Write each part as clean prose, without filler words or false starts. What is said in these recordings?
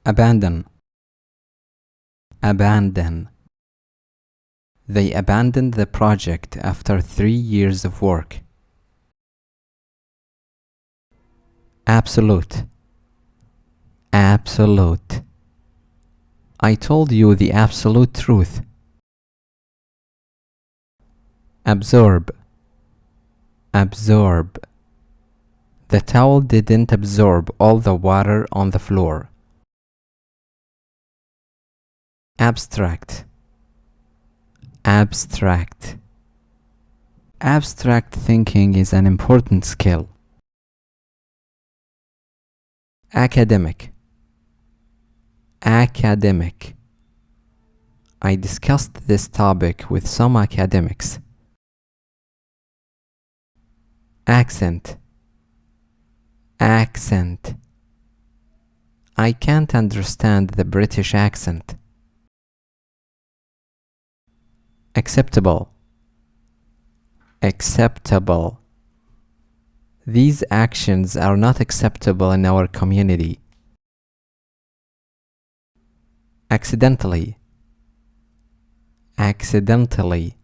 abandon, abandon. They abandoned the project after 3 years of work. Absolute, absolute. I told you the absolute truth. Absorb, absorb. The towel didn't absorb all the water on the floor. Abstract, abstract. Abstract thinking is an important skill. Academic, academic. I discussed this topic with some academics. Accent, accent. I can't understand the British accent. Acceptable, acceptable. These actions are not acceptable in our community. Accidentally, accidentally.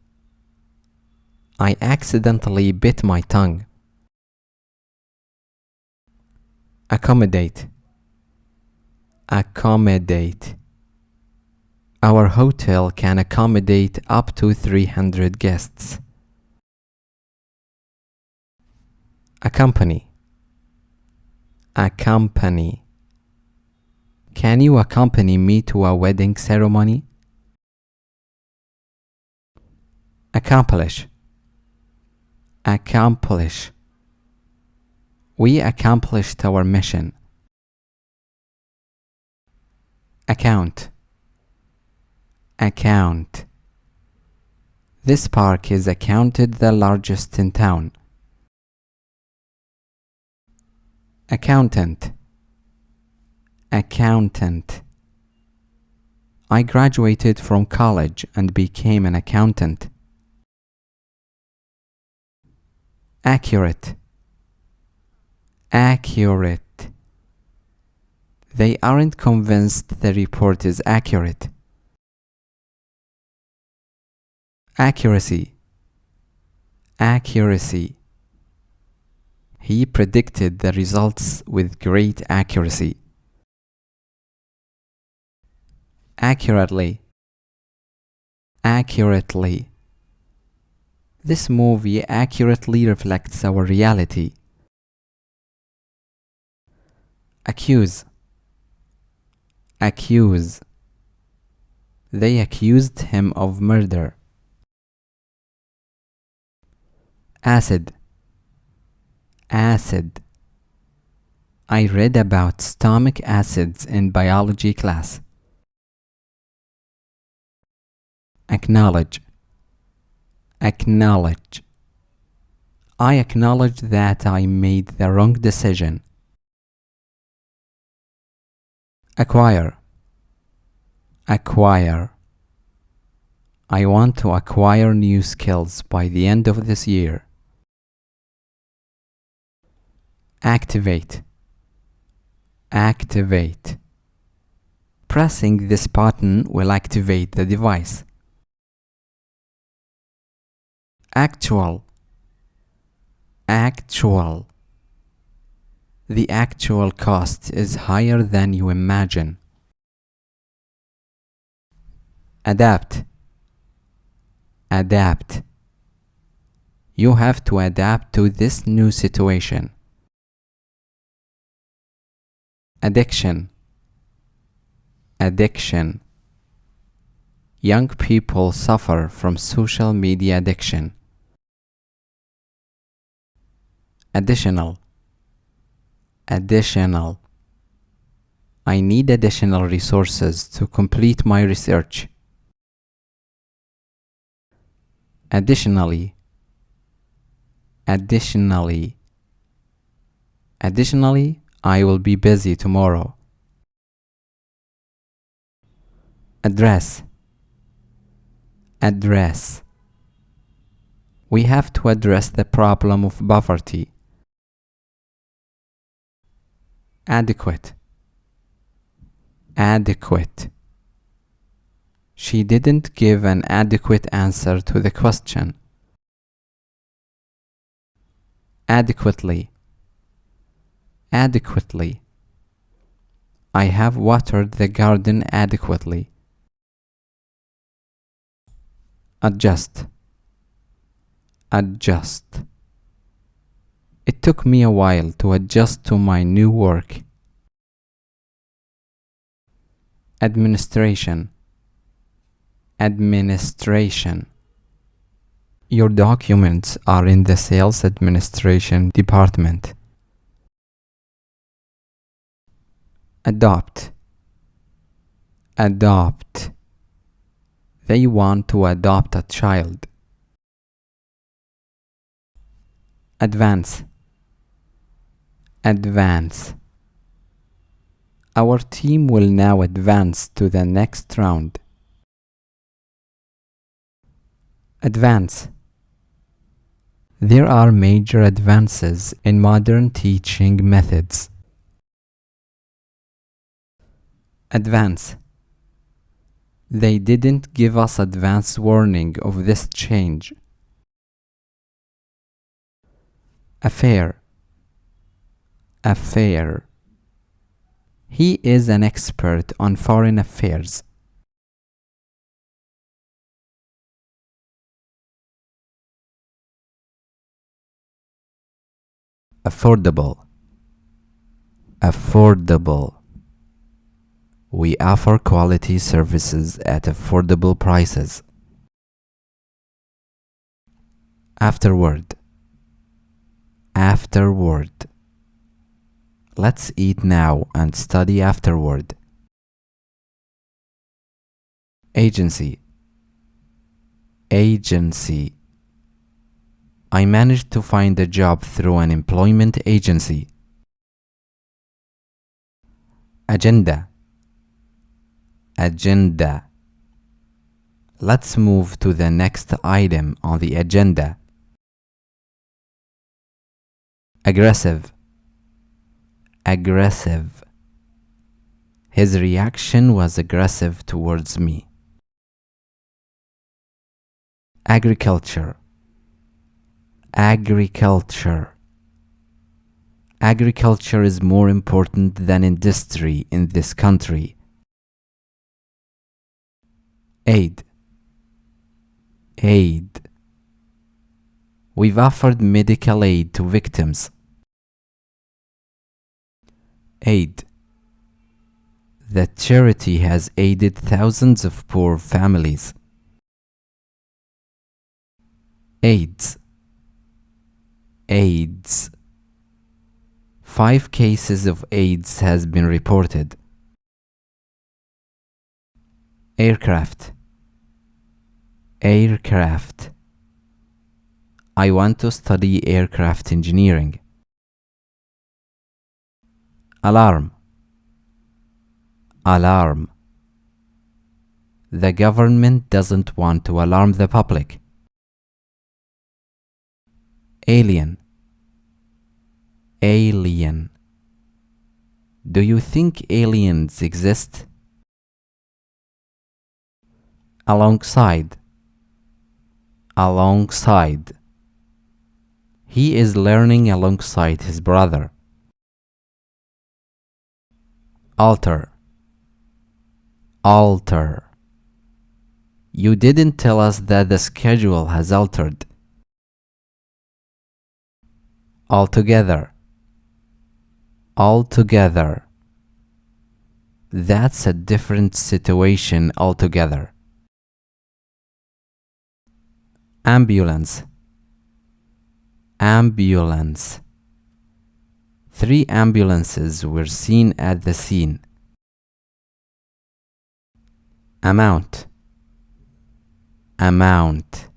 I accidentally bit my tongue. Accommodate, accommodate. Our hotel can accommodate up to 300 guests. Accompany, accompany. Can you accompany me to a wedding ceremony? Accomplish, accomplish. We accomplished our mission. Account, account. This park is accounted the largest in town. Accountant, accountant. I graduated from college and became an accountant. Accurate, accurate. They aren't convinced the report is accurate. Accuracy, accuracy. He predicted the results with great accuracy. Accurately, accurately. This movie accurately reflects our reality. Accuse, accuse. They accused him of murder. Acid, acid. I read about stomach acids in biology class. Acknowledge, acknowledge. I acknowledge that I made the wrong decision. Acquire, acquire. I want to acquire new skills by the end of this year. Activate, activate. Pressing this button will activate the device. Actual, actual. The actual cost is higher than you imagine. Adapt, adapt. You have to adapt to this new situation. Addiction, addiction. Young people suffer from social media addiction. Additional, additional. I need additional resources to complete my research. Additionally, additionally. Additionally, I will be busy tomorrow. Address, address. We have to address the problem of poverty. Adequate, Adequate. She didn't give an adequate answer to the question. Adequately. Adequately. I have watered the garden adequately. Adjust. Adjust. It took me a while to adjust to my new work. Administration. Administration. Your documents are in the sales administration department. Adopt. Adopt. They want to adopt a child. Advance. Advance. Our team will now advance to the next round. Advance. There are major advances in modern teaching methods. Advance. They didn't give us advance warning of this change. Affair. Affair. He is an expert on foreign affairs. Affordable. Affordable. We offer quality services at affordable prices. Afterward. Afterward. Let's eat now and study afterward. Agency. Agency. I managed to find a job through an employment agency. Agenda. Agenda. Let's move to the next item on the agenda. Aggressive. Aggressive. His reaction was aggressive towards me. Agriculture. Agriculture. Agriculture is more important than industry in this country. Aid. Aid. We've offered medical aid to victims. Aid. The charity has aided thousands of poor families. AIDS. AIDS. 5 cases of AIDS has been reported. Aircraft. Aircraft. I want to study aircraft engineering. Alarm. Alarm. The government doesn't want to alarm the public. Alien. Alien. Do you think aliens exist? Alongside. Alongside. He is learning alongside his brother. Alter. Alter. You didn't tell us that the schedule has altered. Altogether. Altogether. That's a different situation altogether. Ambulance. Ambulance. 3 ambulances were seen at the scene. Amount. Amount.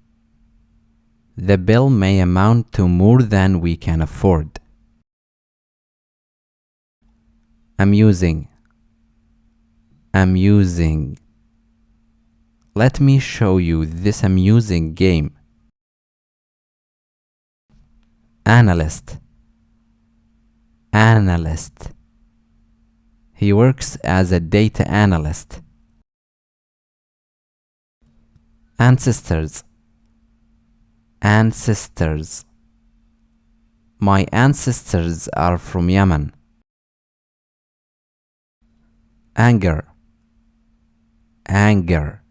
The bill may amount to more than we can afford. Amusing. Amusing. Let me show you this amusing game. Analyst. Analyst. He works as a data analyst. Ancestors. Ancestors. My ancestors are from Yemen. Anger. Anger.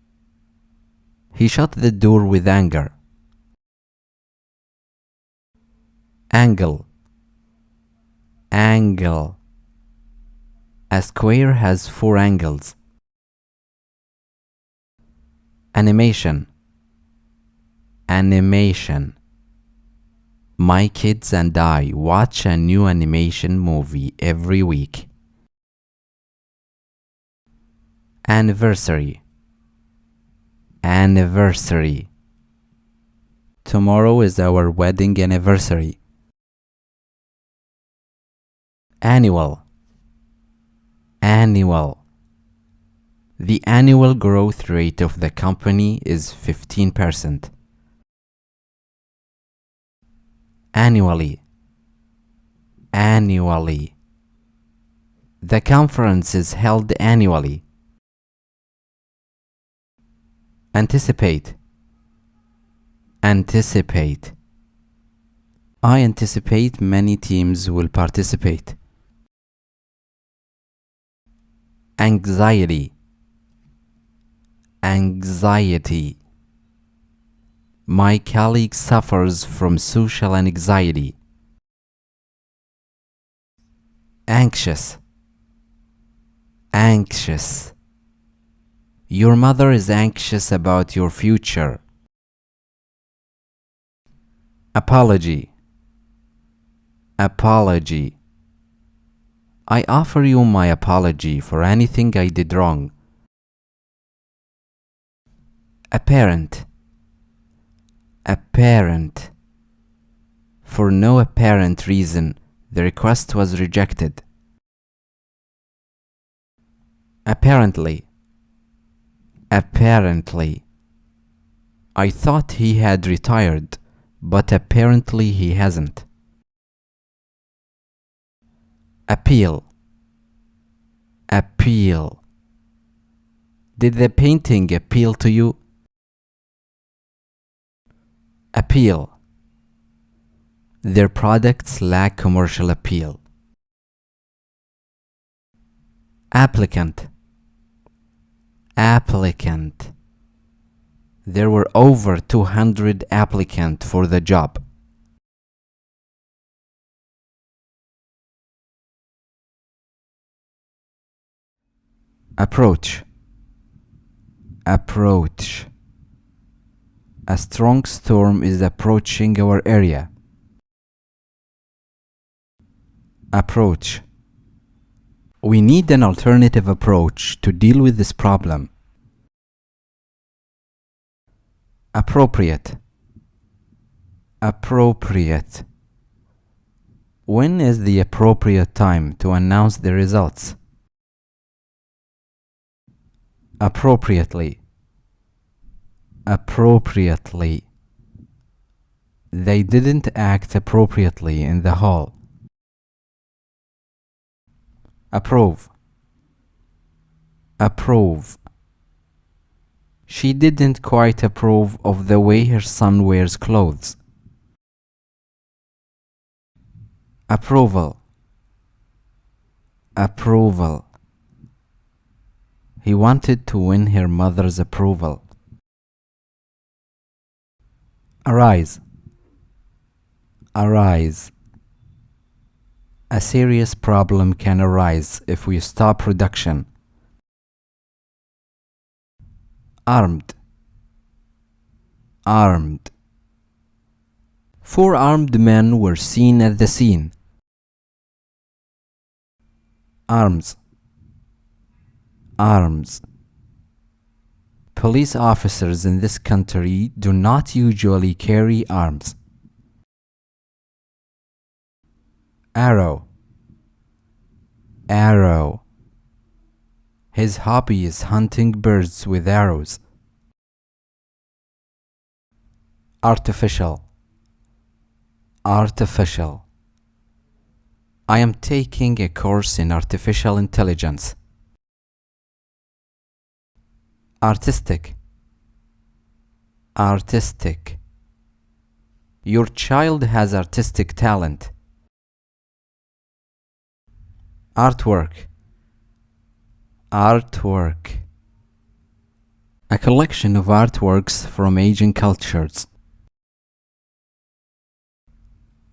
He shut the door with anger. Angle. Angle. A square has 4 angles. Animation. Animation. My kids and I watch a new animation movie every week. Anniversary. Anniversary. Tomorrow is our wedding anniversary. Annual. Annual. The annual growth rate of the company is 15%. Annually. Annually. The conference is held annually. Anticipate. Anticipate. I anticipate many teams will participate. Anxiety. Anxiety. My colleague suffers from social anxiety. Anxious. Anxious. Your mother is anxious about your future. Apology. Apology. I offer you my apology for anything I did wrong. Apparent. Apparent. For no apparent reason, the request was rejected. Apparently. Apparently. I thought he had retired, but apparently he hasn't. Appeal. Appeal. Did the painting appeal to you? Appeal. Their products lack commercial appeal. Applicant. Applicant. There were over 200 applicants for the job. Approach. Approach. A strong storm is approaching our area. Approach. We need an alternative approach to deal with this problem. Appropriate. Appropriate. When is the appropriate time to announce the results? Appropriately. Appropriately. They didn't act appropriately in the hall. Approve. Approve. She didn't quite approve of the way her son wears clothes. Approval. Approval. He wanted to win her mother's approval. Arise. Arise. A serious problem can arise if we stop production. Armed. Armed. 4 armed men were seen at the scene. Arms. Arms. Police officers in this country do not usually carry arms. Arrow. Arrow. His hobby is hunting birds with arrows. Artificial. Artificial. I am taking a course in artificial intelligence. Artistic. Artistic. Your child has artistic talent. Artwork. Artwork. A collection of artworks from Asian cultures.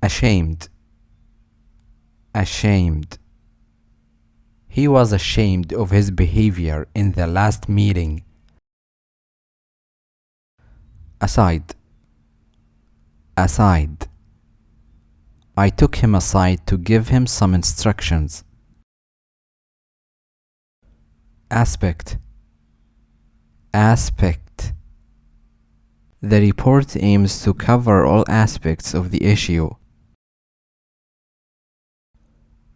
Ashamed. Ashamed. He was ashamed of his behavior in the last meeting. Aside. Aside. I took him aside to give him some instructions. Aspect. Aspect. The report aims to cover all aspects of the issue.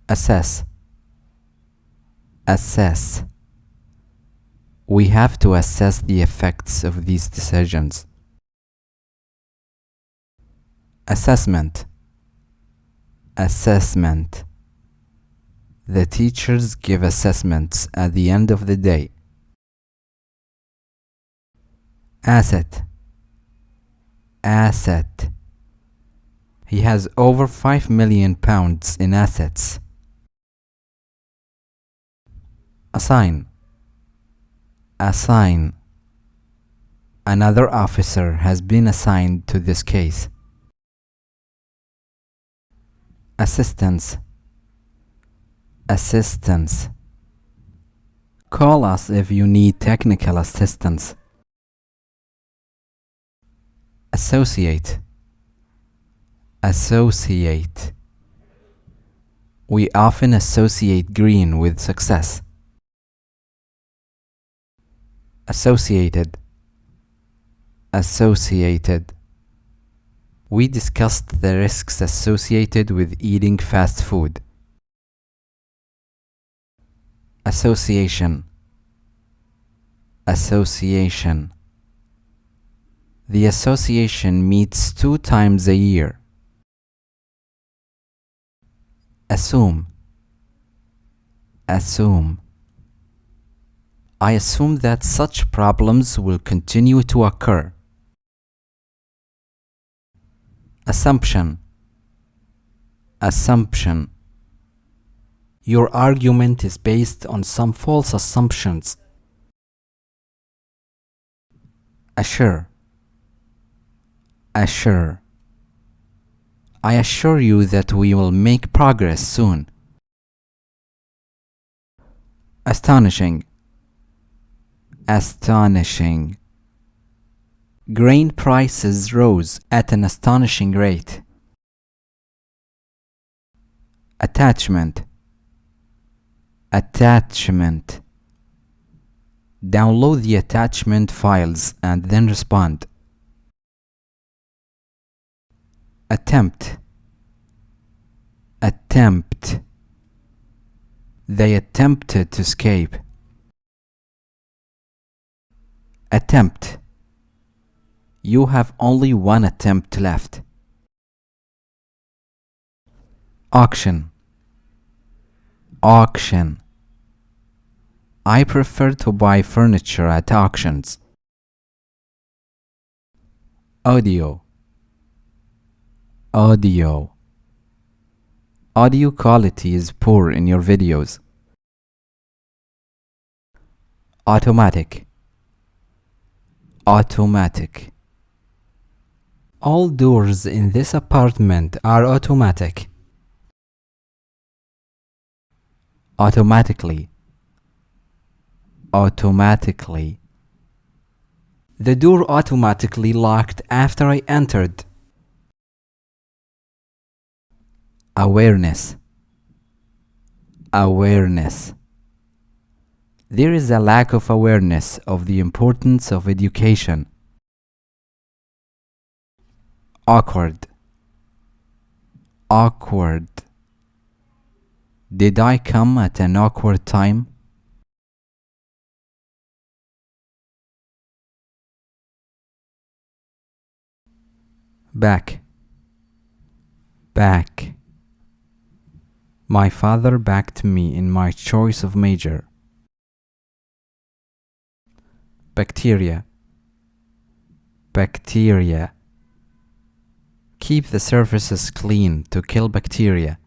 Assess. Assess. We have to assess the effects of these decisions. Assessment. Assessment. The teachers give assessments at the end of the day. Asset. Asset. He has over £5 million in assets. Assign. Assign. Another officer has been assigned to this case. Assistance. Assistance. Call us if you need technical assistance. Associate. Associate. We often associate green with success. Associated. Associated. We discussed the risks associated with eating fast food. Association. Association. The association meets 2 times a year. Assume. Assume. I assume that such problems will continue to occur. Assumption. Assumption. Your argument is based on some false assumptions. Assure. Assure. I assure you that we will make progress soon. Astonishing. Astonishing. Grain prices rose at an astonishing rate. Attachment. Attachment. Download the attachment files and then respond. Attempt. Attempt. They attempted to escape. Attempt. You have only one attempt left. Auction. Auction. I prefer to buy furniture at auctions. Audio. Audio. Audio quality is poor in your videos. Automatic. Automatic. All doors in this apartment are automatic. Automatically. Automatically. The door automatically locked after I entered. Awareness. Awareness. There is a lack of awareness of the importance of education. Awkward. Awkward. Did I come at an awkward time? Back. Back. My father backed me in my choice of major. Bacteria. Bacteria. Keep the surfaces clean to kill bacteria.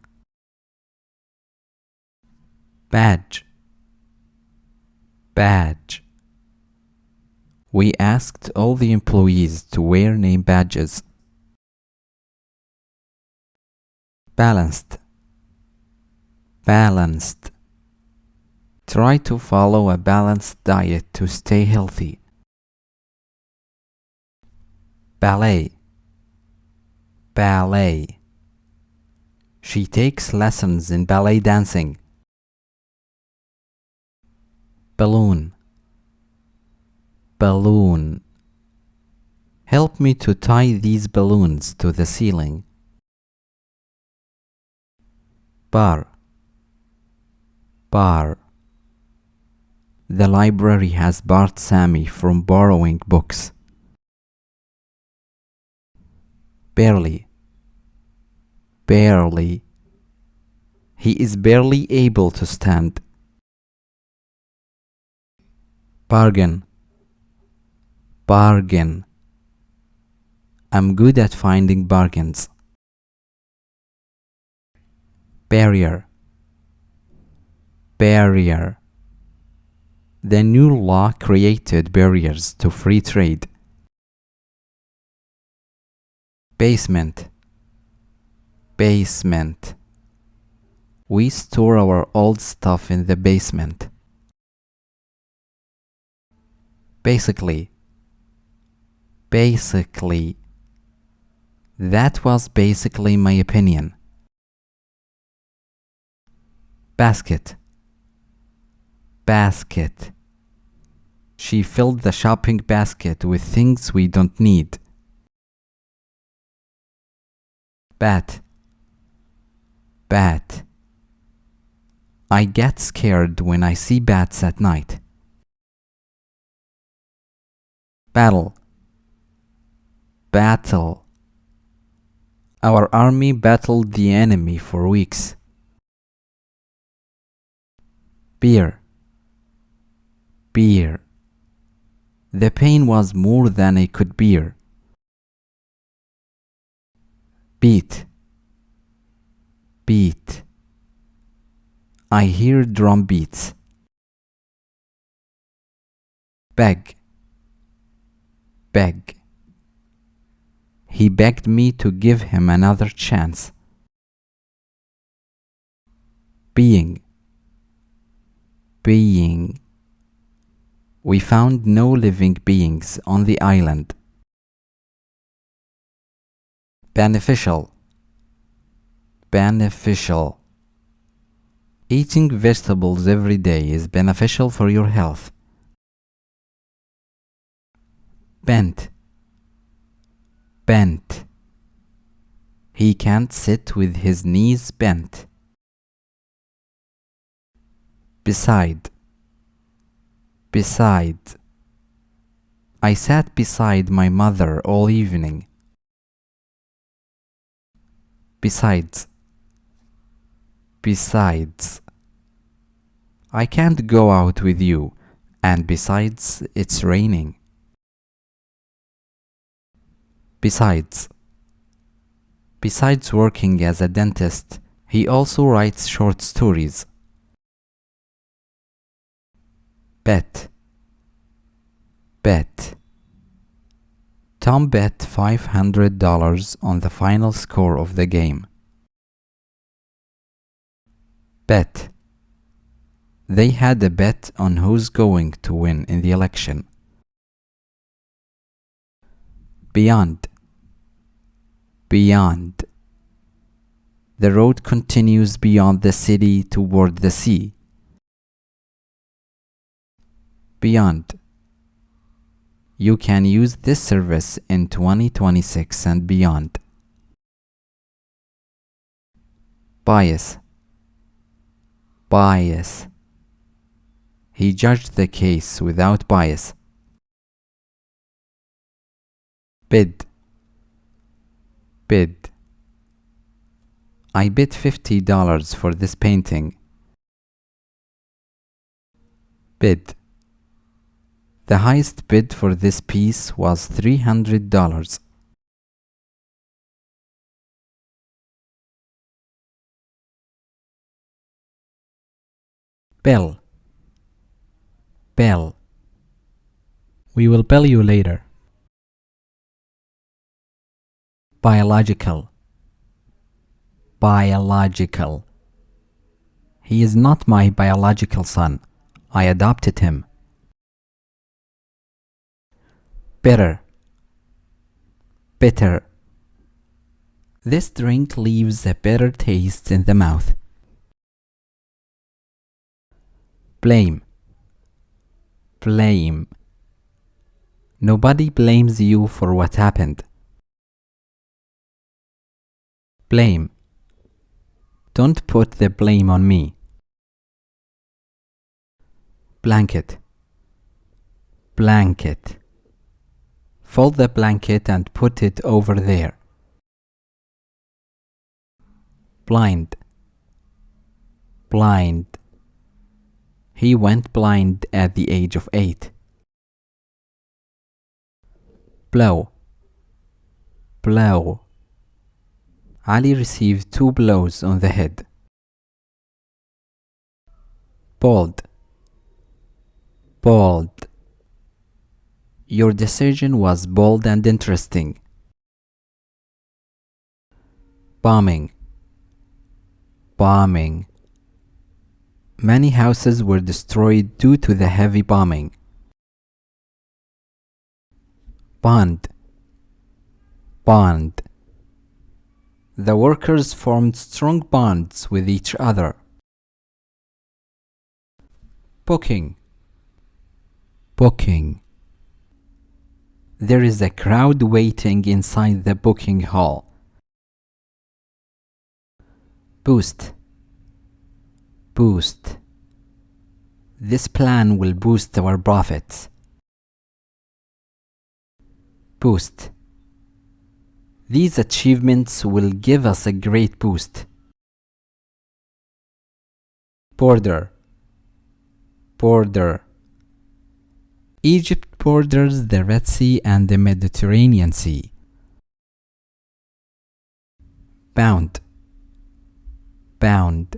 Badge. Badge. We asked all the employees to wear name badges. Balanced. Balanced. Try to follow a balanced diet to stay healthy. Ballet. Ballet. She takes lessons in ballet dancing. Balloon. Balloon. Help me to tie these balloons to the ceiling. Bar. Bar. The library has barred Sammy from borrowing books. Barely. Barely. He is barely able to stand. Bargain. Bargain. I'm good at finding bargains. Barrier. Barrier. The new law created barriers to free trade. Basement. Basement. We store our old stuff in the basement. Basically. Basically. That was basically my opinion. Basket. Basket. She filled the shopping basket with things we don't need. Bat. Bat. I get scared when I see bats at night. Battle. Battle. Our army battled the enemy for weeks. Beer. Beer. The pain was more than I could bear. Beat. Beat. I hear drum beats. Beg. Beg. He begged me to give him another chance. Being. Being. We found no living beings on the island. Beneficial. Beneficial. Eating vegetables every day is beneficial for your health. Bent. Bent. He can't sit with his knees bent. Beside. Beside. I sat beside my mother all evening. Besides. Besides. I can't go out with you, and besides, it's raining. Besides. Besides working as a dentist, he also writes short stories. Bet. Bet. Tom bet $500 on the final score of the game. Bet. They had a bet on who's going to win in the election. Beyond. Beyond. The road continues beyond the city toward the sea. Beyond. You can use this service in 2026 and beyond. Bias. Bias. He judged the case without bias. Bid. Bid. I bid $50 for this painting. Bid. The highest bid for this piece was $300. Bill. Bill. We will bill you later. Biological. Biological. He is not my biological son. I adopted him. Bitter. Bitter. This drink leaves a bitter taste in the mouth. Blame. Blame. Nobody blames you for what happened. Blame. Don't put the blame on me. Blanket. Blanket. Fold the blanket and put it over there. Blind. Blind. He went blind at the age of 8. Blow. Blow. Ali received 2 blows on the head. Bald. Bald. Your decision was bold and interesting. Bombing. Bombing. Many houses were destroyed due to the heavy bombing. Bond. Bond. The workers formed strong bonds with each other. Booking. Booking. There is a crowd waiting inside the booking hall. Boost. Boost. This plan will boost our profits. Boost. These achievements will give us a great boost. Border. Border. Egypt borders the Red Sea and the Mediterranean Sea. Bound. Bound.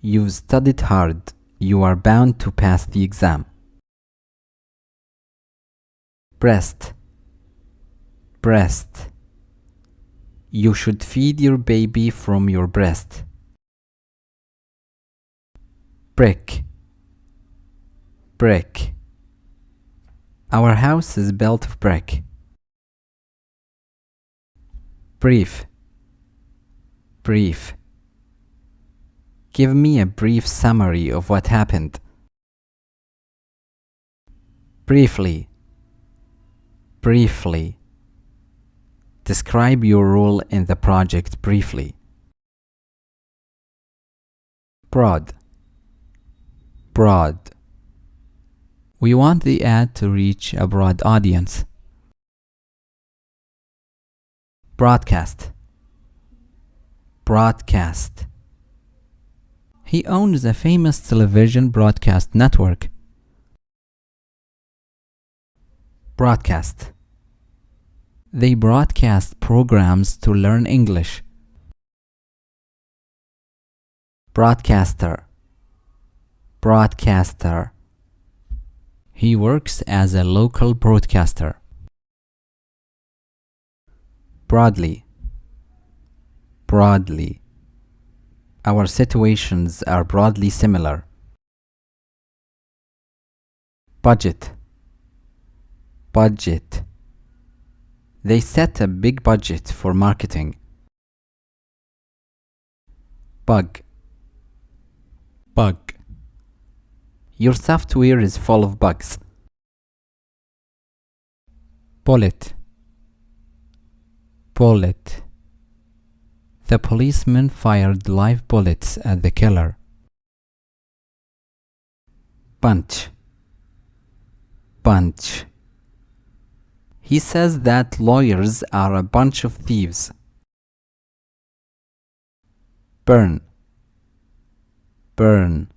You've studied hard. You are bound to pass the exam. Breast. Breast. You should feed your baby from your breast. Brick. Brick. Our house is built of brick. Brief. Brief. Give me a brief summary of what happened. Briefly. Briefly. Describe your role in the project briefly. Broad. Broad. We want the ad to reach a broad audience. Broadcast. Broadcast. He owns a famous television broadcast network. Broadcast. They broadcast programs to learn English. Broadcaster. Broadcaster. He works as a local broadcaster. Broadly. Broadly. Our situations are broadly similar. Budget. Budget. They set a big budget for marketing. Bug. Bug. Your software is full of bugs. Bullet. Bullet. The policeman fired live bullets at the killer. Bunch. Bunch. He says that lawyers are a bunch of thieves. burn, burn.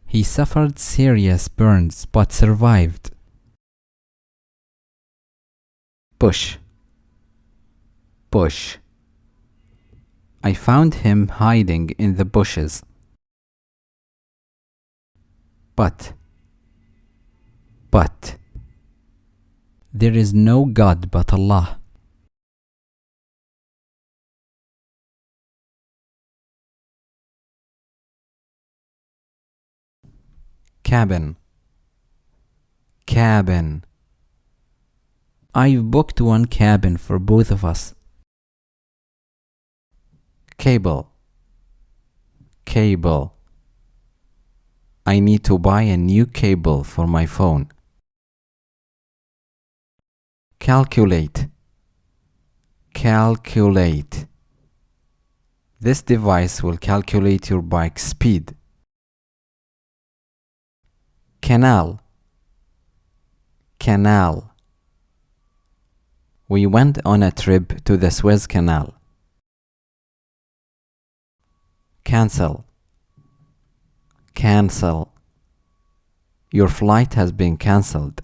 He suffered serious burns but survived. Bush, bush. I found him hiding in the bushes. But there is no God but Allah. Cabin, cabin. I've booked one cabin for both of us. Cable, cable. I need to buy a new cable for my phone. Calculate, calculate. This device will calculate your bike speed. Canal, canal. We went on a trip to the Suez Canal. Cancel, cancel. Your flight has been cancelled.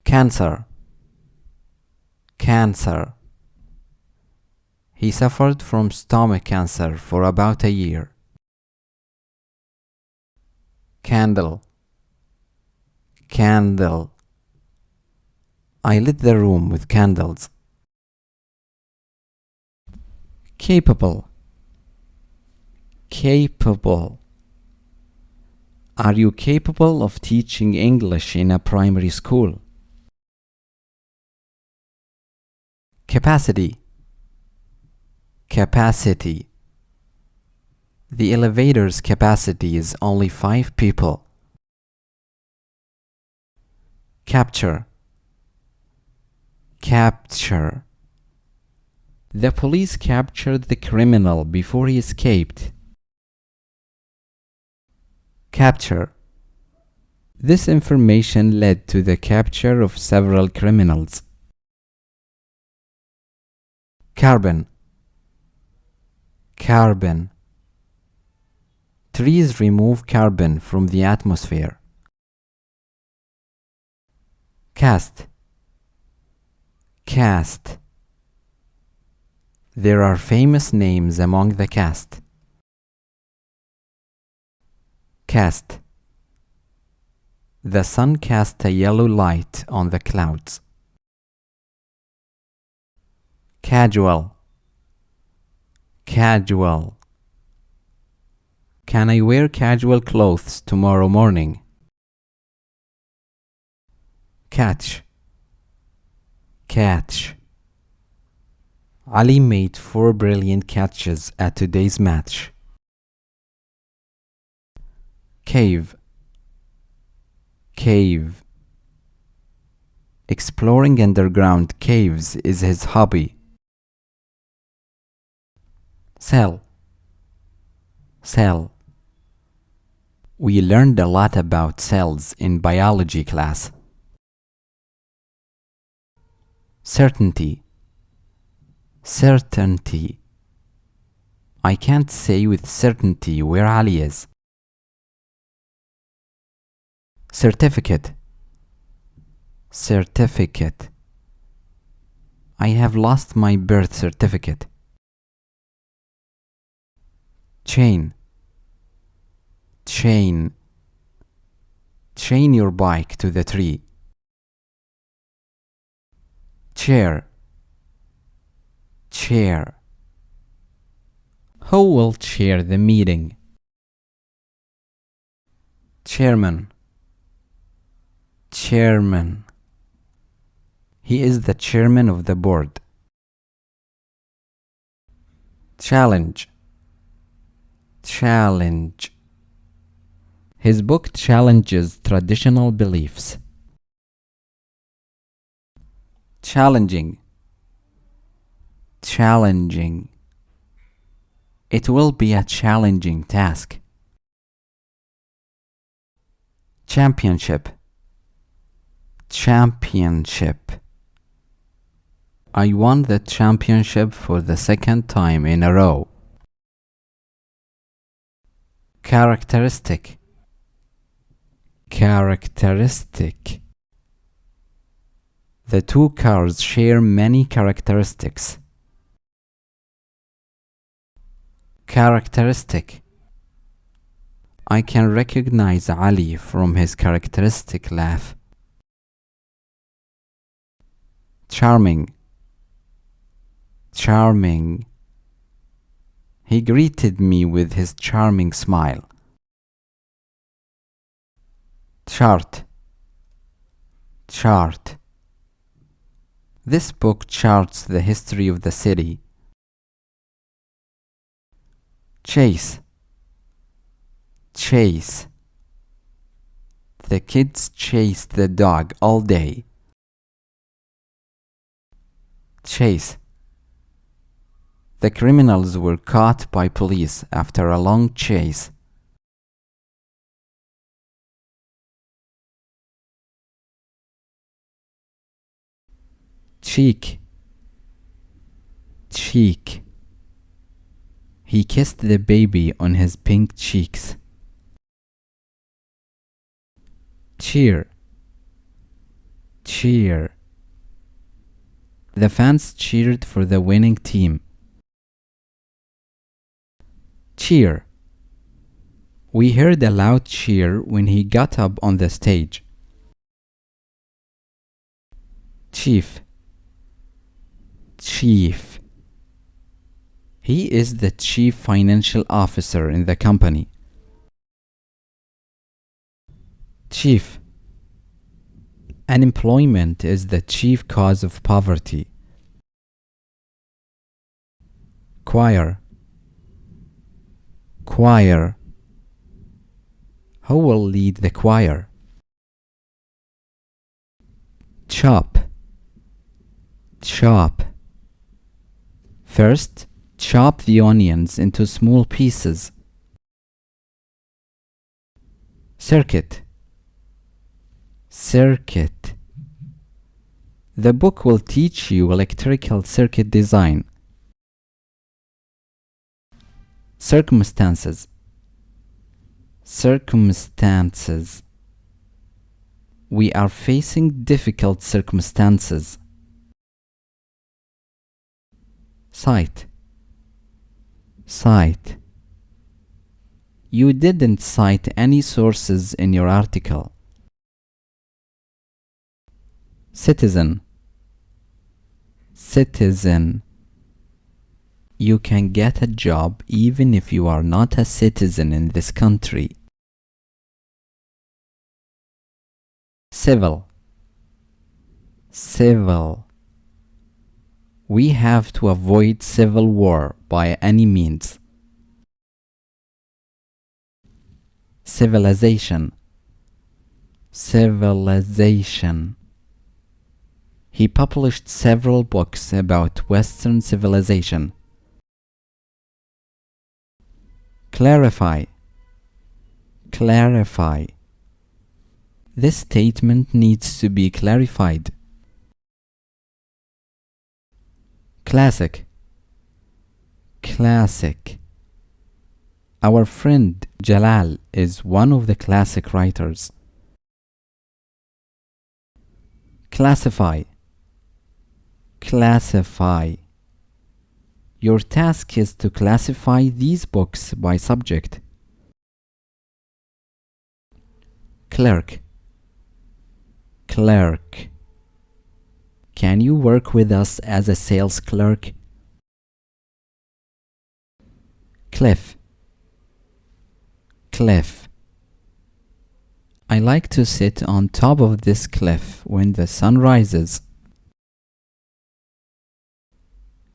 Cancer, cancer. He suffered from stomach cancer for about a year. Candle, candle. I lit the room with candles. Capable, capable. Are you capable of teaching English in a primary school? Capacity, capacity. The elevator's capacity is only 5 people. Capture, capture. The police captured the criminal before he escaped. Capture. This information led to the capture of several criminals. Carbon, carbon. Trees remove carbon from the atmosphere. Cast, cast. There are famous names among the cast. Cast. The sun cast a yellow light on the clouds. Casual, casual. Can I wear casual clothes tomorrow morning? Catch, catch. Ali made 4 brilliant catches at today's match. Cave, cave. Exploring underground caves is his hobby. Cell, cell. We learned a lot about cells in biology class. Certainty, certainty. I can't say with certainty where Ali is. Certificate, certificate. I have lost my birth certificate. Chain, chain. Chain your bike to the tree. Chair, chair. Who will chair the meeting? Chairman, chairman. He is the chairman of the board. Challenge, challenge. His book challenges traditional beliefs. Challenging, challenging. It will be a challenging task. Championship, championship. I won the championship for the second time in a row. Characteristic. Characteristic. The two cars share many characteristics. Characteristic. I can recognize Ali from his characteristic laugh. Charming. Charming. He greeted me with his charming smile. Chart. Chart. This book charts the history of the city. Chase. Chase. The kids chased the dog all day. Chase. The criminals were caught by police after a long chase. Cheek. Cheek. He kissed the baby on his pink cheeks. Cheer. Cheer. The fans cheered for the winning team. Cheer. We heard a loud cheer when he got up on the stage. Chief. Chief. He is the chief financial officer in the company. Chief. Unemployment is the chief cause of poverty. Choir. Choir. Who will lead the choir? Chop. Chop. First, chop the onions into small pieces. Circuit. Circuit. The book will teach you electrical circuit design. Circumstances. Circumstances. We are facing difficult circumstances. Cite. Cite. You didn't cite any sources in your article. Citizen. Citizen. You can get a job even if you are not a citizen in this country. Civil. Civil. We have to avoid civil war by any means. Civilization. Civilization. He published several books about Western civilization. Clarify. Clarify. This statement needs to be clarified. Classic. Classic. Our friend Jalal is one of the classic writers. Classify. Classify. Your task is to classify these books by subject. Clerk. Clerk. Can you work with us as a sales clerk? Cliff. Cliff. I like to sit on top of this cliff when the sun rises.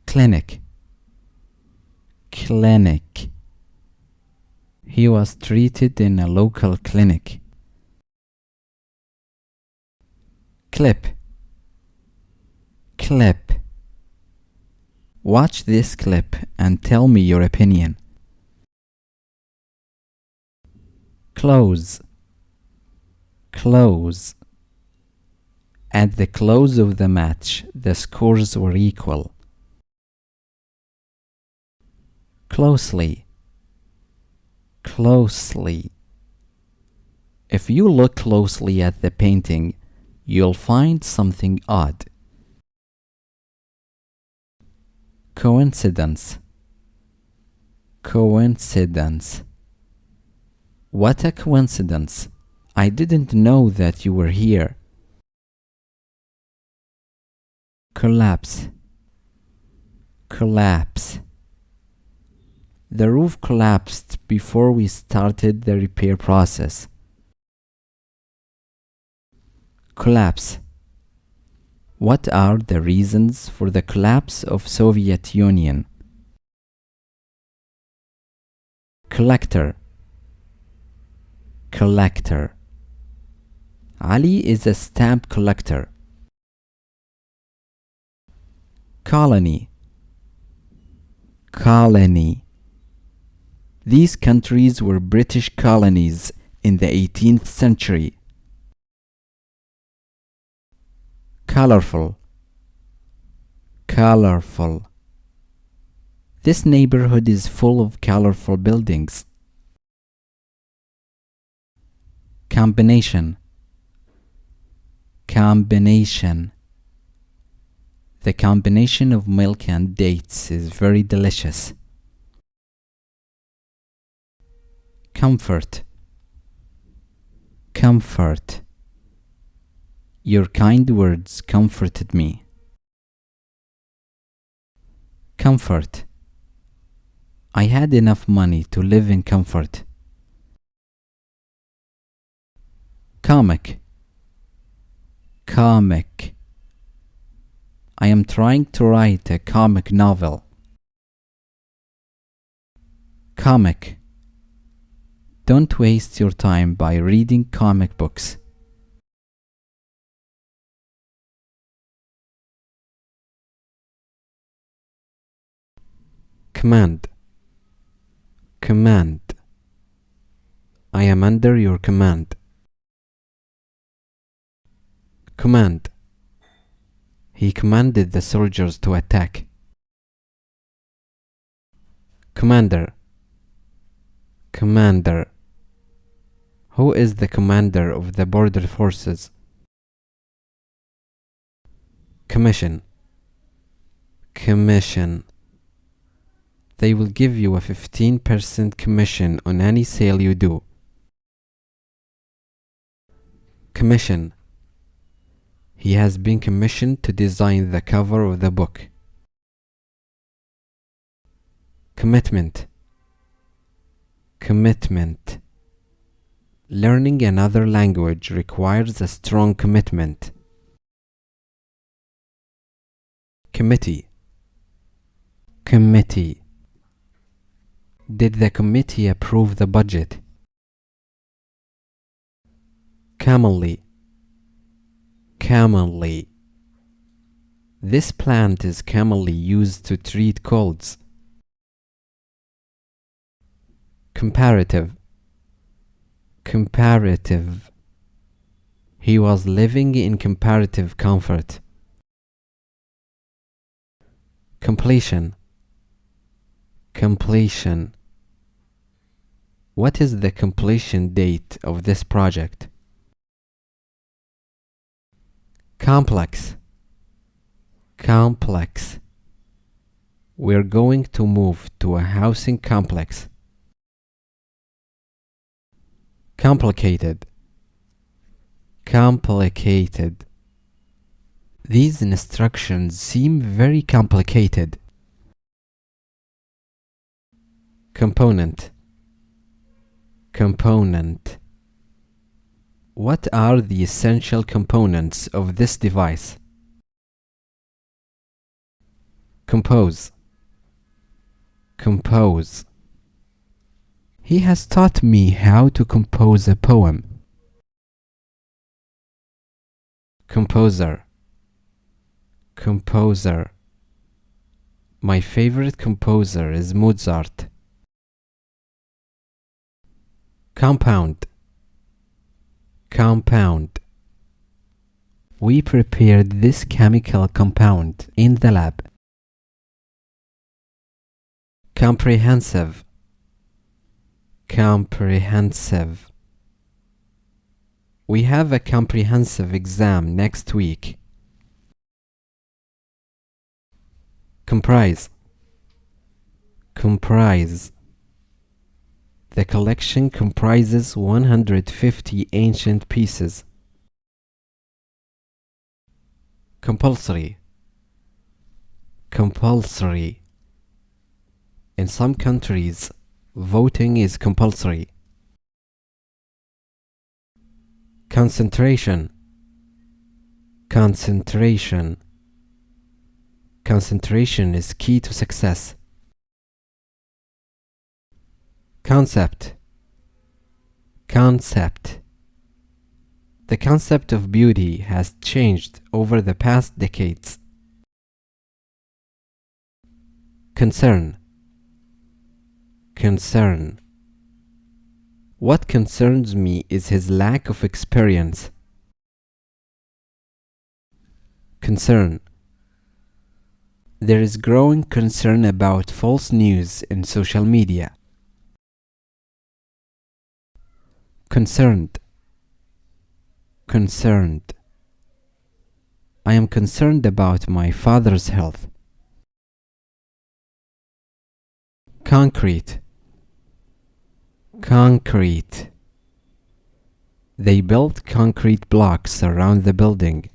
Clinic. Clinic. He was treated in a local clinic. Clip. Clip. Watch this clip and tell me your opinion. Close. Close. At the close of the match, the scores were equal. Closely. Closely. If you look closely at the painting, you'll find something odd. Coincidence. Coincidence. What a coincidence! I didn't know that you were here. Collapse. Collapse. The roof collapsed before we started the repair process. Collapse. What are the reasons for the collapse of Soviet Union? Collector. Collector. Ali is a stamp collector. Colony. Colony. These countries were British colonies in the 18th century. Colorful. Colorful. This neighborhood is full of colorful buildings. Combination. Combination. The combination of milk and dates is very delicious. Comfort. Comfort. Your kind words comforted me. Comfort. I had enough money to live in comfort. Comic. Comic. I am trying to write a comic novel. Comic. Don't waste your time by reading comic books. Command. Command. I am under your command. Command. He commanded the soldiers to attack. Commander. Commander. Who is the commander of the border forces? Commission. Commission. They will give you a 15% commission on any sale you do. Commission. He has been commissioned to design the cover of the book. Commitment. Commitment. Learning another language requires a strong commitment. Committee. Committee. Did the committee approve the budget? Commonly. Commonly. This plant is commonly used to treat colds. Comparative. Comparative. He was living in comparative comfort. Completion. Completion. What is the completion date of this project? Complex. Complex. We're going to move to a housing complex. Complicated. Complicated. These instructions seem very complicated. Component. Component. What are the essential components of this device? Compose. Compose. He has taught me how to compose a poem. Composer. Composer. My favorite composer is Mozart. Compound. Compound. We prepared this chemical compound in the lab. Comprehensive. Comprehensive. We have a comprehensive exam next week. Comprise. Comprise. The collection comprises 150 ancient pieces. Compulsory. Compulsory. In some countries, voting is compulsory. Concentration. Concentration. Concentration is key to success. Concept. Concept. The concept of beauty has changed over the past decades. Concern. Concern. What concerns me is his lack of experience. Concern. There is growing concern about false news in social media. Concerned. Concerned. I am concerned about my father's health. Concrete. Concrete. They built concrete blocks around the building.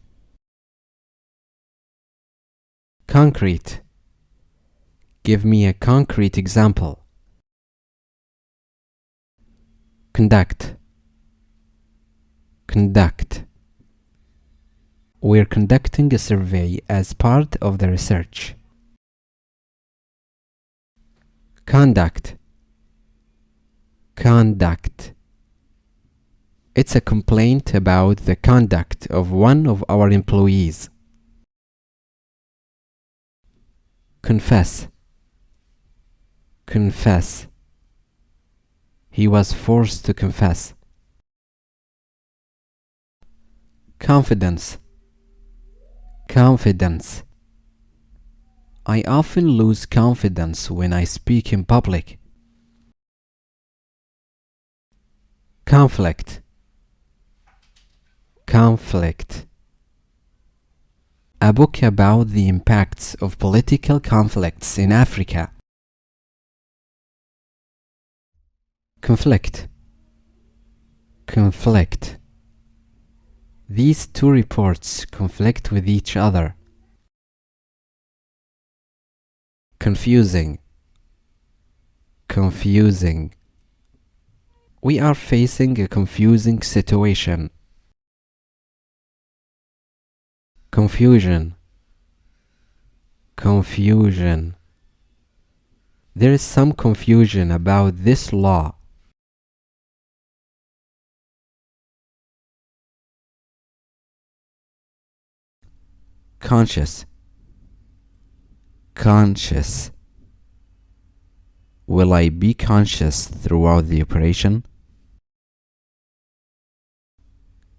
Concrete. Give me a concrete example. Conduct. Conduct. We're conducting a survey as part of the research. Conduct. Conduct. It's a complaint about the conduct of one of our employees. Confess. Confess. He was forced to confess. Confidence. Confidence. I often lose confidence when I speak in public. Conflict. Conflict. A book about the impacts of political conflicts in Africa. Conflict. Conflict. These two reports conflict with each other. Confusing. Confusing. We are facing a confusing situation. Confusion. Confusion. There is some confusion about this law. Conscious. Conscious. Will I be conscious throughout the operation?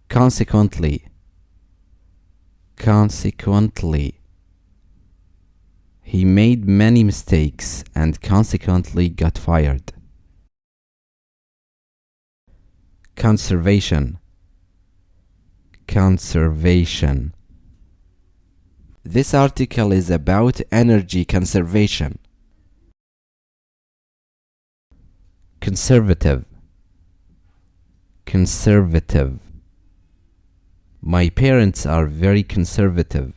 Consequently. Consequently. He made many mistakes and consequently got fired. Conservation. Conservation. This article is about energy conservation. Conservative. Conservative. My parents are very conservative.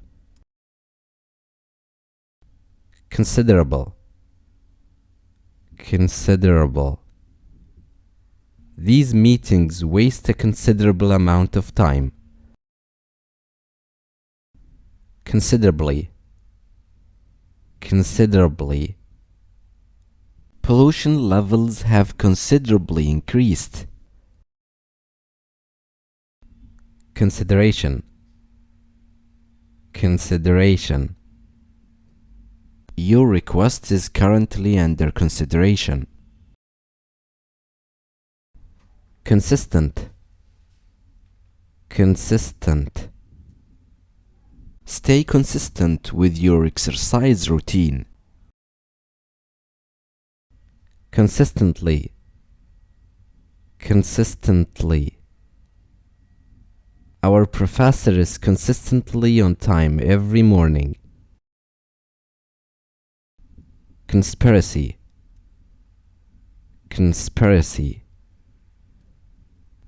Considerable. Considerable. These meetings waste a considerable amount of time. Considerably. Considerably. Pollution levels have considerably increased. Consideration. Consideration. Your request is currently under consideration. Consistent. Consistent. Stay consistent with your exercise routine. Consistently. Consistently. Our professor is consistently on time every morning. Conspiracy. Conspiracy.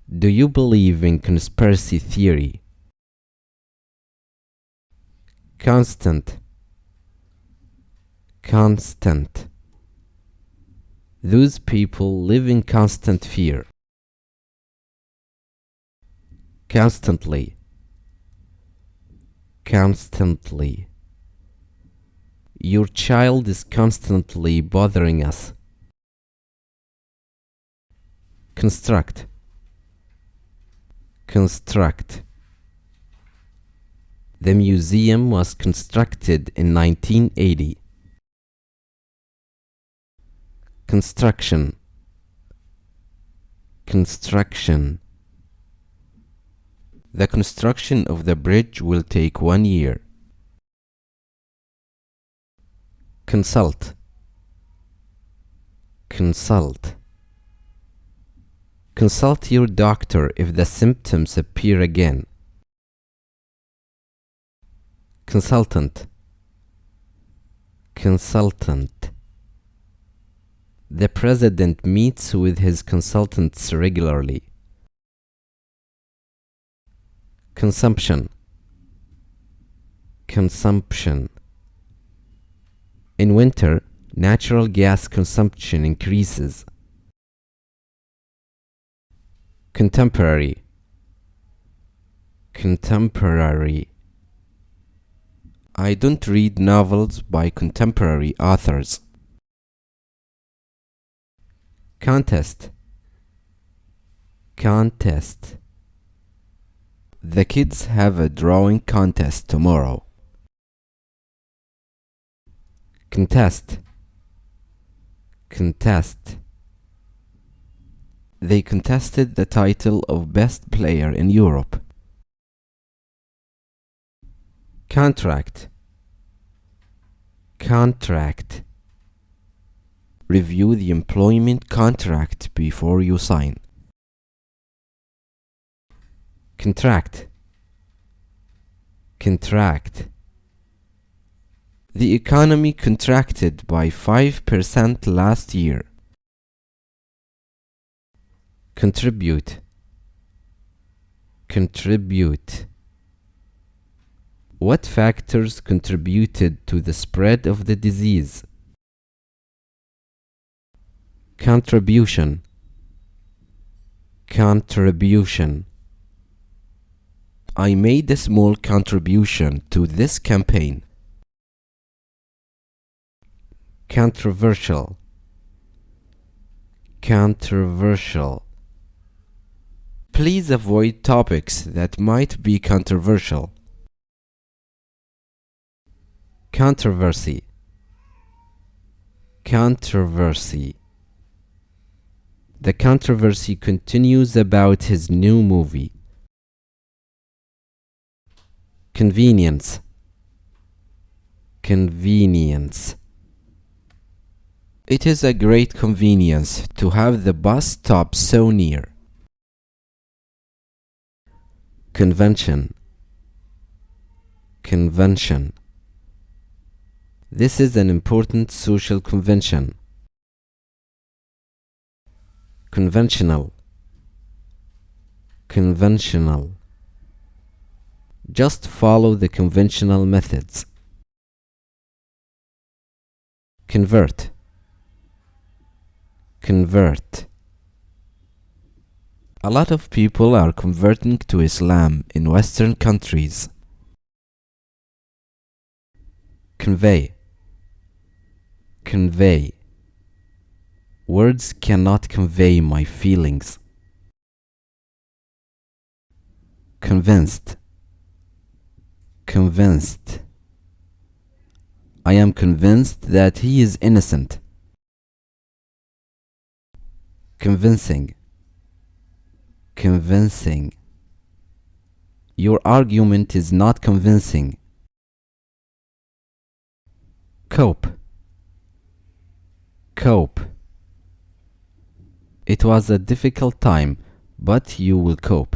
Do you believe in conspiracy theory? Constant. Constant. Those people live in constant fear. Constantly. Constantly. Your child is constantly bothering us. Construct. Construct. The museum was constructed in 1980. Construction. Construction. The construction of the bridge will take 1 year. Consult. Consult. Consult your doctor if the symptoms appear again. Consultant. Consultant. The president meets with his consultants regularly. Consumption. Consumption. In winter, natural gas consumption increases. Contemporary. Contemporary. I don't read novels by contemporary authors. Contest. Contest. The kids have a drawing contest tomorrow. Contest. Contest. They contested the title of best player in Europe. Contract. Contract. Review the employment contract before you sign. Contract. Contract. The economy contracted by 5% last year. Contribute. Contribute. What factors contributed to the spread of the disease? Contribution. Contribution. I made a small contribution to this campaign. Controversial. Controversial. Please avoid topics that might be controversial. Controversy. Controversy. The controversy continues about his new movie. Convenience. Convenience. It is a great convenience to have the bus stop so near. Convention. Convention. This is an important social convention. Conventional. Conventional. Just follow the conventional methods. Convert. Convert. A lot of people are converting to Islam in Western countries. Convey. Convey. Words cannot convey my feelings. Convinced. Convinced. I am convinced that he is innocent. Convincing. Convincing. Your argument is not convincing. cope, cope. It was a difficult time, but you will cope.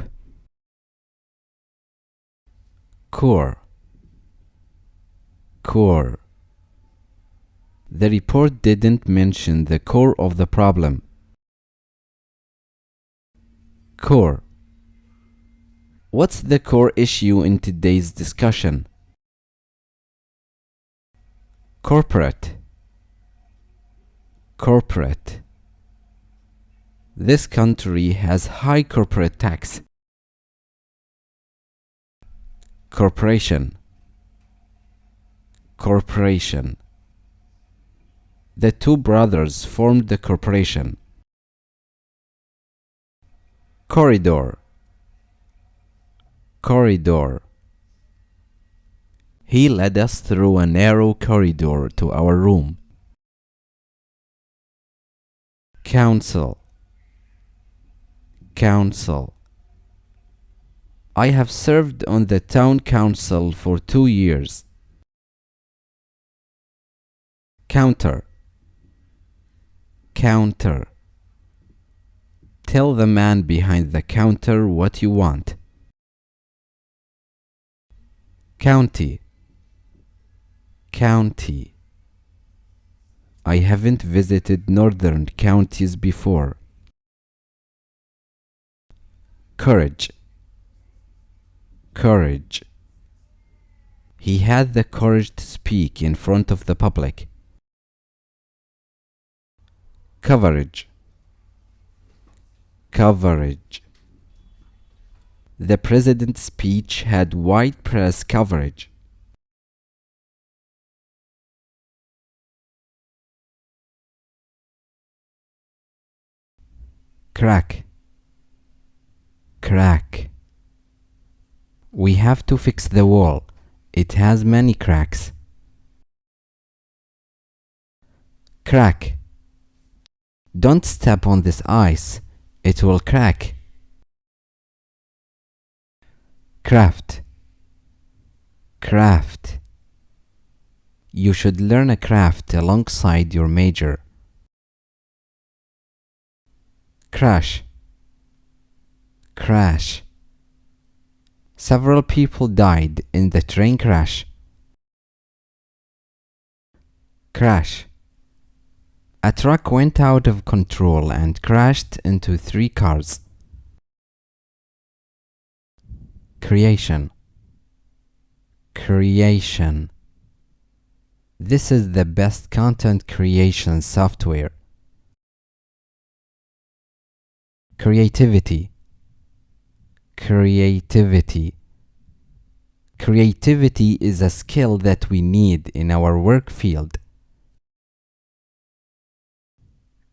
Core, Core. The report didn't mention the core of the problem. core, What's the core issue in today's discussion? corporate, Corporate. This country has high corporate tax. Corporation. Corporation. The two brothers formed the corporation. corridor, Corridor. He led us through a narrow corridor to our room. Council. Council. I have served on the town council for 2 years. counter, Counter. Tell the man behind the counter what you want. county, County. I haven't visited northern counties before. courage, Courage. He had the courage to speak in front of the public. coverage, Coverage. The president's speech had wide press coverage. crack, Crack. we have to fix the wall. It has many cracks. Crack, don't step on this ice. It will crack. Craft, Craft. you should learn a craft alongside your major. Crash, Crash. several people died in the train crash. Crash, a truck went out of control and crashed into 3 cars. Creation, Creation. this is the best content creation software. Creativity, Creativity. creativity is a skill that we need in our work field.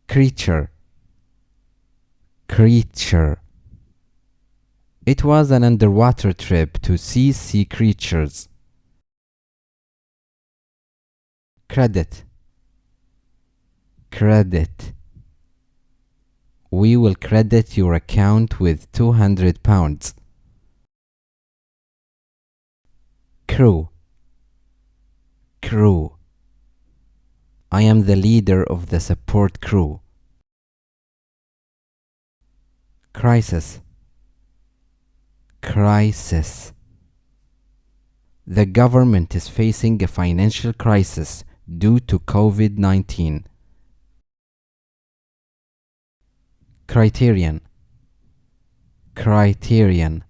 Creature, Creature. it was an underwater trip to see sea creatures. Credit, Credit. we will credit your account with £200. Crew, Crew. I am the leader of the support crew. Crisis, Crisis. the government is facing a financial crisis due to COVID-19. Criterion, Criterion.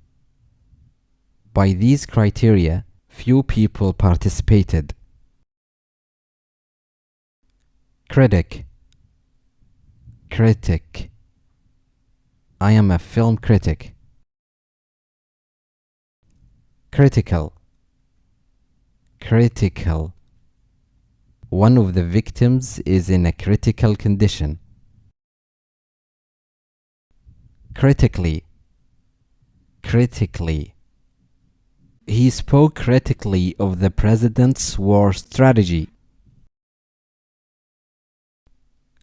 by these criteria, few people participated. Critic, Critic. I am a film critic. Critical, Critical. one of the victims is in a critical condition. Critically, Critically. he spoke critically of the president's war strategy.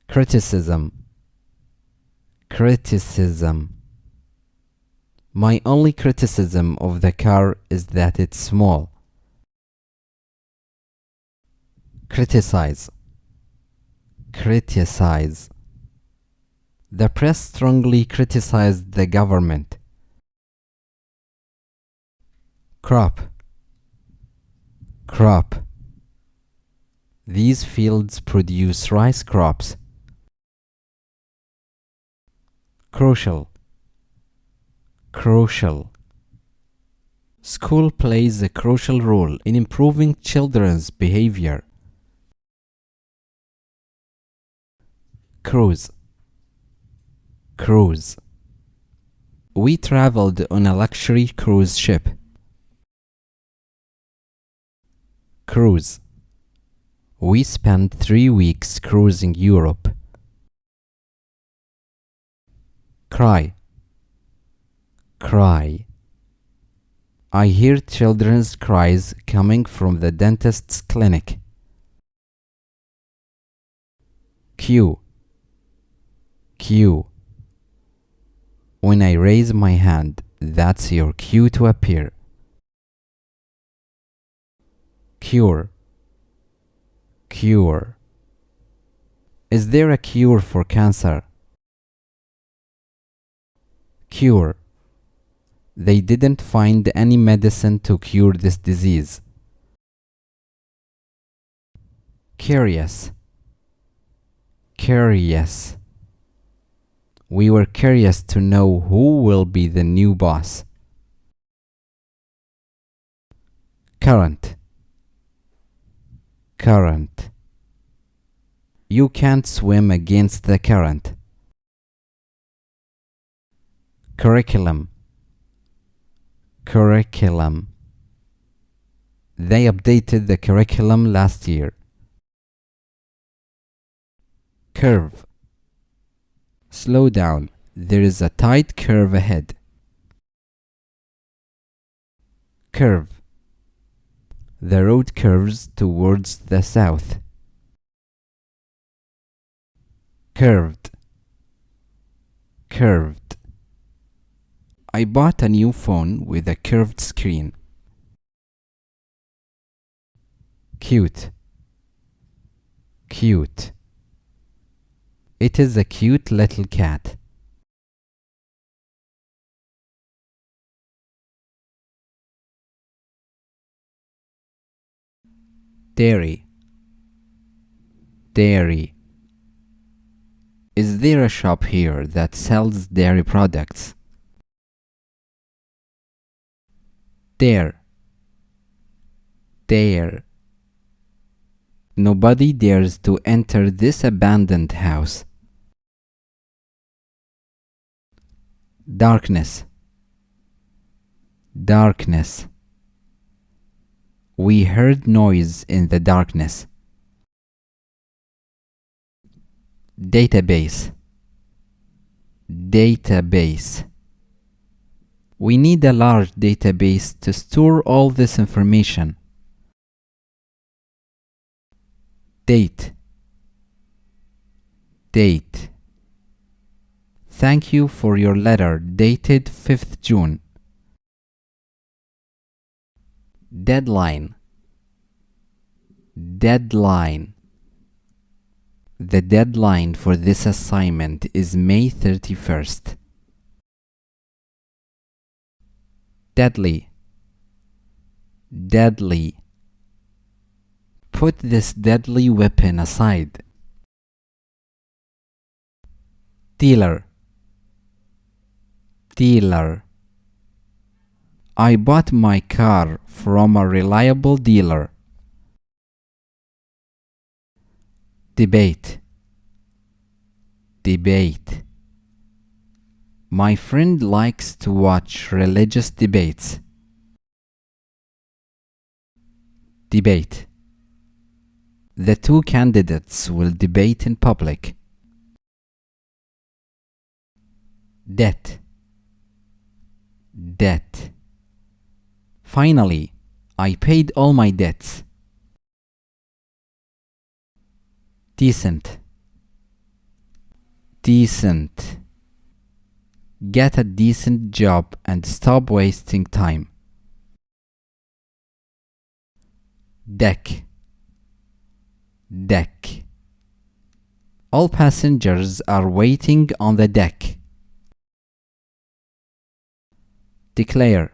Criticism, Criticism. my only criticism of the car is that it's small. criticize, criticize. The press strongly criticized the government. Crop, crop. These fields produce rice crops. Crucial, crucial. School plays a crucial role in improving children's behavior. Cruise, cruise. We traveled on a luxury cruise ship. Cruise. We spent 3 weeks cruising Europe. Cry, cry. I hear children's cries coming from the dentist's clinic. Queue, queue. When I raise my hand, that's your cue to appear. Cure, cure. Is there a cure for cancer? Cure. They didn't find any medicine to cure this disease. Curious, curious. We were curious to know who will be the new boss. Current, current. You can't swim against the current. Curriculum, curriculum. They updated the curriculum last year. Curve. Slow down. There is a tight curve ahead. Curve. The road curves towards the south. Curved, curved. I bought a new phone with a curved screen. Cute, cute. It is a cute little cat. Dairy, dairy. Is there a shop here that sells dairy products? Dare, dare. Nobody dares to enter this abandoned house. Darkness, darkness. We heard noise in the darkness. Database, database. We need a large database to store all this information. Date, date. Thank you for your letter dated 5th June. Deadline, deadline. The deadline for this assignment is May 31st. Deadly, deadly. Put this deadly weapon aside. Dealer, dealer. I bought my car from a reliable dealer. Debate, debate. My friend likes to watch religious debates. Debate. The two candidates will debate in public. Debt, debt. Finally, I paid all my debts. Decent, decent. Get a decent job and stop wasting time. Deck, deck. All passengers are waiting on the deck. Declare.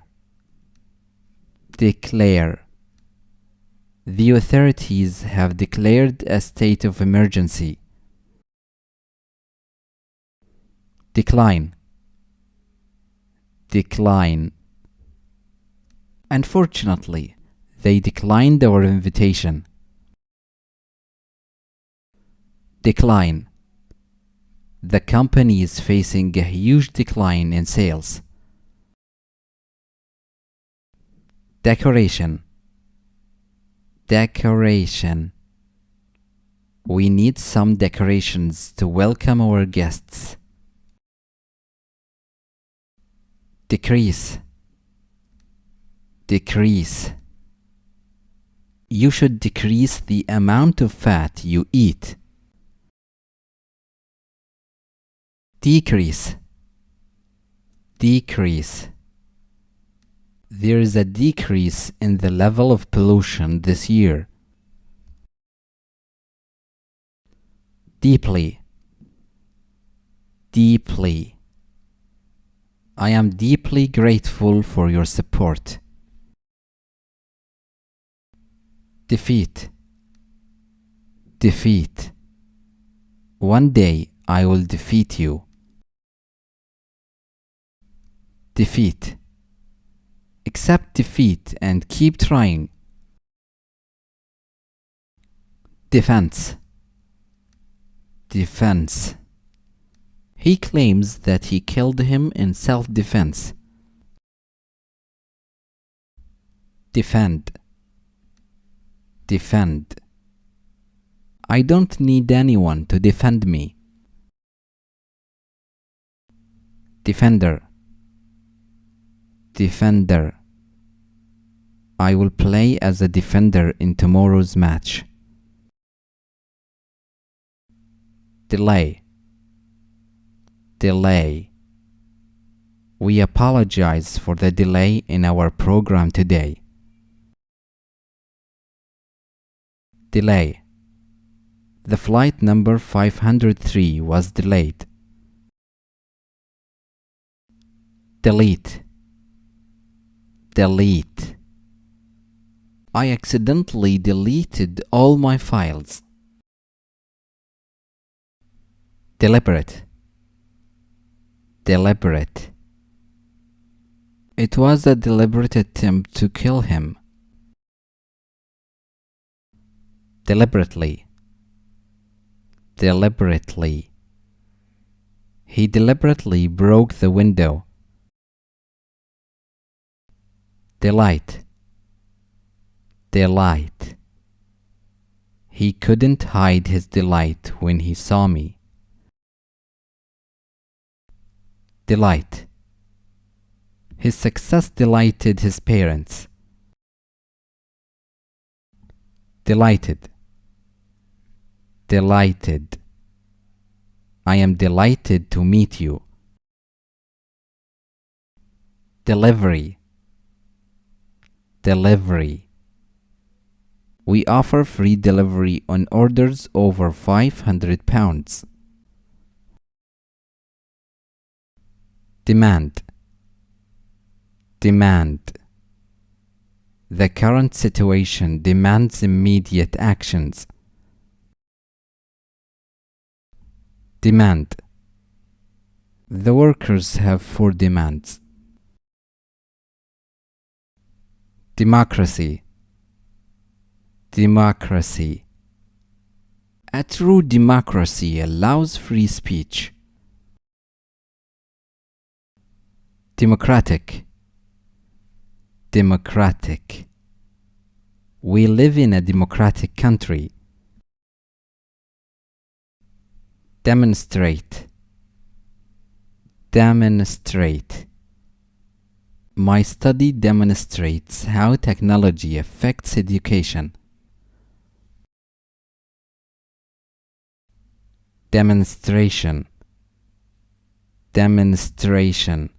Declare. The authorities have declared a state of emergency. Decline. Decline. Unfortunately, they declined our invitation. Decline. The company is facing a huge decline in sales. Decoration. Decoration. We need some decorations to welcome our guests. Decrease. Decrease. You should decrease the amount of fat you eat. Decrease. Decrease. There is a decrease in the level of pollution this year. Deeply. Deeply. I am deeply grateful for your support. Defeat. Defeat. One day I will defeat you. Defeat. Accept defeat and keep trying. Defense. Defense. He claims that he killed him in self-defense. Defend. Defend. I don't need anyone to defend me. Defender. Defender. I will play as a defender in tomorrow's match. Delay. Delay. We apologize for the delay in our program today. Delay. The flight number 503 was delayed. Delete. Delete. I accidentally deleted all my files. Deliberate. Deliberate. It was a deliberate attempt to kill him. Deliberately. Deliberately. He deliberately broke the window. Delight. Delight. He couldn't hide his delight when he saw me. Delight. His success delighted his parents. Delighted. Delighted. I am delighted to meet you. Delivery. Delivery. We offer free delivery on orders over £500. Demand. Demand. The current situation demands immediate actions. Demand. The workers have 4 demands. Democracy. Democracy. A true democracy allows free speech. Democratic. Democratic. We live in a democratic country. Demonstrate. Demonstrate. My study demonstrates how technology affects education. Demonstration. Demonstration.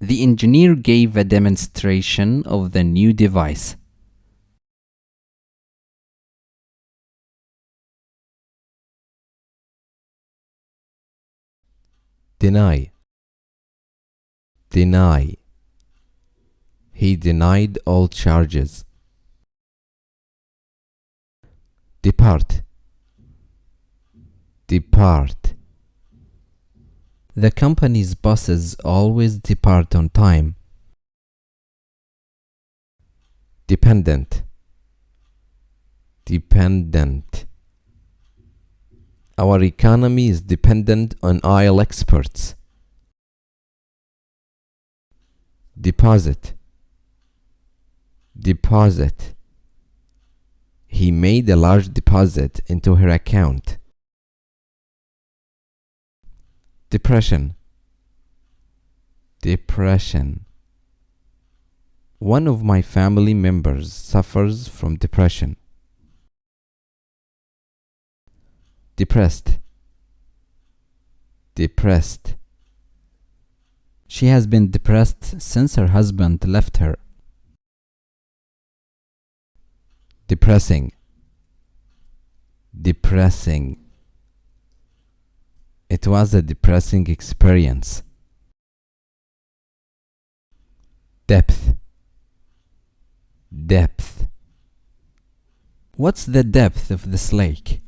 The engineer gave a demonstration of the new device. deny, deny. He denied all charges. Depart, depart. The company's buses always depart on time. Dependent, dependent. Our economy is dependent on oil exports. Deposit, deposit. He made a large deposit into her account. Depression, depression. One of my family members suffers from depression. Depressed, depressed. She has been depressed since her husband left her. Depressing, depressing. It was a depressing experience. Depth, depth. What's the depth of this lake?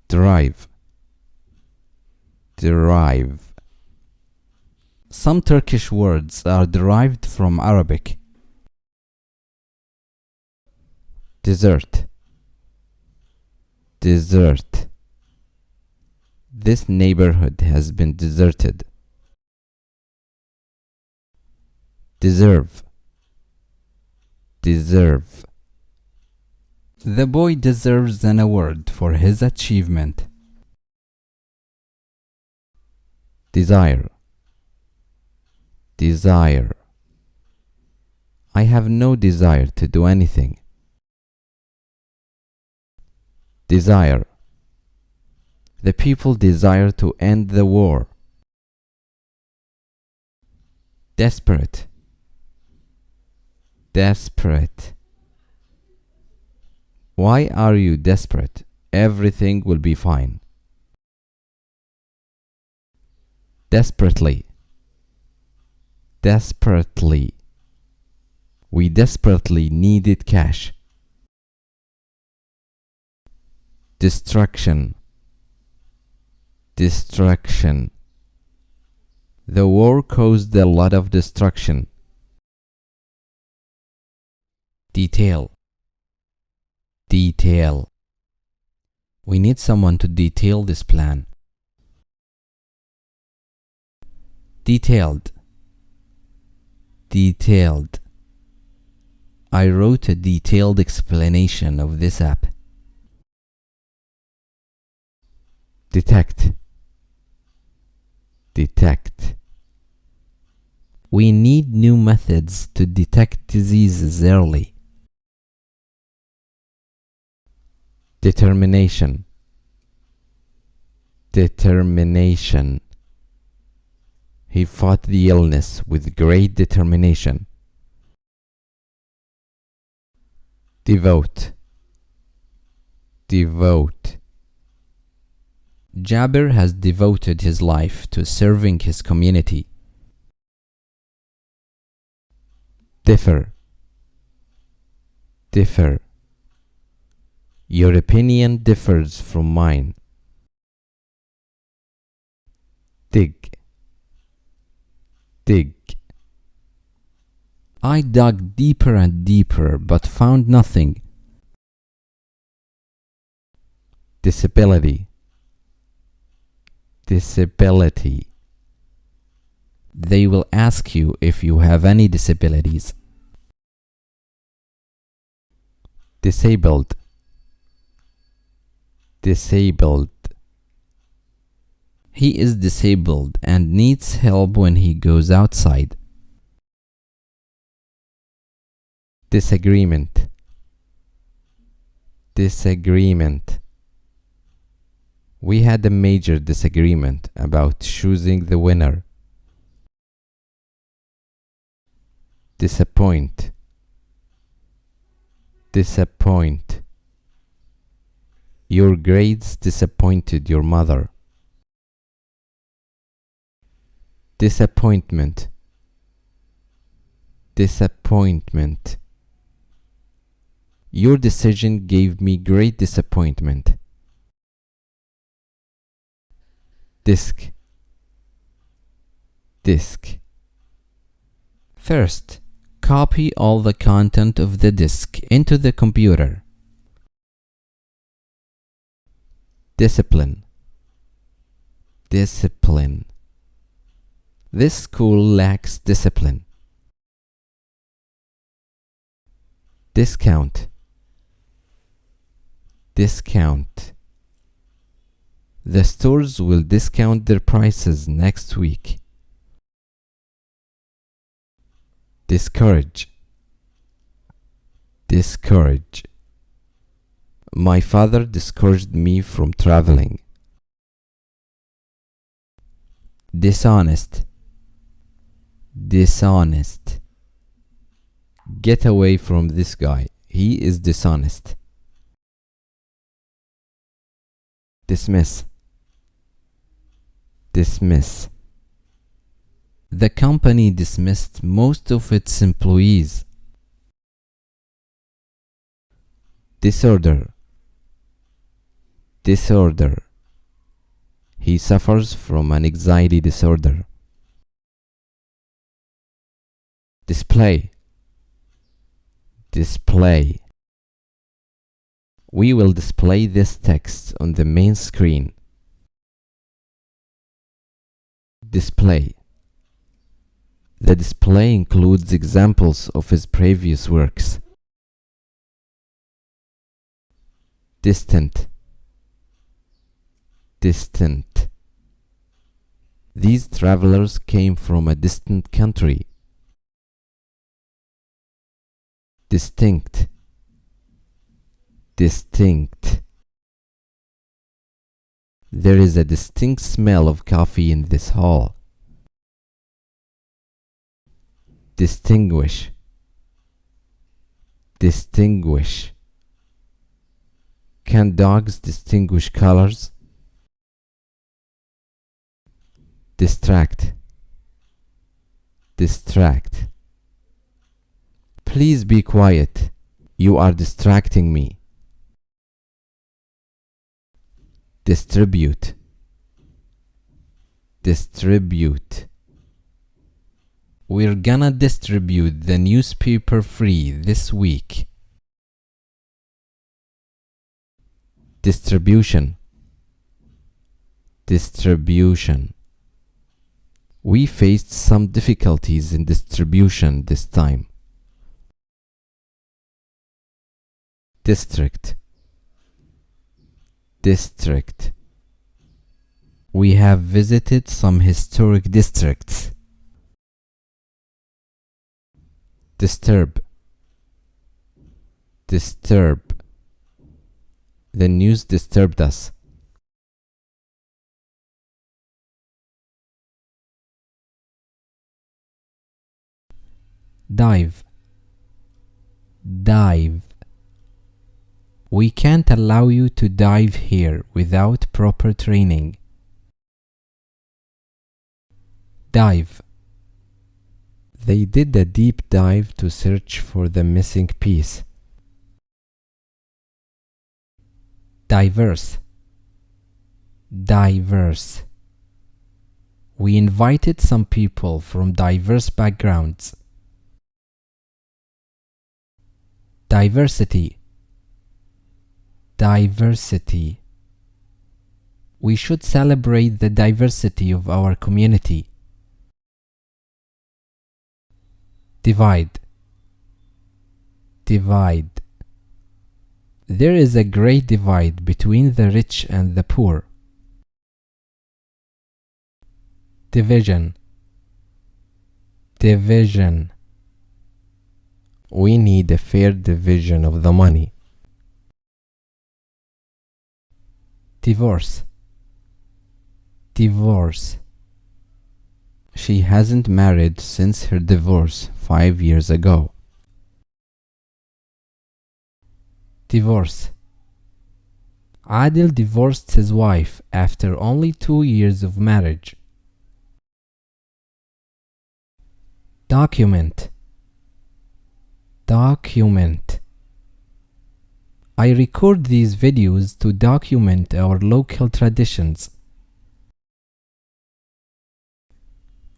Derive, derive. Some Turkish words are derived from Arabic. Desert, desert. This neighborhood has been deserted. Deserve, deserve. The boy deserves an award for his achievement. Desire, desire. I have no desire to do anything. Desire. The people desire to end the war. Desperate, desperate. Why are you desperate? Everything will be fine. Desperately, desperately. We desperately needed cash. Destruction, destruction. The war caused a lot of destruction. Detail, detail. We need someone to detail this plan. Detailed, detailed. I wrote a detailed explanation of this app. Detect, detect. We need new methods to detect diseases early. Determination, determination. He fought the illness with great determination. Devote, devote. Jabir has devoted his life to serving his community. Differ, differ. Your opinion differs from mine. Dig, dig. I dug deeper and deeper but found nothing. Disability, disability. They will ask you if you have any disabilities. Disabled, disabled. He is disabled and needs help when he goes outside. Disagreement, disagreement. We had a major disagreement about choosing the winner. Disappoint, disappoint. Your grades disappointed your mother. disappointment, disappointment. Your decision gave me great disappointment. Disk, disk. First, copy all the content of the disk into the computer. Discipline, discipline. This school lacks discipline. Discount, discount. The stores will discount their prices next week. Discourage, discourage. My father discouraged me from traveling. Dishonest, dishonest. Get away from this guy. He is dishonest. Dismiss, dismiss. The company dismissed most of its employees. Disorder, disorder. He suffers from an anxiety disorder. Display, display. We will display this text on the main screen. Display. The display includes examples of his previous works. Distant, distant. These travelers came from a distant country. Distinct, distinct. There is a distinct smell of coffee in this hall. Distinguish, distinguish. Can dogs distinguish colors? Distract, distract. Please be quiet. You are distracting me. Distribute, distribute. We're gonna distribute the newspaper free this week. Distribution, distribution. We faced some difficulties in distribution this time. District, district. We have visited some historic districts. Disturb, disturb. The news disturbed us. Dive, dive. We can't allow you to dive here without proper training. Dive. They did a deep dive to search for the missing piece. Diverse, diverse. We invited some people from diverse backgrounds. Diversity, diversity. We should celebrate the diversity of our community. Divide, divide. There is a great divide between the rich and the poor. Division, division. We need a fair division of the money. Divorce, divorce. She hasn't married since her divorce 5 years ago. Divorce. Adil divorced his wife after only 2 years of marriage. document, document. I record these videos to document our local traditions.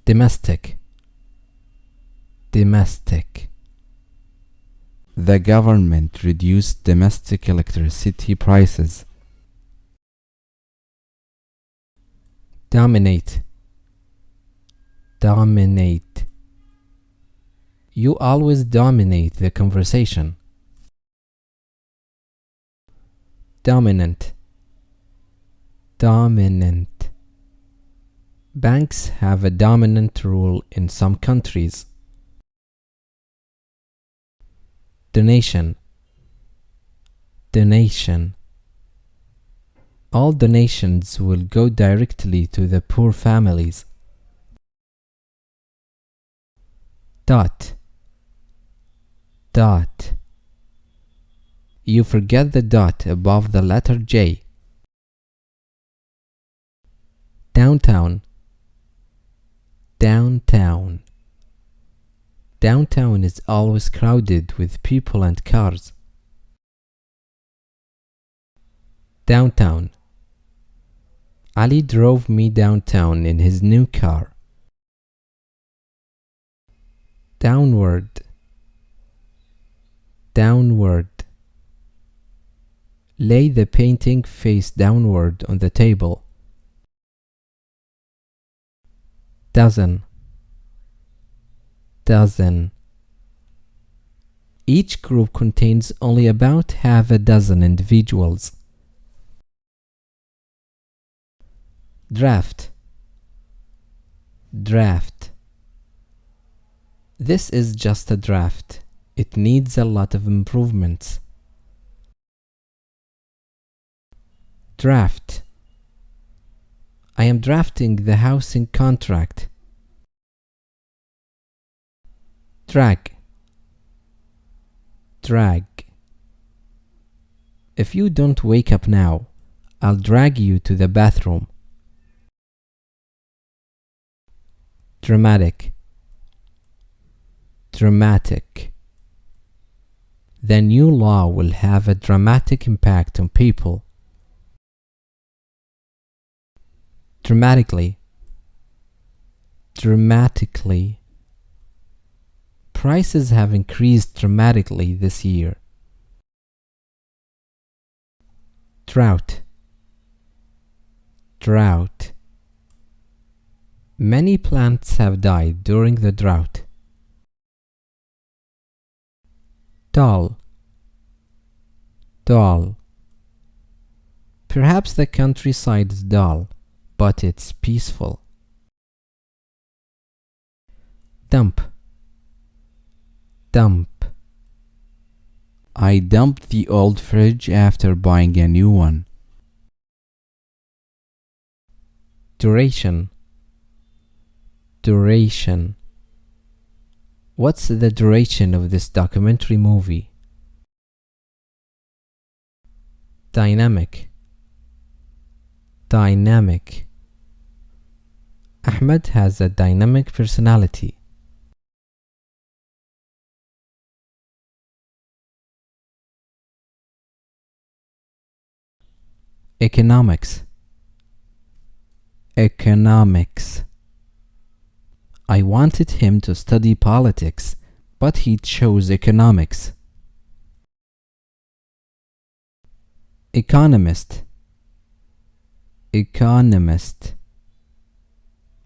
Domestic, domestic. The government reduced domestic electricity prices. Dominate, dominate. You always dominate the conversation. Dominant, dominant. Banks have a dominant role in some countries. Donation, donation. All donations will go directly to the poor families. Dot, dot. You forget the dot above the letter J. Downtown, downtown. Downtown is always crowded with people and cars. Downtown. Ali drove me downtown in his new car. Downward, downward. Lay the painting face downward on the table. Dozen, dozen. Each group contains only about half a dozen individuals. Draft, draft. This is just a draft. It needs a lot of improvements. Draft. I am drafting the housing contract. Drag, drag. If you don't wake up now, I'll drag you to the bathroom. Dramatic, dramatic. The new law will have a dramatic impact on people. Dramatically, dramatically. Prices have increased dramatically this year. Drought, drought. Many plants have died during the drought. Dull, dull. Perhaps the countryside is dull, but it's peaceful. Dump, dump. I dumped the old fridge after buying a new one. Duration, duration. What's the duration of this documentary movie? Dynamic, dynamic. Ahmed has a dynamic personality. Economics, economics. I wanted him to study politics, but he chose economics. Economist, economist.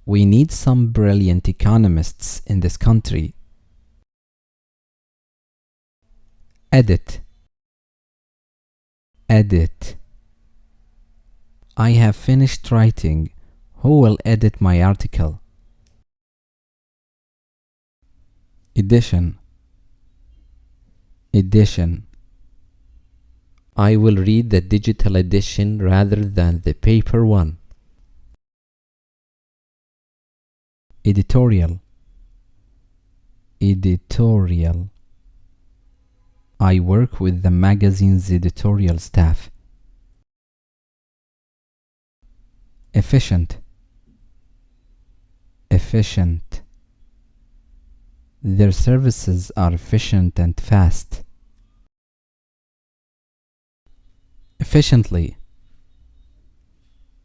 We need some brilliant economists in this country. Edit, edit. I have finished writing. Who will edit my article? Edition, edition. I will read the digital edition rather than the paper one. Editorial, editorial. I work with the magazine's editorial staff. Efficient, efficient. Their services are efficient and fast. Efficiently.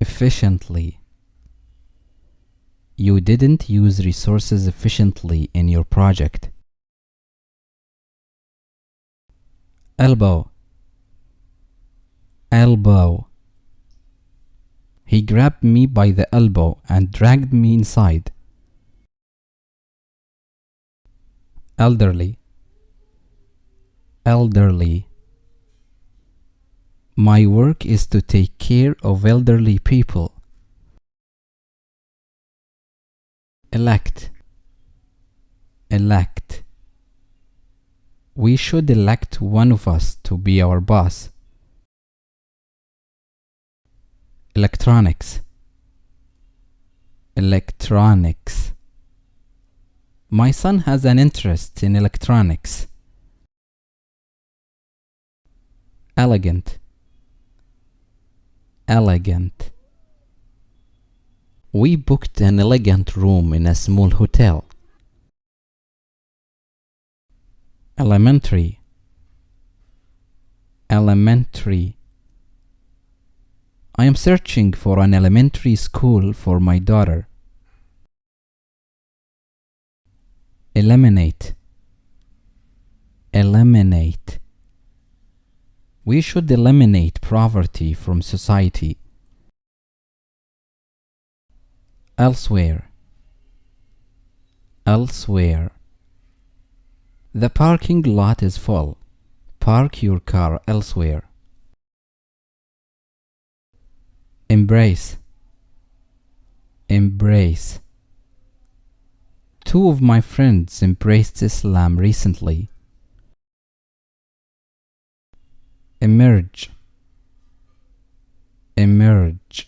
Efficiently. You didn't use resources efficiently in your project. Elbow. Elbow. He grabbed me by the elbow and dragged me inside. Elderly. Elderly. My work is to take care of elderly people. Elect. Elect. We should elect one of us to be our boss. Electronics. Electronics. My son has an interest in electronics. Elegant. Elegant. We booked an elegant room in a small hotel. Elementary. Elementary. I am searching for an elementary school for my daughter. Eliminate. Eliminate. We should eliminate poverty from society. Elsewhere. Elsewhere. The parking lot is full. Park your car elsewhere. Embrace. Embrace. Two of my friends embraced Islam recently. Emerge. Emerge.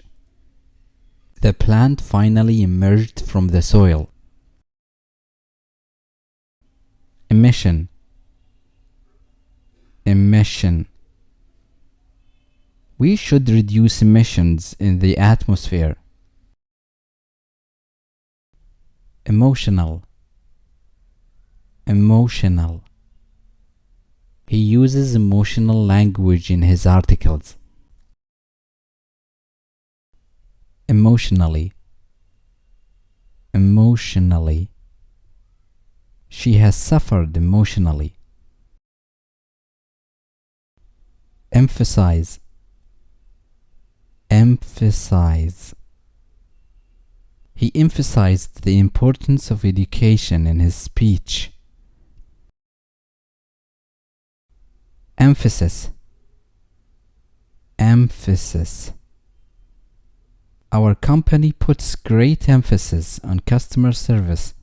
The plant finally emerged from the soil. Emission. Emission. We should reduce emissions in the atmosphere. Emotional. Emotional. He uses emotional language in his articles. Emotionally. Emotionally. She has suffered emotionally. Emphasize. Emphasize. He emphasized the importance of education in his speech. Emphasis. Emphasis. Our company puts great emphasis on customer service.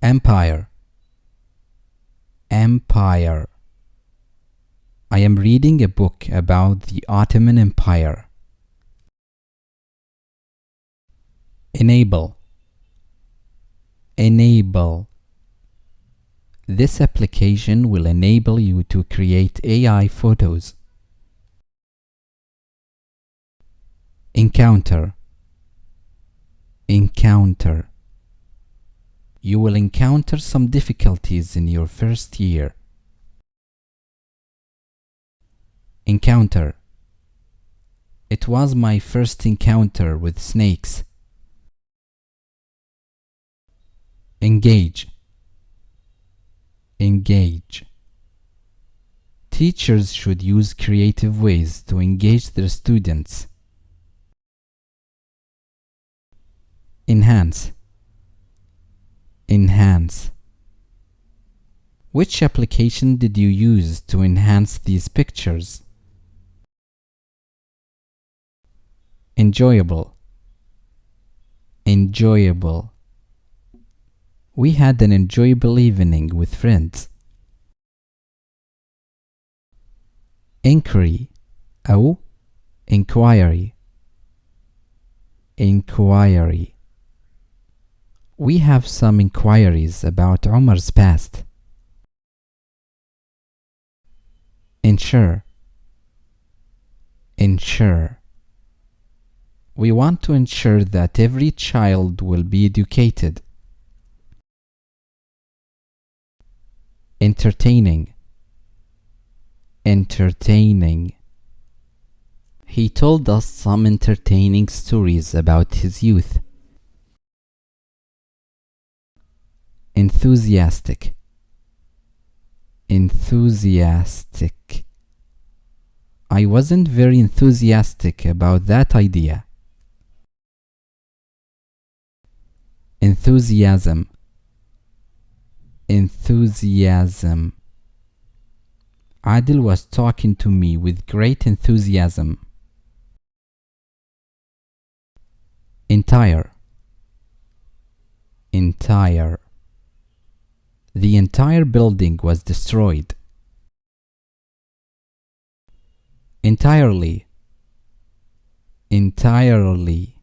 Empire. Empire. I am reading a book about the Ottoman Empire. Enable. Enable. This application will enable you to create AI photos. Encounter. Encounter. You will encounter some difficulties in your first year. Encounter. It was my first encounter with snakes. Engage. Engage. Teachers should use creative ways to engage their students. Enhance. Enhance. Which application did you use to enhance these pictures? Enjoyable. Enjoyable. We had an enjoyable evening with friends. Inquiry أو inquiry. Inquiry. We have some inquiries about Umar's past. Ensure. Ensure. We want to ensure that every child will be educated. Entertaining. Entertaining. He told us some entertaining stories about his youth. Enthusiastic. Enthusiastic. I wasn't very enthusiastic about that idea. Enthusiasm. Enthusiasm. Adil was talking to me with great enthusiasm. Entire. Entire. The entire building was destroyed. Entirely. Entirely.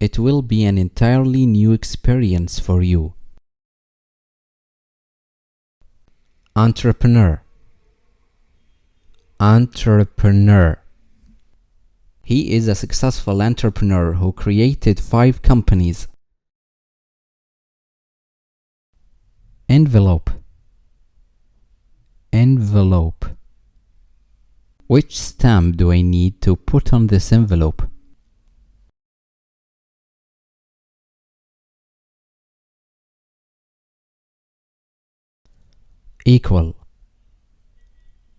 It will be an entirely new experience for you. Entrepreneur. Entrepreneur. He is a successful entrepreneur who created 5 companies. Envelope. Envelope. Which stamp do I need to put on this envelope? Equal.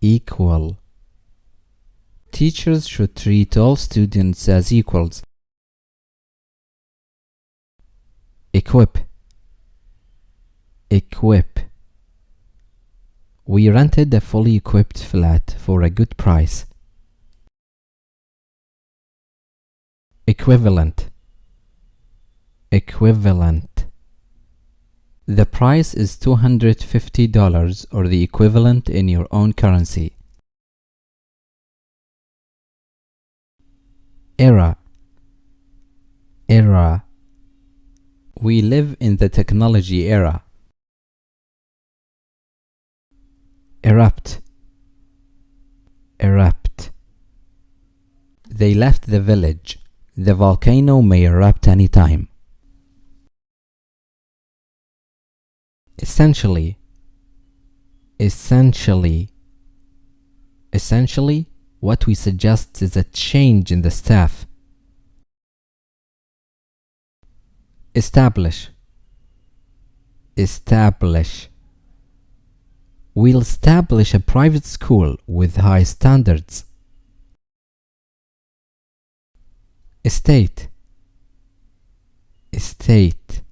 Equal. Teachers should treat all students as equals. Equip. Equip. We rented a fully equipped flat for a good price. Equivalent. Equivalent. The price is $250 or the equivalent in your own currency. Era. Era. We live in the technology era. Erupt. Erupt. They left the village. The volcano may erupt any time. Essentially. Essentially. Essentially, what we suggest is a change in the staff. Establish. Establish. We'll establish a private school with high standards. Estate. Estate.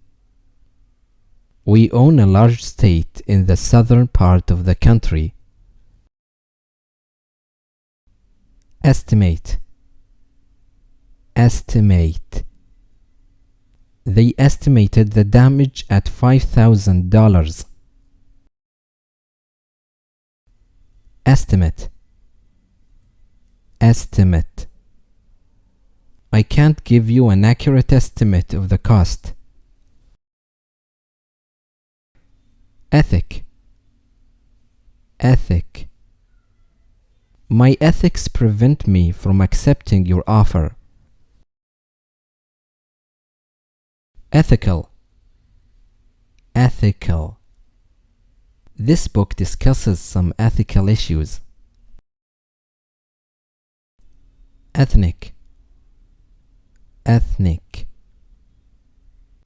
We own a large estate in the southern part of the country. Estimate. Estimate. They estimated the damage at $5,000. Estimate. Estimate. I can't give you an accurate estimate of the cost. Ethic. Ethic. My ethics prevent me from accepting your offer. Ethical. Ethical. This book discusses some ethical issues. Ethnic. Ethnic.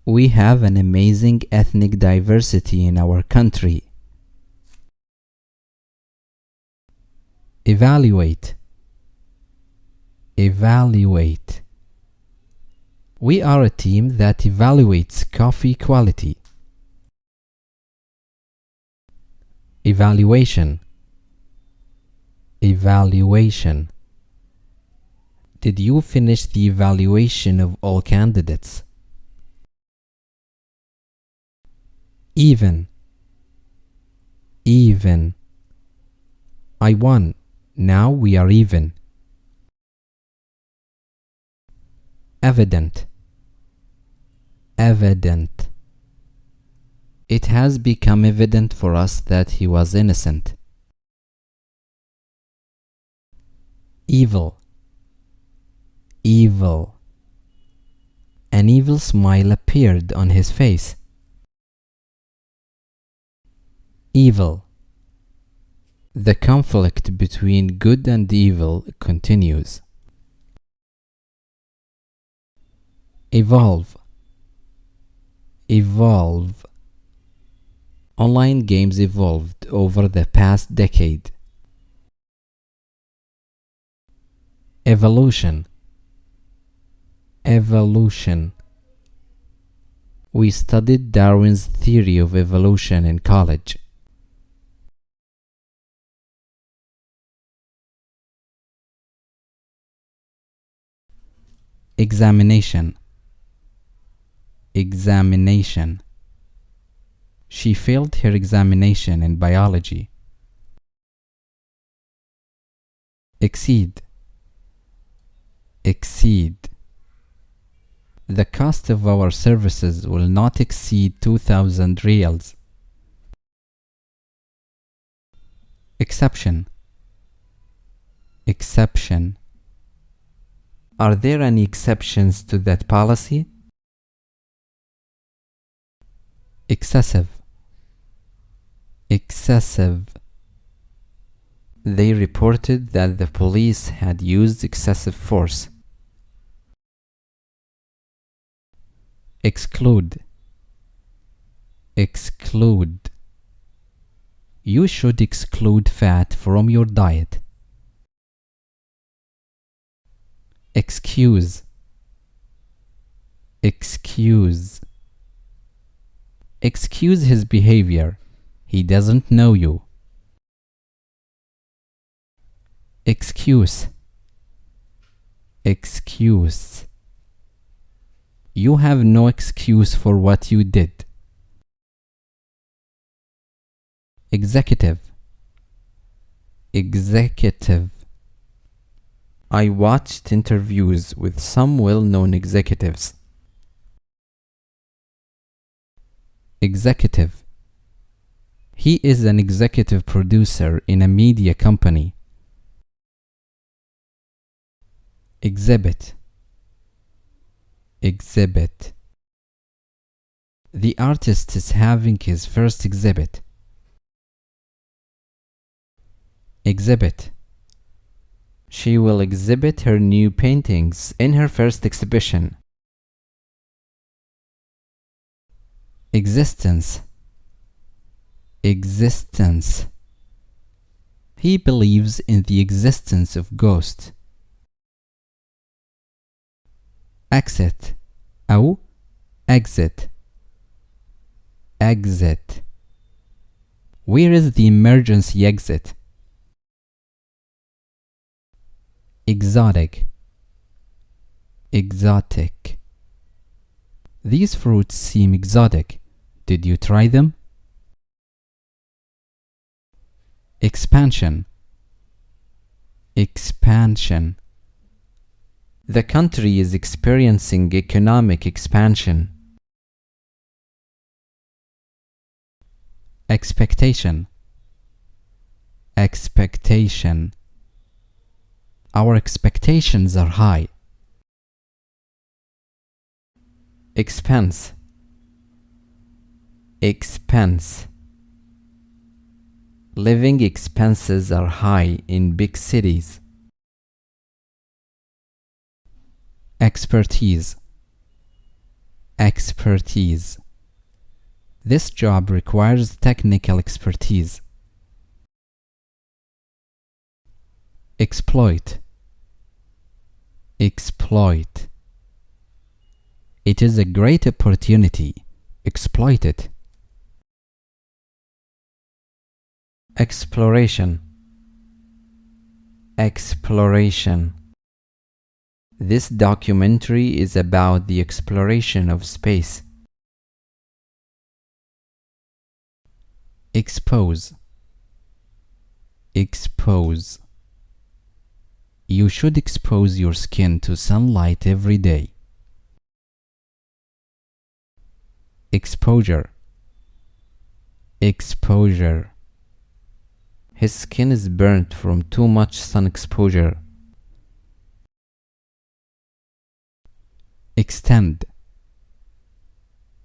We have an amazing ethnic diversity in our country. Evaluate. Evaluate. We are a team that evaluates coffee quality. Evaluation. Evaluation. Did you finish the evaluation of all candidates? Even. Even. I won. Now we are even. Evident. Evident. It has become evident for us that he was innocent. Evil. evil. An evil smile appeared on his face. Evil. The conflict between good and evil continues. Evolve. Evolve. Online games evolved over the past decade. Evolution. Evolution. We studied Darwin's theory of evolution in college. Examination. Examination. She failed her examination in biology. Exceed. Exceed. The cost of our services will not exceed 2,000 reals. Exception. Exception. Are there any exceptions to that policy? Excessive. Excessive. They reported that the police had used excessive force. Exclude. Exclude. You should exclude fat from your diet. Excuse. Excuse. Excuse his behavior. He doesn't know you. Excuse. Excuse. You have no excuse for what you did. Executive. Executive. I watched interviews with some well-known executives. Executive. He is an executive producer in a media company. Exhibit. Exhibit. The artist is having his first exhibit. Exhibit. She will exhibit her new paintings in her first exhibition. Existence. Existence. He believes in the existence of ghosts. Exit أو exit. Exit. Where is the emergency exit? Exotic. Exotic. These fruits seem exotic. Did you try them? Expansion. Expansion. The country is experiencing economic expansion. Expectation. Expectation. Our expectations are high. Expense. Expense. Living expenses are high in big cities. Expertise. Expertise. This job requires technical expertise. Exploit. Exploit. It is a great opportunity. Exploit it. Exploration. Exploration. This documentary is about the exploration of space. Expose. Expose. You should expose your skin to sunlight every day. Exposure. Exposure. His skin is burnt from too much sun exposure. extend,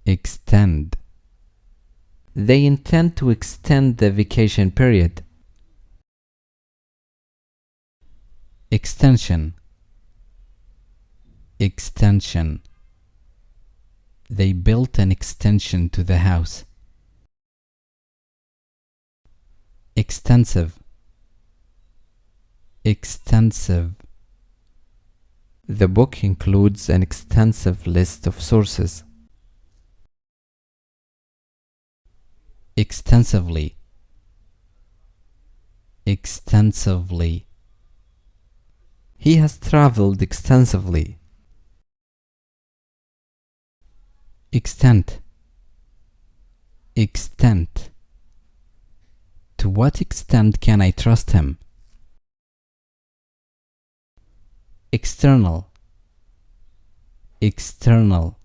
extend. They intend to extend the vacation period. Extension, extension. They built an extension to the house. Extensive, extensive. The book includes an extensive list of sources. Extensively, extensively. He has traveled extensively. Extent, extent. To what extent can I trust him? External, external.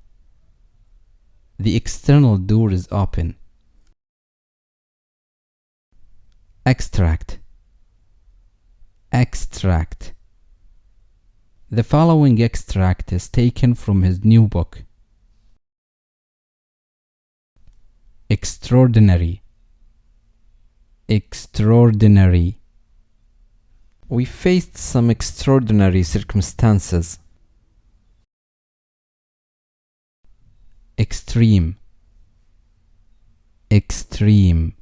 The external door is open. Extract, extract. The following extract is taken from his new book. Extraordinary, extraordinary. We faced some extraordinary circumstances. Extreme, extreme.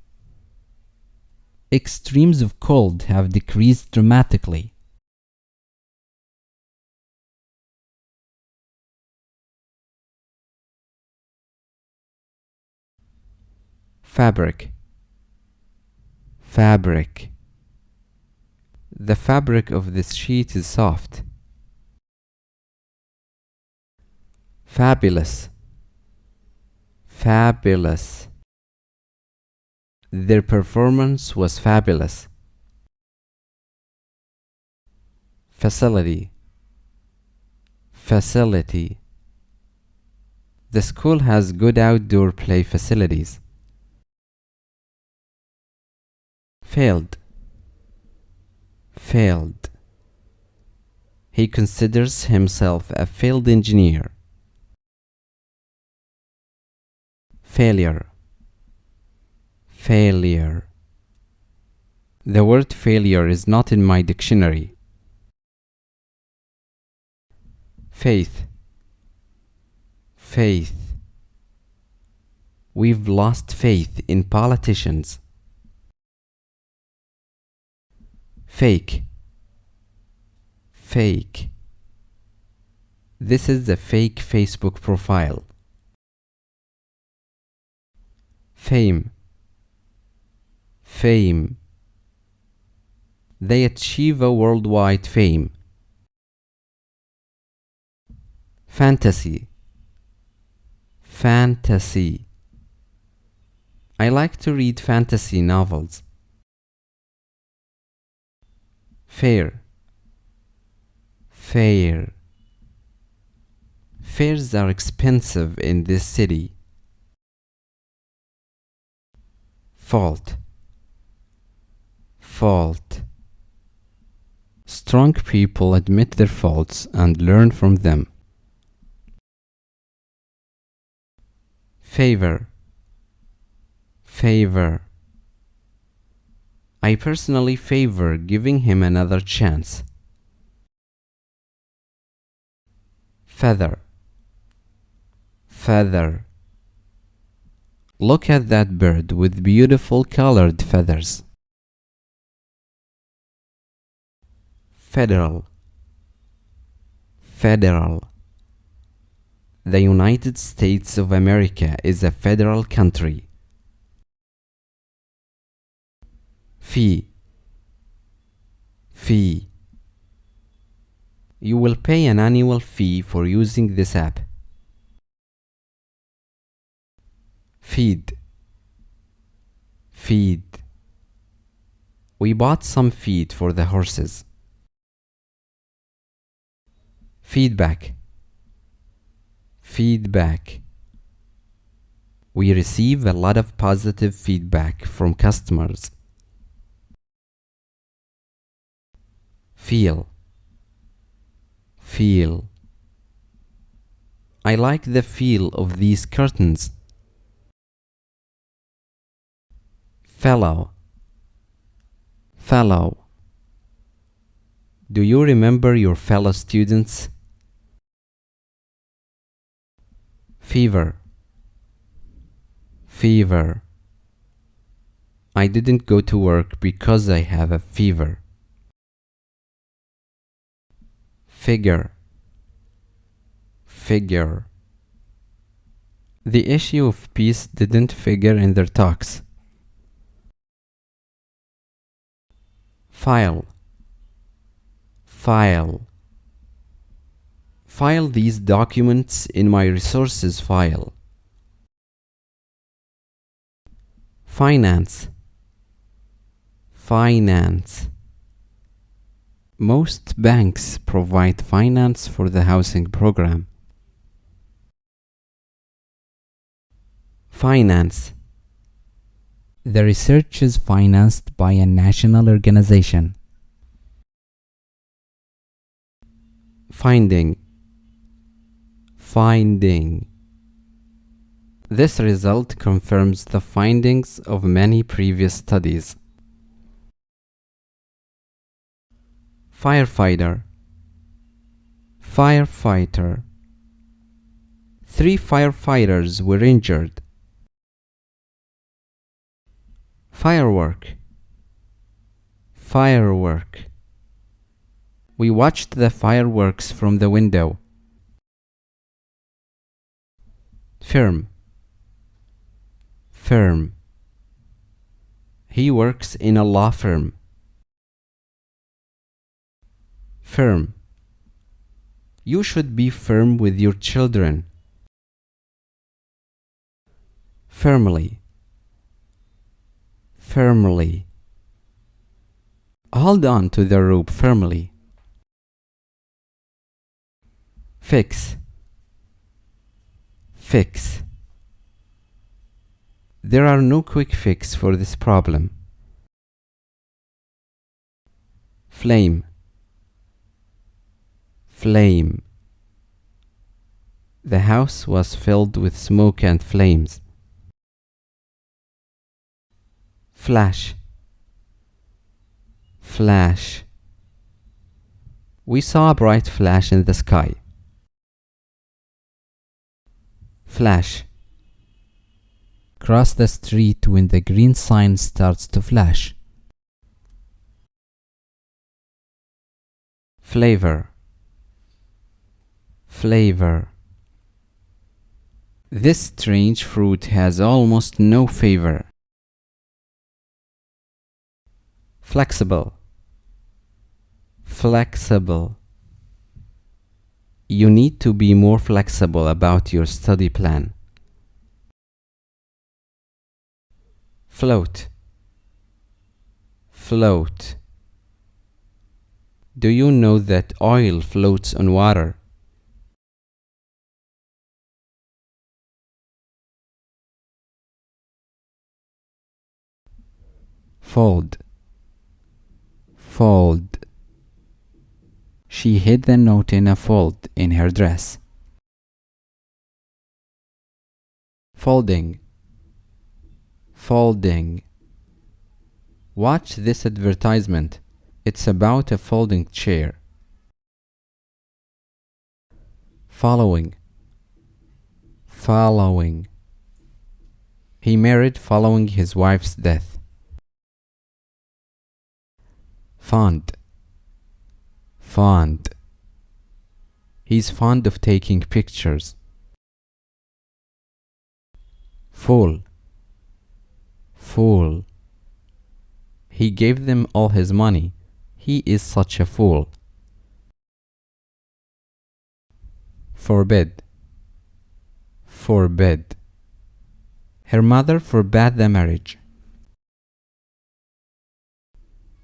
Extremes of cold have decreased dramatically. Fabric, fabric. The fabric of this sheet is soft. Fabulous, fabulous. Their performance was fabulous. Facility, facility. The school has good outdoor play facilities. Failed, failed. He considers himself a failed engineer. Failure, failure. The word failure is not in my dictionary. Faith, faith. We've lost faith in politicians. Fake, fake. This is a fake Facebook profile. Fame, fame. They achieve a worldwide fame. Fantasy, fantasy. I like to read fantasy novels. Fair, fair. Fares are expensive in this city. Fault, fault. Strong people admit their faults and learn from them. Favor, favor. I personally favor giving him another chance. Feather, feather. Look at that bird with beautiful colored feathers. Federal, federal. The United States of America is a federal country. Fee, fee. You will pay an annual fee for using this app. Feed, feed. We bought some feed for the horses. Feedback, feedback. We receive a lot of positive feedback from customers. Feel, feel. I like the feel of these curtains. Fellow. Fellow. Do you remember your fellow students? Fever. Fever. I didn't go to work because I have a fever. Figure. Figure. The issue of peace didn't figure in their talks. File. File. File these documents in my resources file. Finance. Finance. Most banks provide finance for the housing program. Finance. The research is financed by a national organization. Finding. Finding. This result confirms the findings of many previous studies. Firefighter. Firefighter. 3 firefighters were injured. Firework. Firework. We watched the fireworks from the window. Firm. Firm. He works in a law firm. Firm. You should be firm with your children. Firmly. Firmly. Hold on to the rope firmly. Fix. Fix. There are no quick fix for this problem. Flame. Flame. The house was filled with smoke and flames. Flash. Flash. We saw a bright flash in the sky. Flash. Cross the street when the green sign starts to flash. Flavor. Flavor. This strange fruit has almost no flavor. Flexible. Flexible. You need to be more flexible about your study plan. Float. Float. Do you know that oil floats on water? Fold. Fold. She hid the note in a fold in her dress. Folding. Folding. Watch this advertisement. It's about a folding chair. Following. Following. He married following his wife's death. Fond. Fond. He's fond of taking pictures. Fool. Fool. He gave them all his money. He is such a fool. Forbid. Forbid. Her mother forbade the marriage.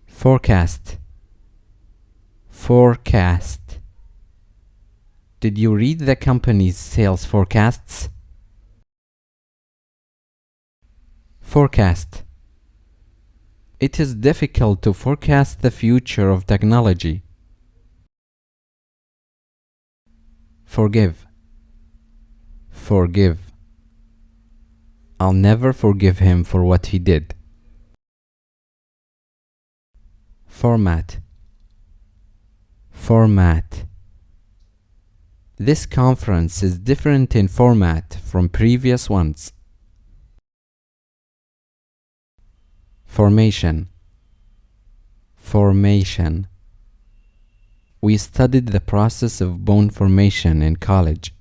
Forecast. Forecast. Did you read the company's sales forecasts? Forecast. It is difficult to forecast the future of technology. Forgive. forgive. I'll never forgive him for what he did. Format. Format. This conference is different in format from previous ones. Formation. Formation. We studied the process of bone formation in college.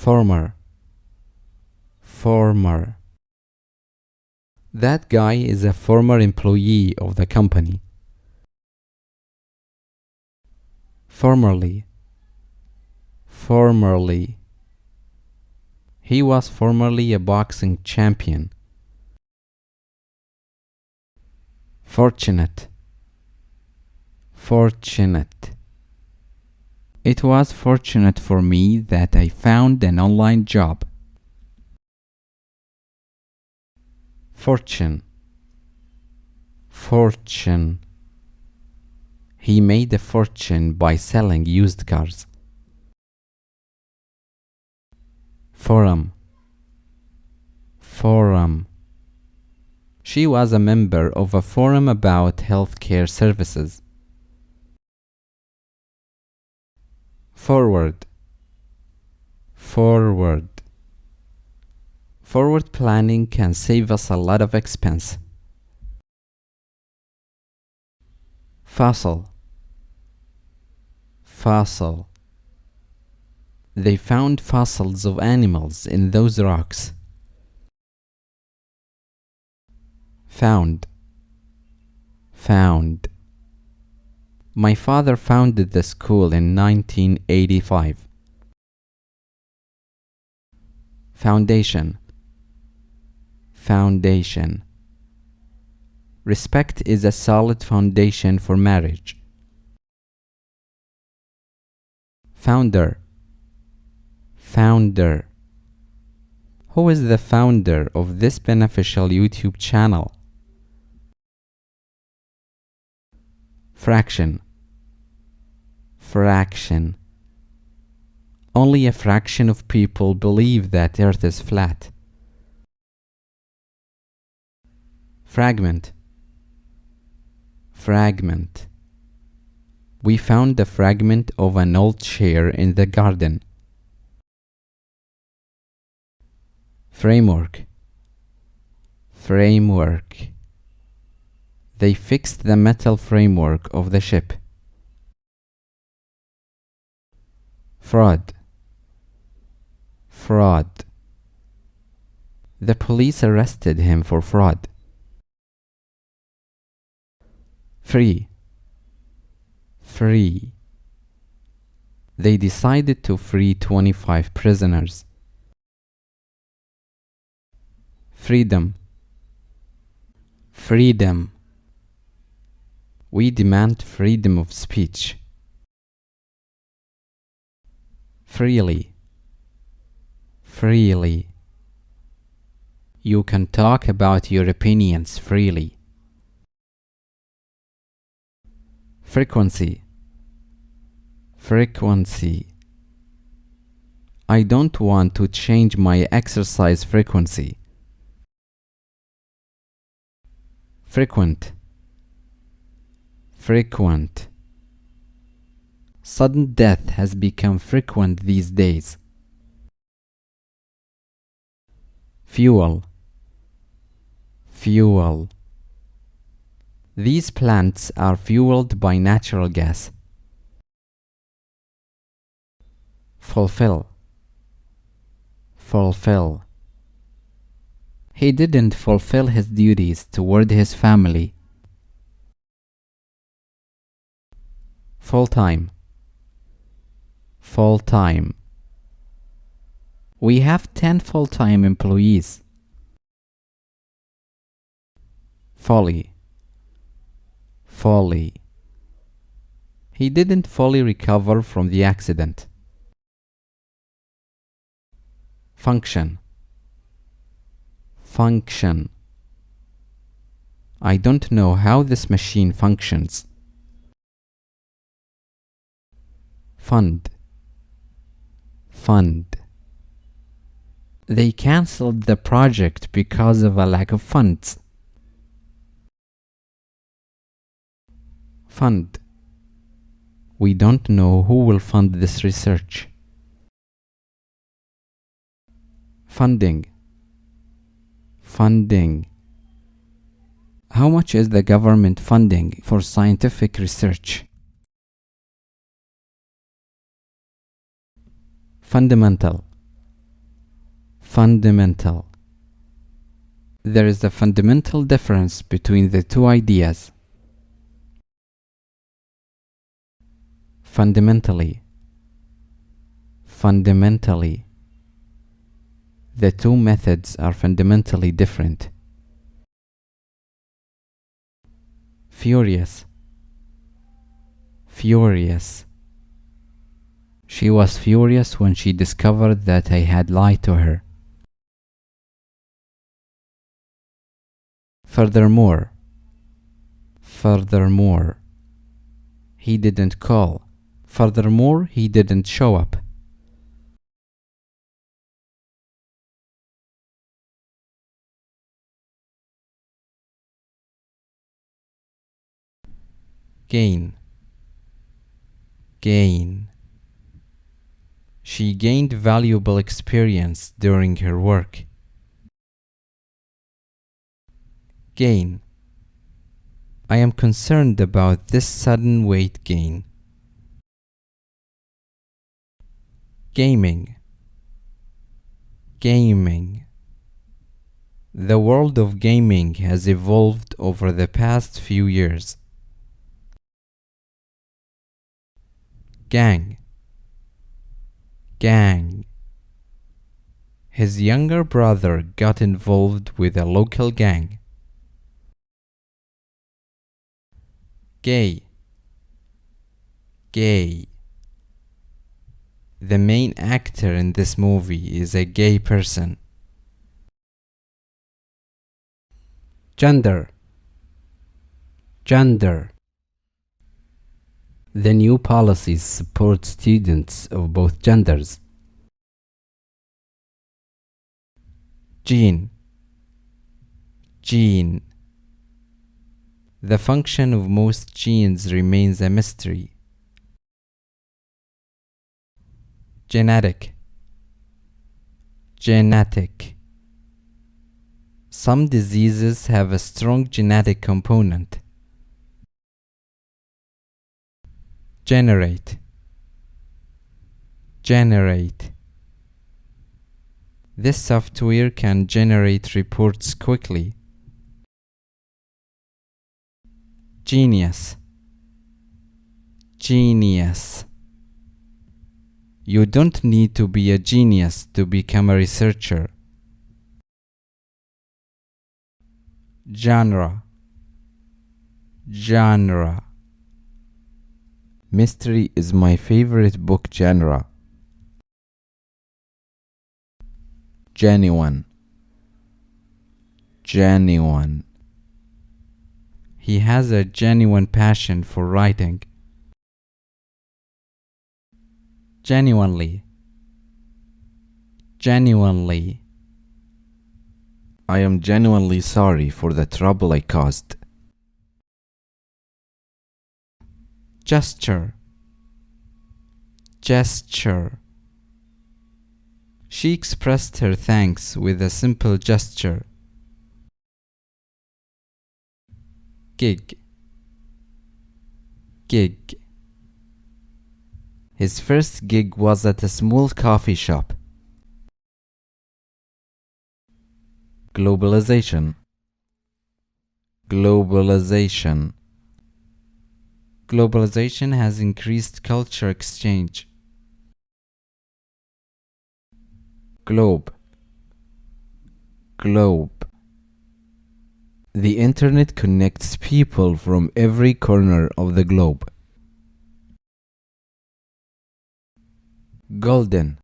Former. Former. That guy is a former employee of the company. Formerly. Formerly. He was formerly a boxing champion. Fortunate. Fortunate. It was fortunate for me that I found an online job. Fortune. Fortune. He made a fortune by selling used cars. Forum. Forum. She was a member of a forum about healthcare services. Forward. Forward. Forward planning can save us a lot of expense. Fossil. Fossil. They found fossils of animals in those rocks. Found. Found. My father founded the school in 1985. Foundation. Foundation. Respect is a solid foundation for marriage. Founder. Founder. Who is the founder of this beneficial YouTube channel? Fraction. Fraction. Only a fraction of people believe that Earth is flat. Fragment. Fragment. We found a fragment of an old chair in the garden. Framework. Framework. They fixed the metal framework of the ship. Fraud. Fraud. The police arrested him for fraud. Free. Free. They decided to free 25 prisoners. Freedom. Freedom. We demand freedom of speech. Freely. Freely. You can talk about your opinions freely. Frequency. Frequency. I don't want to change my exercise frequency. Frequent. Frequent. Sudden death has become frequent these days. Fuel. Fuel. These plants are fueled by natural gas. Fulfill. Fulfill. He didn't fulfill his duties toward his family. Full-time. Full-time. We have 10 full-time employees. Folly. Folly. He didn't fully recover from the accident. Function. Function. I don't know how this machine functions. Fund. fund. They cancelled the project because of a lack of funds. Fund. We don't know who will fund this research. Funding. Funding. How much is the government funding for scientific research? Fundamental. Fundamental. There is a fundamental difference between the two ideas. Fundamentally. Fundamentally. The two methods are fundamentally different. Furious. Furious. She was furious when she discovered that I had lied to her. Furthermore. Furthermore. He didn't call. Furthermore, he didn't show up. Gain. Gain. She gained valuable experience during her work. Gain. I am concerned about this sudden weight gain. Gaming. Gaming. The world of gaming has evolved over the past few years. Gang. Gang. His younger brother got involved with a local gang. Gay. Gay. The main actor in this movie is a gay person. Gender. Gender. The new policies support students of both genders. Gene. Gene. The function of most genes remains a mystery. Genetic. Genetic. Some diseases have a strong genetic component. Generate. Generate. This software can generate reports quickly. Genius. Genius. You don't need to be a genius to become a researcher. Genre. Genre. Mystery is my favorite book genre. Genuine. Genuine. He has a genuine passion for writing. Genuinely. Genuinely. I am genuinely sorry for the trouble I caused. Gesture. Gesture. She expressed her thanks with a simple gesture. Gig. Gig. His first gig was at a small coffee shop. Globalization. Globalization. Globalization has increased culture exchange. Globe. Globe. The internet connects people from every corner of the globe. Golden.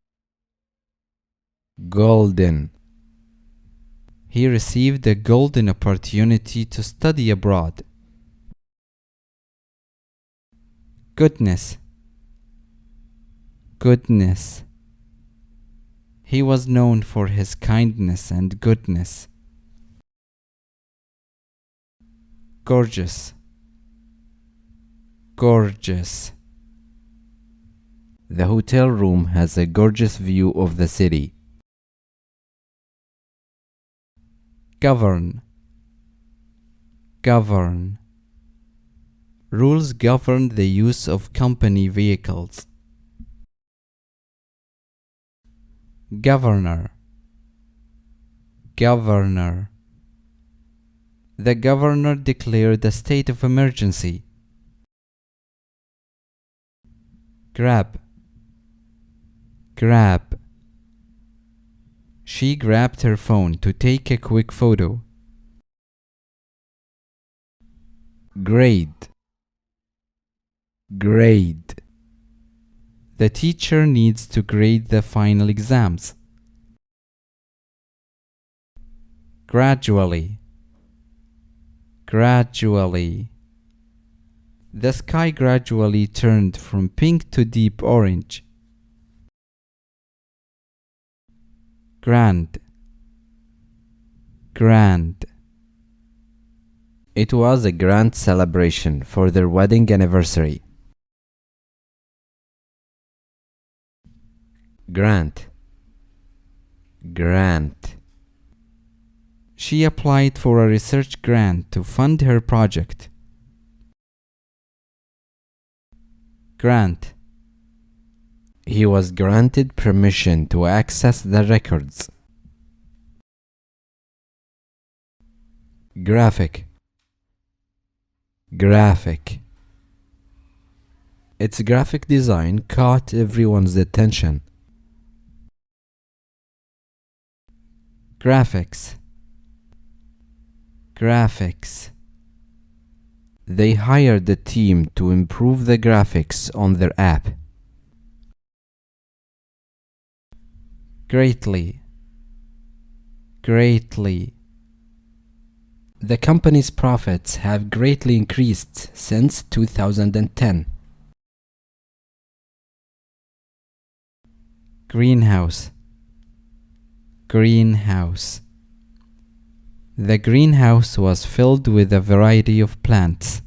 Golden. He received a golden opportunity to study abroad. Goodness. Goodness. He was known for his kindness and goodness. Gorgeous. Gorgeous. The hotel room has a gorgeous view of the city. Govern. Govern. Rules govern the use of company vehicles. Governor. Governor. The governor declared a state of emergency. Grab. Grab. She grabbed her phone to take a quick photo. Grade. Grade. The teacher needs to grade the final exams. Gradually. Gradually. The sky gradually turned from pink to deep orange. Grand. Grand. It was a grand celebration for their wedding anniversary. Grant. Grant. She applied for a research grant to fund her project. Grant. He was granted permission to access the records. Graphic. Graphic. Its graphic design caught everyone's attention. Graphics. Graphics. They hired a team to improve the graphics on their app. Greatly. Greatly. The company's profits have greatly increased since 2010. Greenhouse. Greenhouse. The greenhouse was filled with a variety of plants.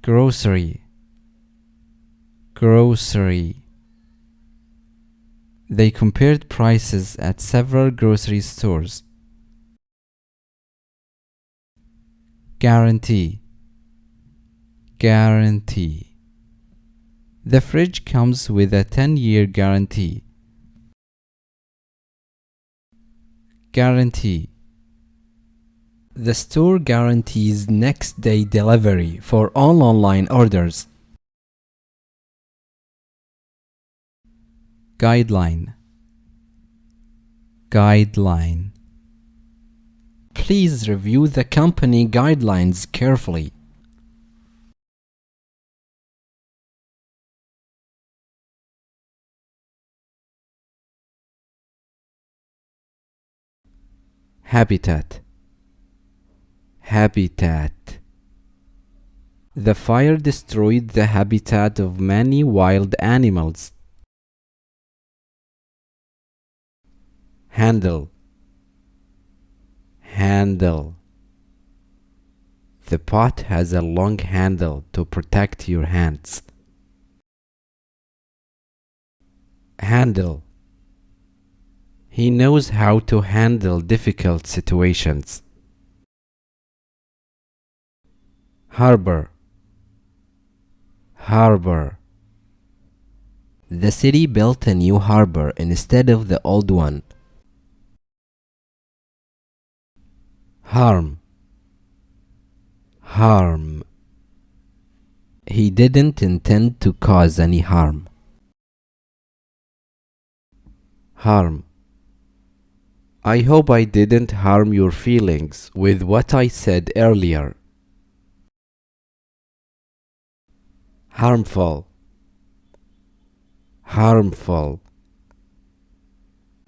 Grocery. Grocery. They compared prices at several grocery stores. Guarantee. Guarantee. The fridge comes with a 10-year guarantee. Guarantee. The store guarantees next day delivery for all online orders. Guideline. Guideline. Please review the company guidelines carefully. Habitat. Habitat. The fire destroyed the habitat of many wild animals. Handle. Handle. The pot has a long handle to protect your hands. Handle. He knows how to handle difficult situations. Harbor. Harbor. The city built a new harbor instead of the old one. Harm. Harm. He didn't intend to cause any harm. Harm. I hope I didn't harm your feelings with what I said earlier. Harmful. Harmful.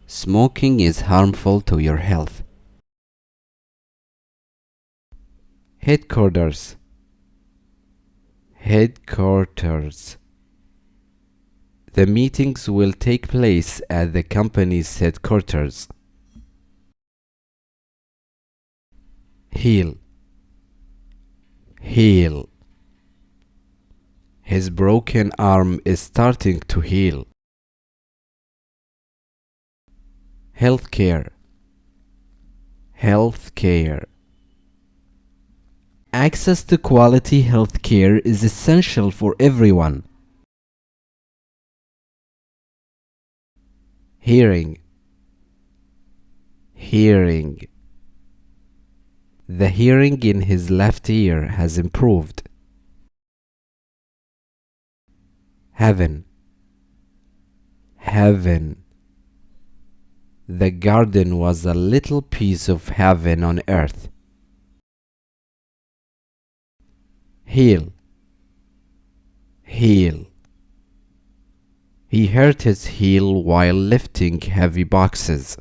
Smoking is harmful to your health. Headquarters. Headquarters. The meetings will take place at the company's headquarters. Heal. Heal. His broken arm is starting to heal. Healthcare. Healthcare. Access to quality healthcare is essential for everyone. Hearing. Hearing. The hearing in his left ear has improved. Heaven. Heaven. The garden was a little piece of heaven on earth. Heal. Heal. He hurt his heel while lifting heavy boxes.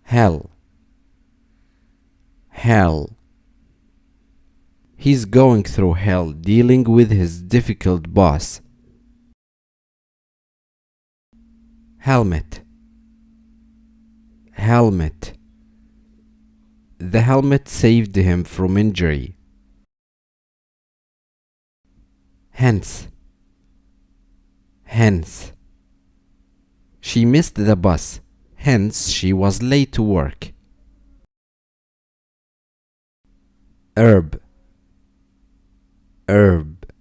Hell. Hell. He's going through hell dealing with his difficult boss. Helmet. Helmet. The helmet saved him from injury. Hence. Hence. She missed the bus, hence she was late to work. Herb. Herb.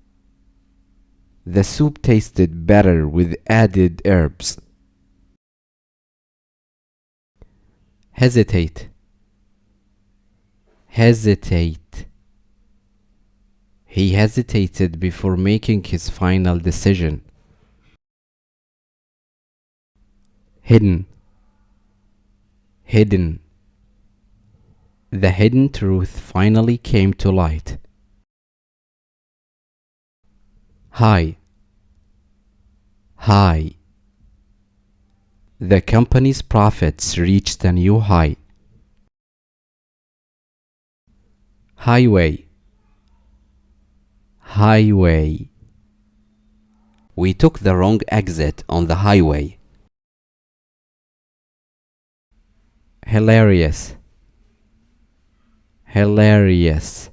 The soup tasted better with added herbs. Hesitate. Hesitate. He hesitated before making his final decision. Hidden. Hidden. The hidden truth finally came to light. High. High. The company's profits reached a new high. Highway. Highway. We took the wrong exit on the highway. Hilarious. Hilarious.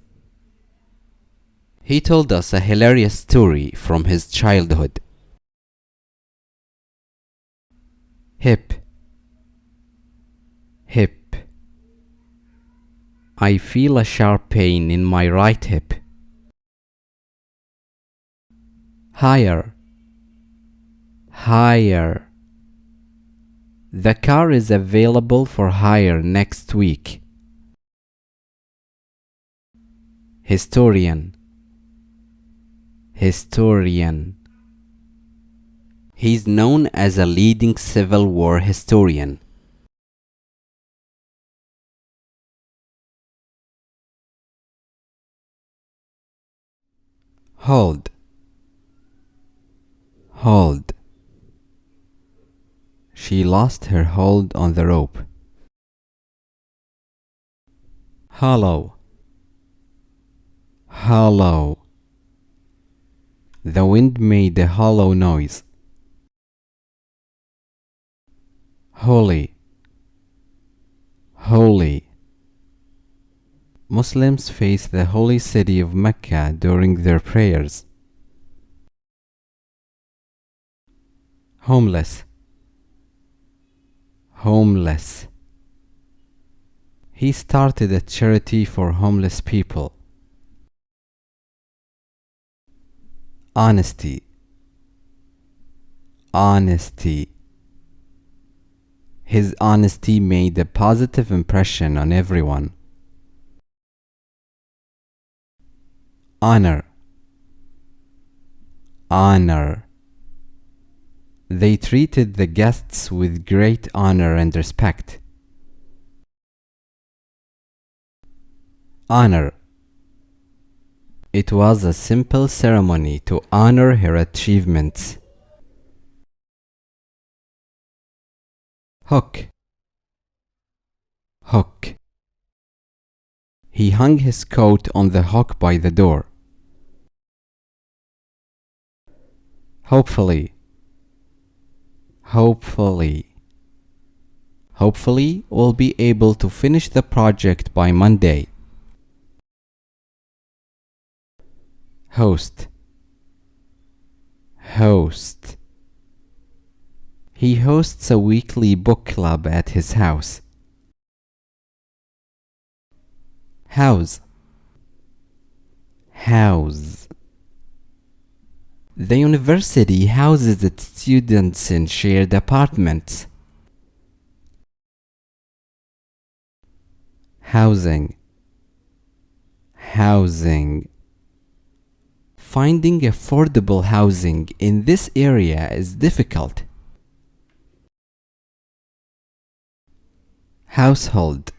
He told us a hilarious story from his childhood. Hip. Hip. I feel a sharp pain in my right hip. Higher. Higher. The car is available for hire next week. Historian. Historian. He's known as a leading Civil War historian. Hold. Hold. She lost her hold on the rope. Hollow. Hollow. The wind made a hollow noise. Holy. Holy. Muslims face the holy city of Mecca during their prayers. Homeless. Homeless. He started a charity for homeless people. Honesty. Honesty. His honesty made a positive impression on everyone. Honor. Honor. They treated the guests with great honor and respect. Honor. It was a simple ceremony to honor her achievements. Hook. Hook. He hung his coat on the hook by the door. hopefully, hopefully. Hopefully, we'll be able to finish the project by Monday. Host, host. He hosts a weekly book club at his house. House, house. The university houses its students in shared apartments. Housing, housing. Finding affordable housing in this area is difficult. Household,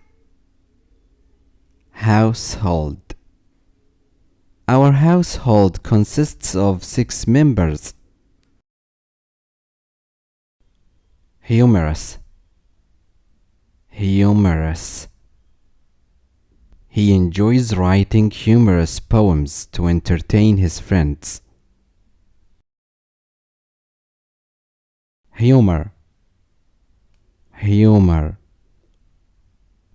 household. Our household consists of 6 members. Humorous, humorous. He enjoys writing humorous poems to entertain his friends. Humor, humor.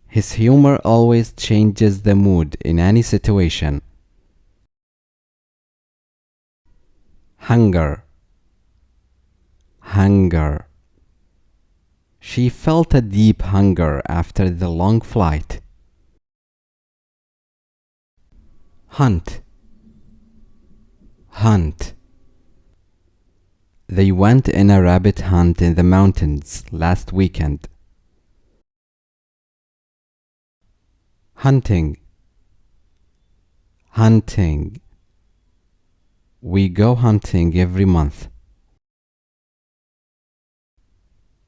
His humor always changes the mood in any situation. Hunger, hunger. She felt a deep hunger after the long flight. Hunt, hunt. They went in a rabbit hunt in the mountains last weekend. Hunting, hunting. We go hunting every month.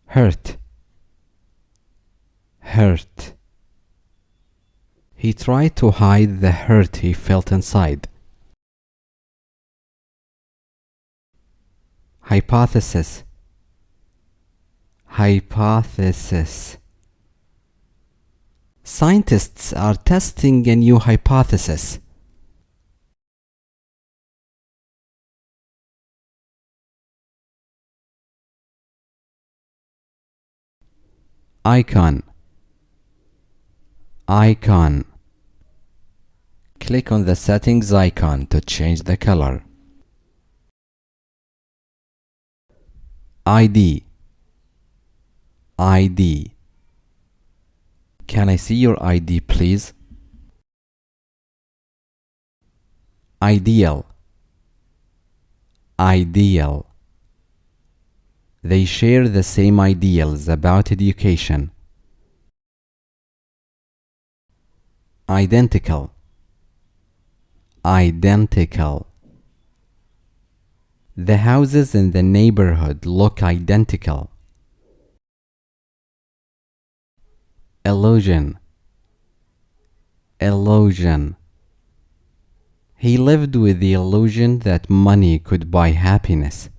Hurt, hurt. He tried to hide the hurt he felt inside. Hypothesis, hypothesis. Scientists are testing a new hypothesis. Icon, icon. Click on the settings icon to change the color. ID, ID. Can I see your ID, please? Ideal, ideal. They share the same ideals about education. Identical, identical. The houses in the neighborhood look identical. Illusion, illusion. He lived with the illusion that money could buy happiness.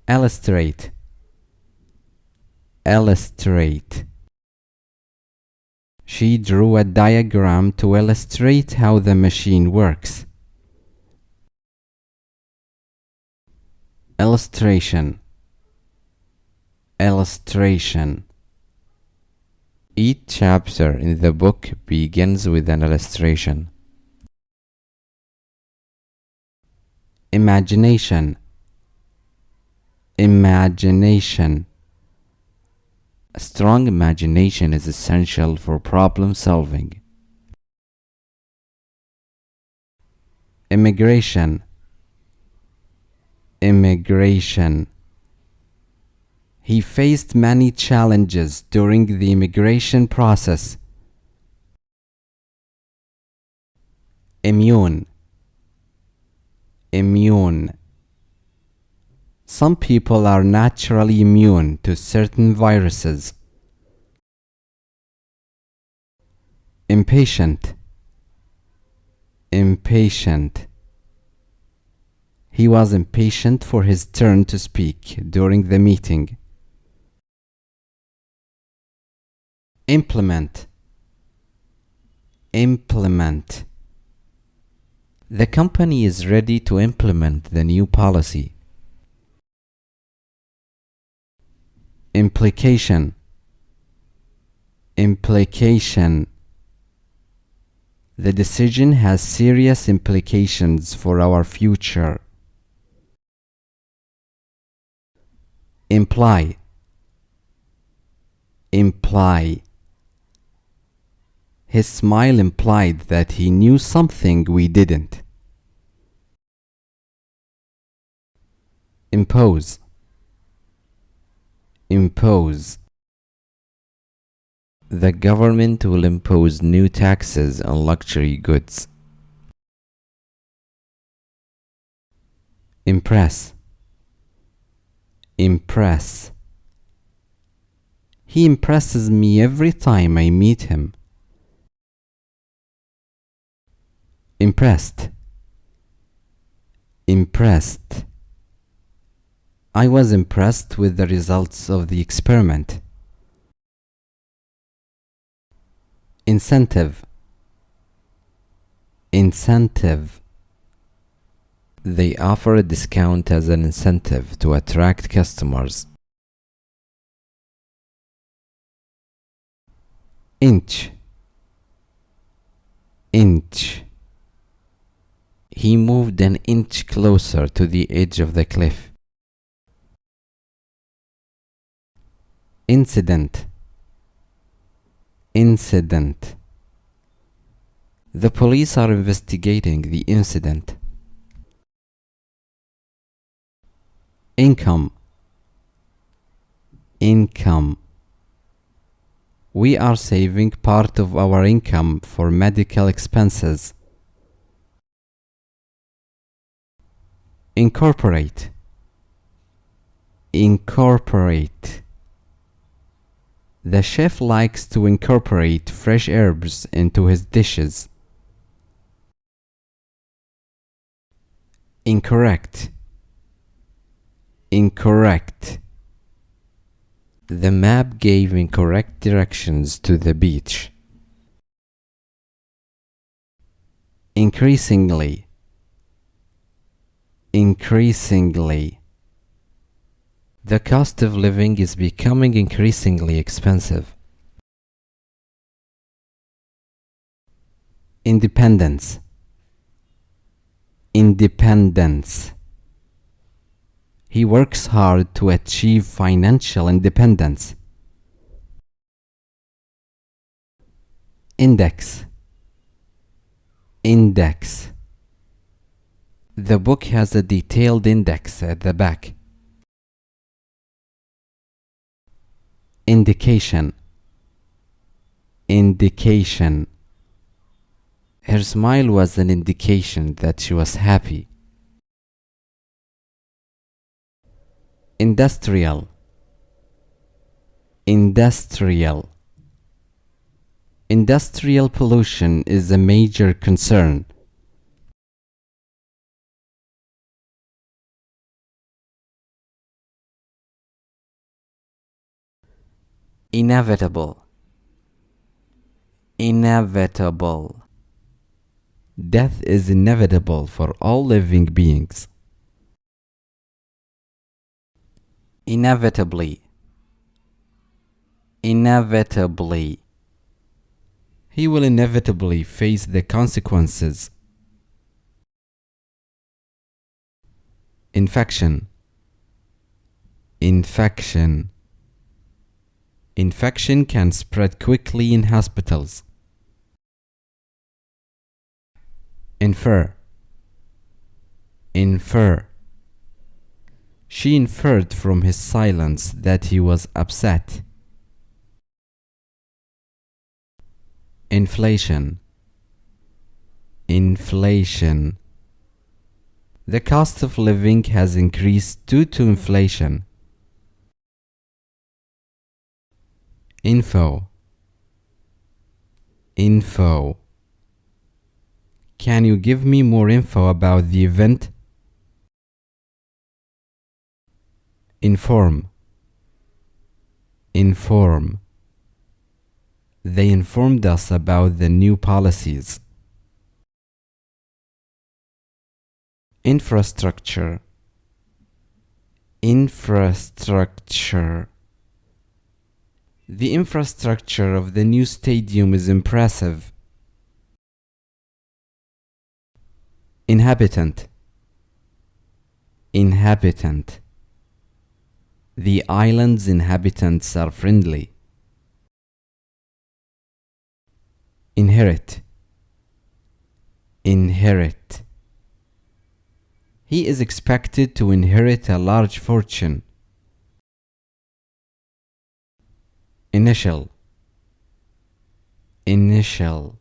Illustrate, illustrate. She drew a diagram to illustrate how the machine works. Illustration, illustration. Each chapter in the book begins with an illustration. Imagination, imagination. A strong imagination is essential for problem solving. Immigration, immigration. He faced many challenges during the immigration process. Immune, immune. Some people are naturally immune to certain viruses. Impatient, impatient. He was impatient for his turn to speak during the meeting. Implement, implement. The company is ready to implement the new policy. Implication. Implication. The decision has serious implications for our future. Imply. Imply. His smile implied that he knew something we didn't. Impose. Impose. The government will impose new taxes on luxury goods. Impress. Impress. He impresses me every time I meet him. Impressed. Impressed. I was impressed with the results of the experiment. Incentive. Incentive. They offer a discount as an incentive to attract customers. Inch. Inch. He moved an inch closer to the edge of the cliff. Incident. Incident. The police are investigating the incident. Income. Income. We are saving part of our income for medical expenses. Incorporate. Incorporate. The chef likes to incorporate fresh herbs into his dishes. Incorrect. Incorrect. The map gave incorrect directions to the beach. Increasingly. Increasingly. The cost of living is becoming increasingly expensive. Independence. Independence. He works hard to achieve financial independence. Index. Index. The book has a detailed index at the back. Indication. Indication. Her smile was an indication that she was happy. Industrial. Industrial. Industrial pollution is a major concern. Inevitable. Inevitable. Death is inevitable for all living beings. Inevitably. Inevitably. He will inevitably face the consequences. Infection. Infection. Infection can spread quickly in hospitals. Infer. Infer. She inferred from his silence that he was upset. Inflation. Inflation. The cost of living has increased due to inflation. Info. Info. Can you give me more info about the event? Inform. Inform. They informed us about the new policies. infrastructure, infrastructure. The infrastructure of the new stadium is impressive. Inhabitant, inhabitant. The island's inhabitants are friendly. Inherit, inherit. He is expected to inherit a large fortune. Initial, initial.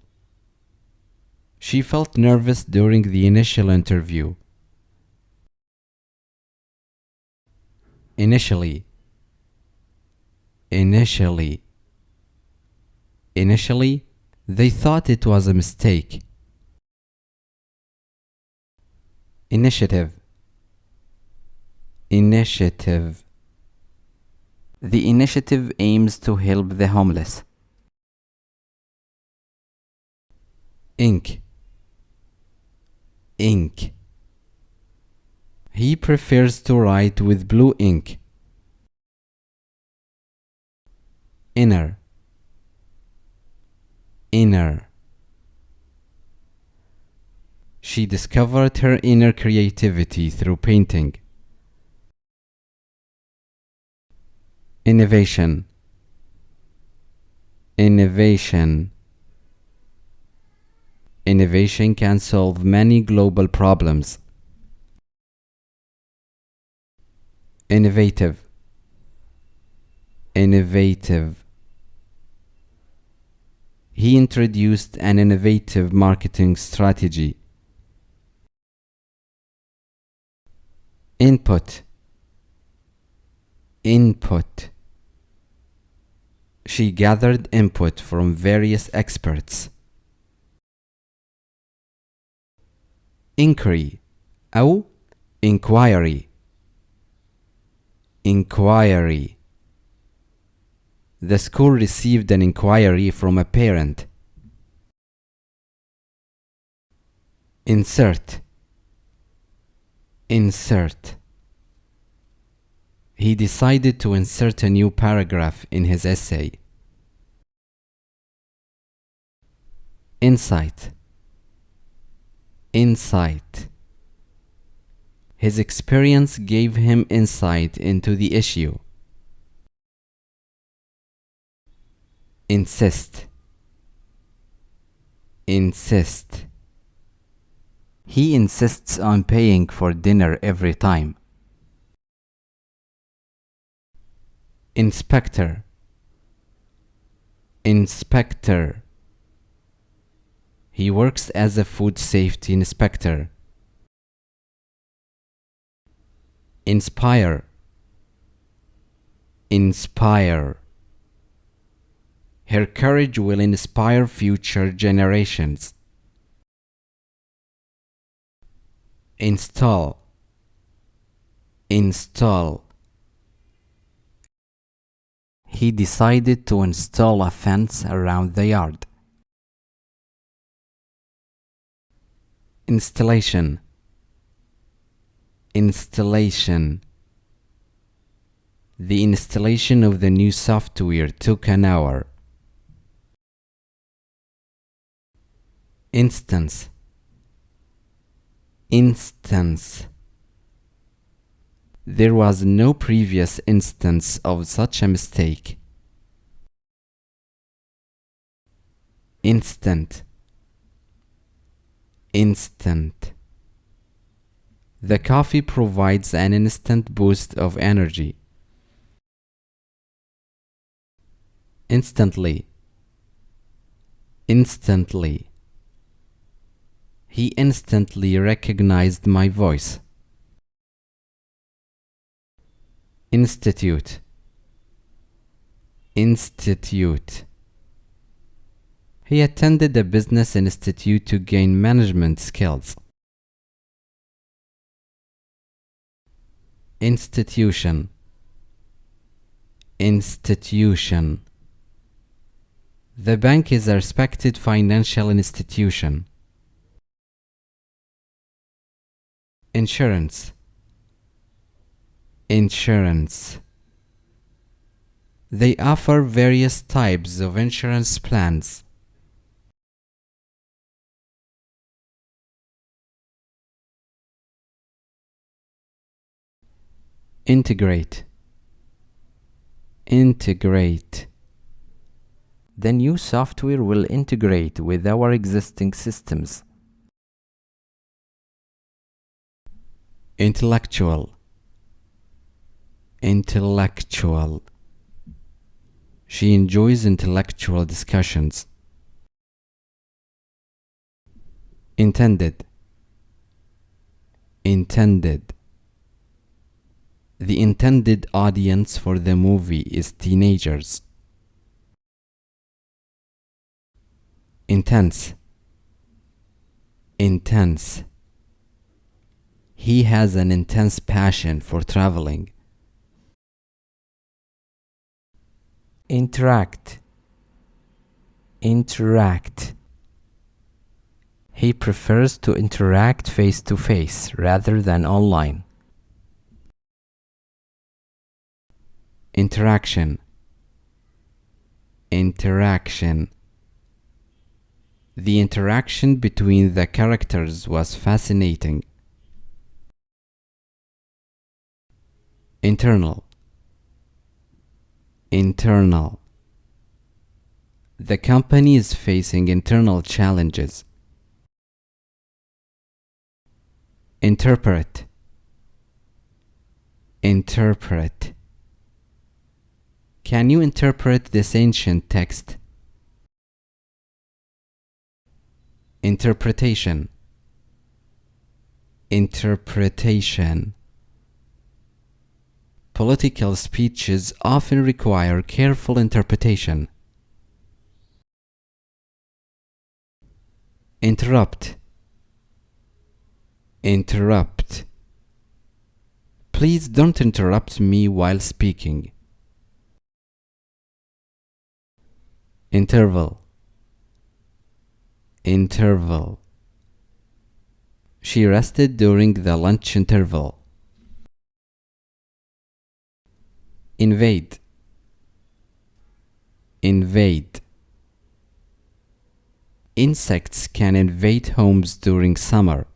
She felt nervous during the initial interview. Initially, initially. Initially, they thought it was a mistake. Initiative, initiative. The initiative aims to help the homeless. Ink, ink. He prefers to write with blue ink. Inner, inner. She discovered her inner creativity through painting. Innovation, innovation. Innovation can solve many global problems. Innovative, innovative. He introduced an innovative marketing strategy. Input, input. She gathered input from various experts. Inquiry أو inquiry, inquiry. The school received an inquiry from a parent. Insert, insert. He decided to insert a new paragraph in his essay. Insight, insight. His experience gave him insight into the issue. Insist, insist. He insists on paying for dinner every time. Inspector, inspector. He works as a food safety inspector. Inspire, inspire. Her courage will inspire future generations. Install, install. He decided to install a fence around the yard. Installation, installation. The installation of the new software took an hour. Instance, instance. There was no previous instance of such a mistake. Instant, instant. The coffee provides an instant boost of energy. Instantly, instantly. He instantly recognized my voice. Institute, institute. He attended a business institute to gain management skills. Institution, institution. The bank is a respected financial institution. insurance, insurance. They offer various types of insurance plans. integrate, integrate. The new software will integrate with our existing systems. intellectual, intellectual. She enjoys intellectual discussions. intended, intended. The intended audience for the movie is teenagers. intense, intense. He has an intense passion for traveling. Interact, interact. He prefers to interact face to face rather than online. interaction, interaction. The interaction between the characters was fascinating. internal, internal. The company is facing internal challenges. interpret, interpret. Can you interpret this ancient text? interpretation, interpretation. Political speeches often require careful interpretation. interrupt, interrupt. Please don't interrupt me while speaking. interval, interval. She rested during the lunch interval. invade, invade. Insects can invade homes during summer.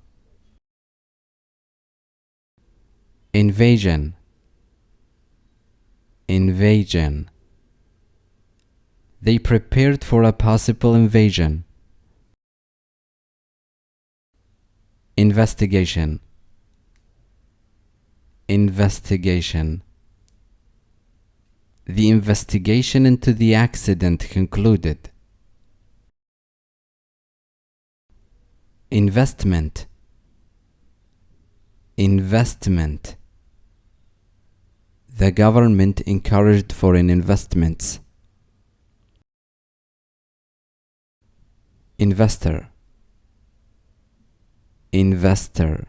invasion, invasion. They prepared for a possible invasion. investigation, investigation. The investigation into the accident concluded. investment, investment. The government encouraged foreign investments. investor, investor.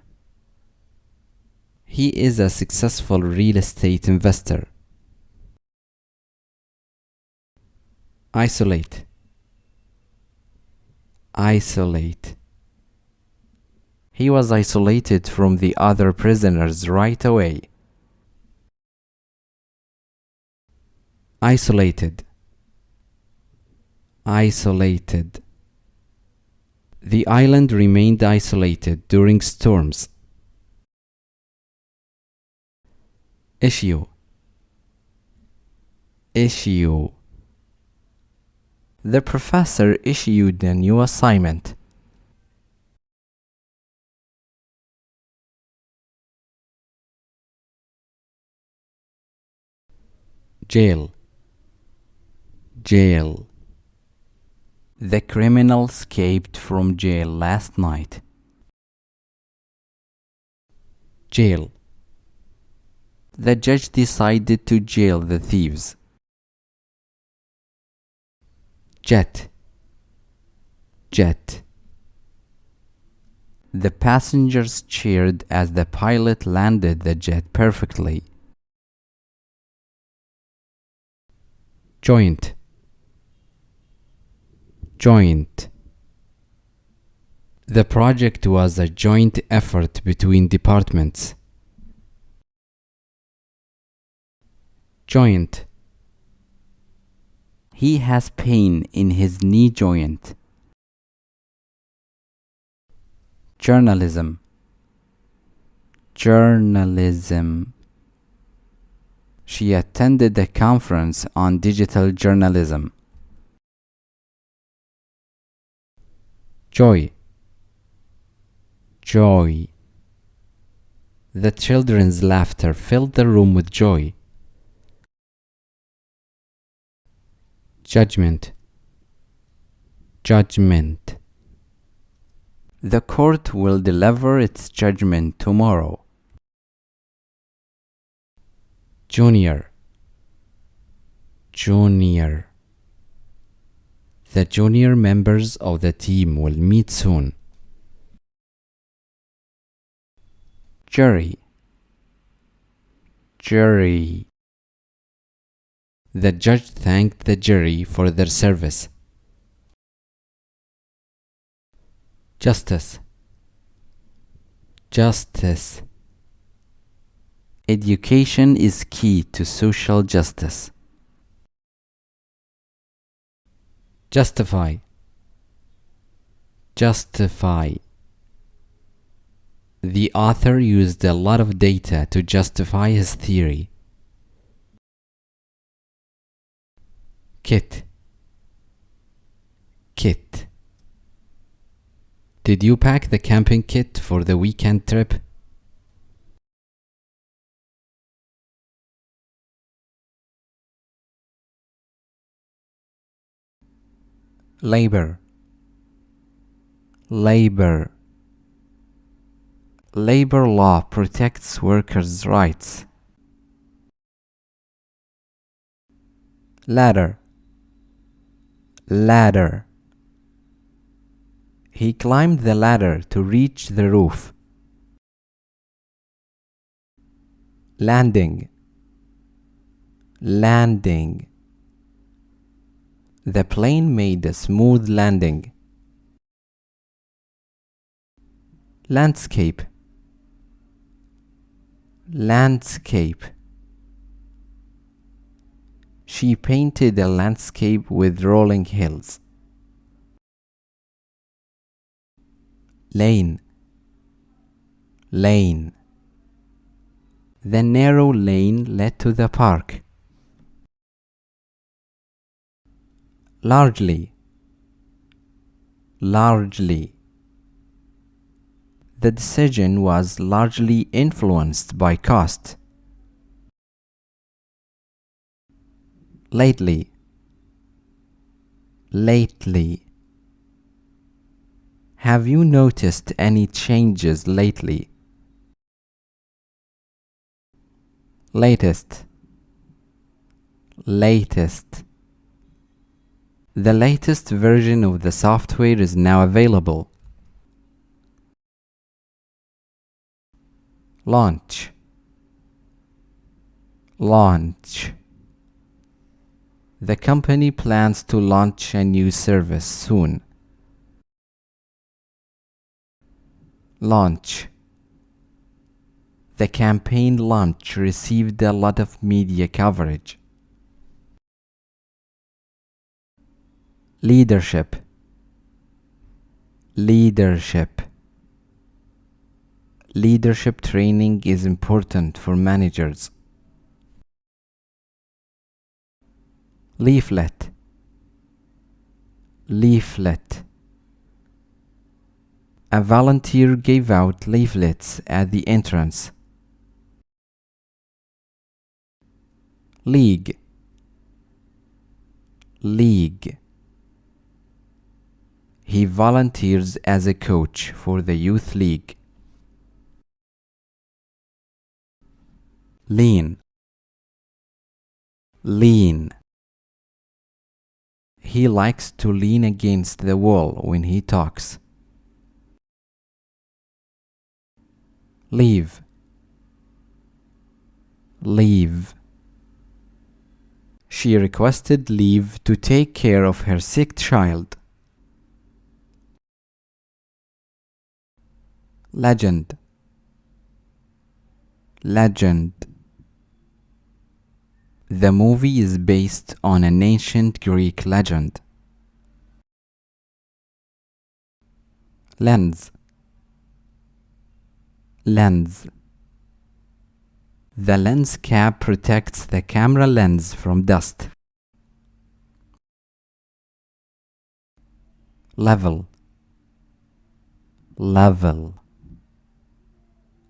He is a successful real estate investor. isolate, isolate. He was isolated from the other prisoners right away. isolated, isolated. The island remained isolated during storms. issue, issue. The professor issued a new assignment. jail, jail. The criminal escaped from jail last night. jail, The judge decided to jail the thieves. jet, jet. The passengers cheered as the pilot landed the jet perfectly. joint, joint. The project was a joint effort between departments. Joint. He has pain in his knee joint. Journalism. Journalism. She attended a conference on digital journalism. Joy. Joy. The children's laughter filled the room with joy. Judgment. Judgment. The court will deliver its judgment tomorrow. Junior. Junior. The junior members of the team will meet soon. Jury. Jury. The judge thanked the jury for their service. Justice. Justice. Education is key to social justice. Justify. Justify. The author used a lot of data to justify his theory. Kit. Kit. Did you pack the camping kit for the weekend trip? Labor. Labor. Labor law protects workers' rights. Ladder. Ladder. He climbed the ladder to reach the roof. Landing. Landing. The plane made a smooth landing. Landscape. Landscape. She painted a landscape with rolling hills. Lane. Lane. The narrow lane led to the park. Largely. Largely. The decision was largely influenced by cost. Lately. Lately. Have you noticed any changes lately? Latest. Latest. The latest version of the software is now available. Launch. Launch. The company plans to launch a new service soon. Launch. The campaign launch received a lot of media coverage. Leadership. Leadership. Leadership training is important for managers. Leaflet. Leaflet. A volunteer gave out leaflets at the entrance. League. League. He volunteers as a coach for the youth league. Lean. Lean. He likes to lean against the wall when he talks. Leave. Leave. She requested leave to take care of her sick child. legend, legend. The movie is based on an ancient Greek legend. Lens, lens. The lens cap protects the camera lens from dust. Level, level.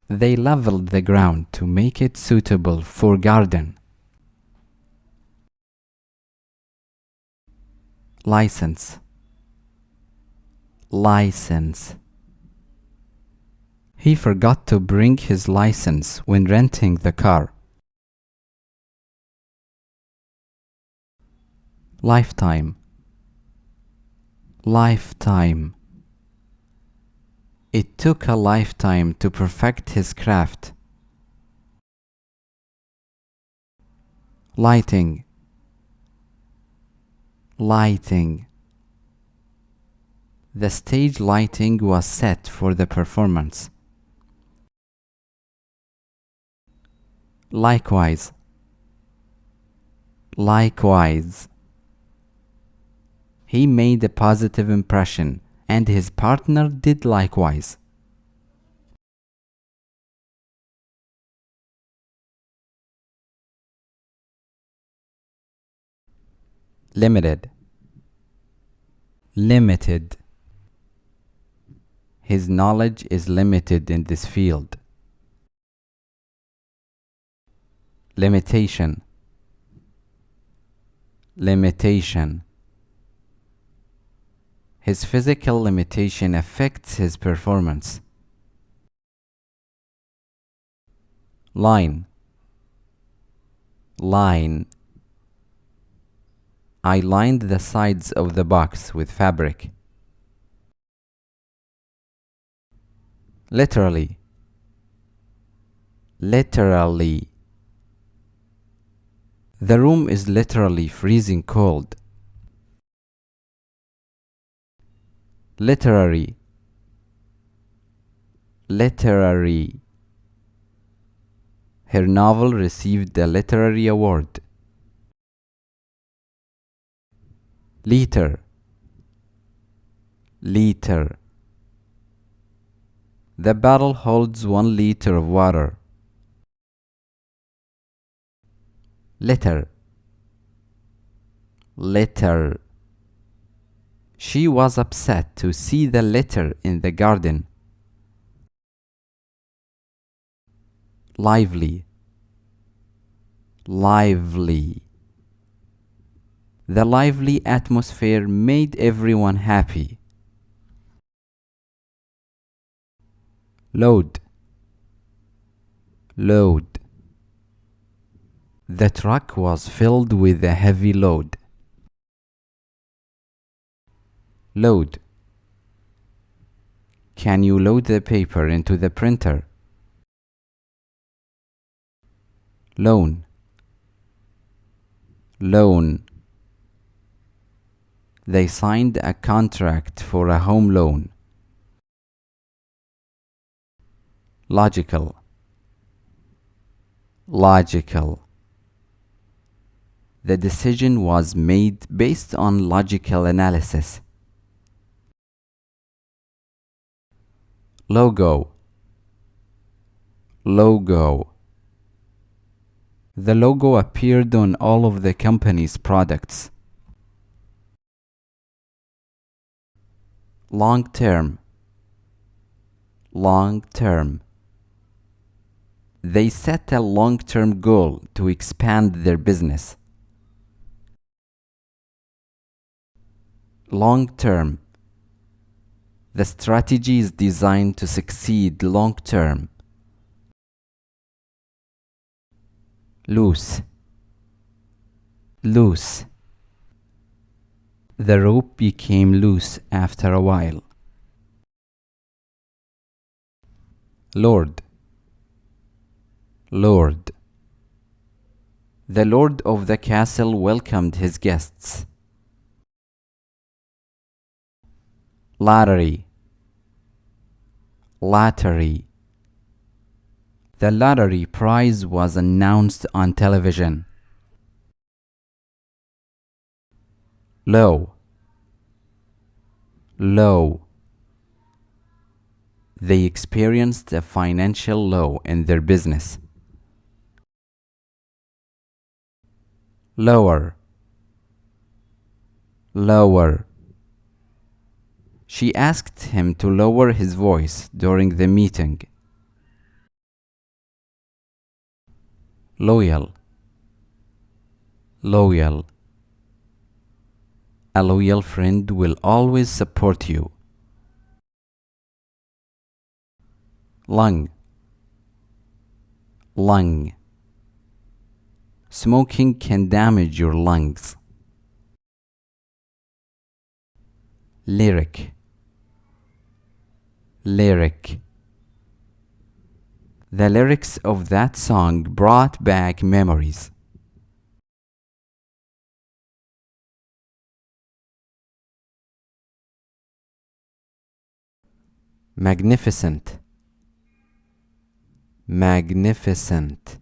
They leveled the ground to make it suitable for garden. License, license. He forgot to bring his license when renting the car. Lifetime, lifetime. It took a lifetime to perfect his craft. Lighting, lighting. The stage lighting was set for the performance. Likewise, likewise. He made a positive impression, and his partner did likewise. Limited, limited. His knowledge is limited in this field. Limitation, limitation. His physical limitation affects his performance. Line, line. I lined the sides of the box with fabric. Literally, literally. The room is literally freezing cold. Literary, literary. Her novel received a literary award. Liter, liter. The bottle holds 1 liter of water. Litter, litter. She was upset to see the litter in the garden. Lively, lively. The lively atmosphere made everyone happy. Load, load. The truck was filled with a heavy load. Load. Can you load the paper into the printer? Loan, loan. They signed a contract for a home loan. Logical, logical. The decision was made based on logical analysis. Logo, logo. The logo appeared on all of the company's products. Long term, long term. They set a long-term goal to expand their business. Long term. The strategy is designed to succeed long term. Loose, loose. The rope became loose after a while. Lord, lord. The lord of the castle welcomed his guests. Lottery, lottery. The lottery prize was announced on television. Low, low. They experienced a financial low in their business. Lower, lower. She asked him to lower his voice during the meeting. Loyal, loyal. A loyal friend will always support you. Lung, lung. Smoking can damage your lungs. Lyric, lyric. The lyrics of that song brought back memories. Magnificent, magnificent.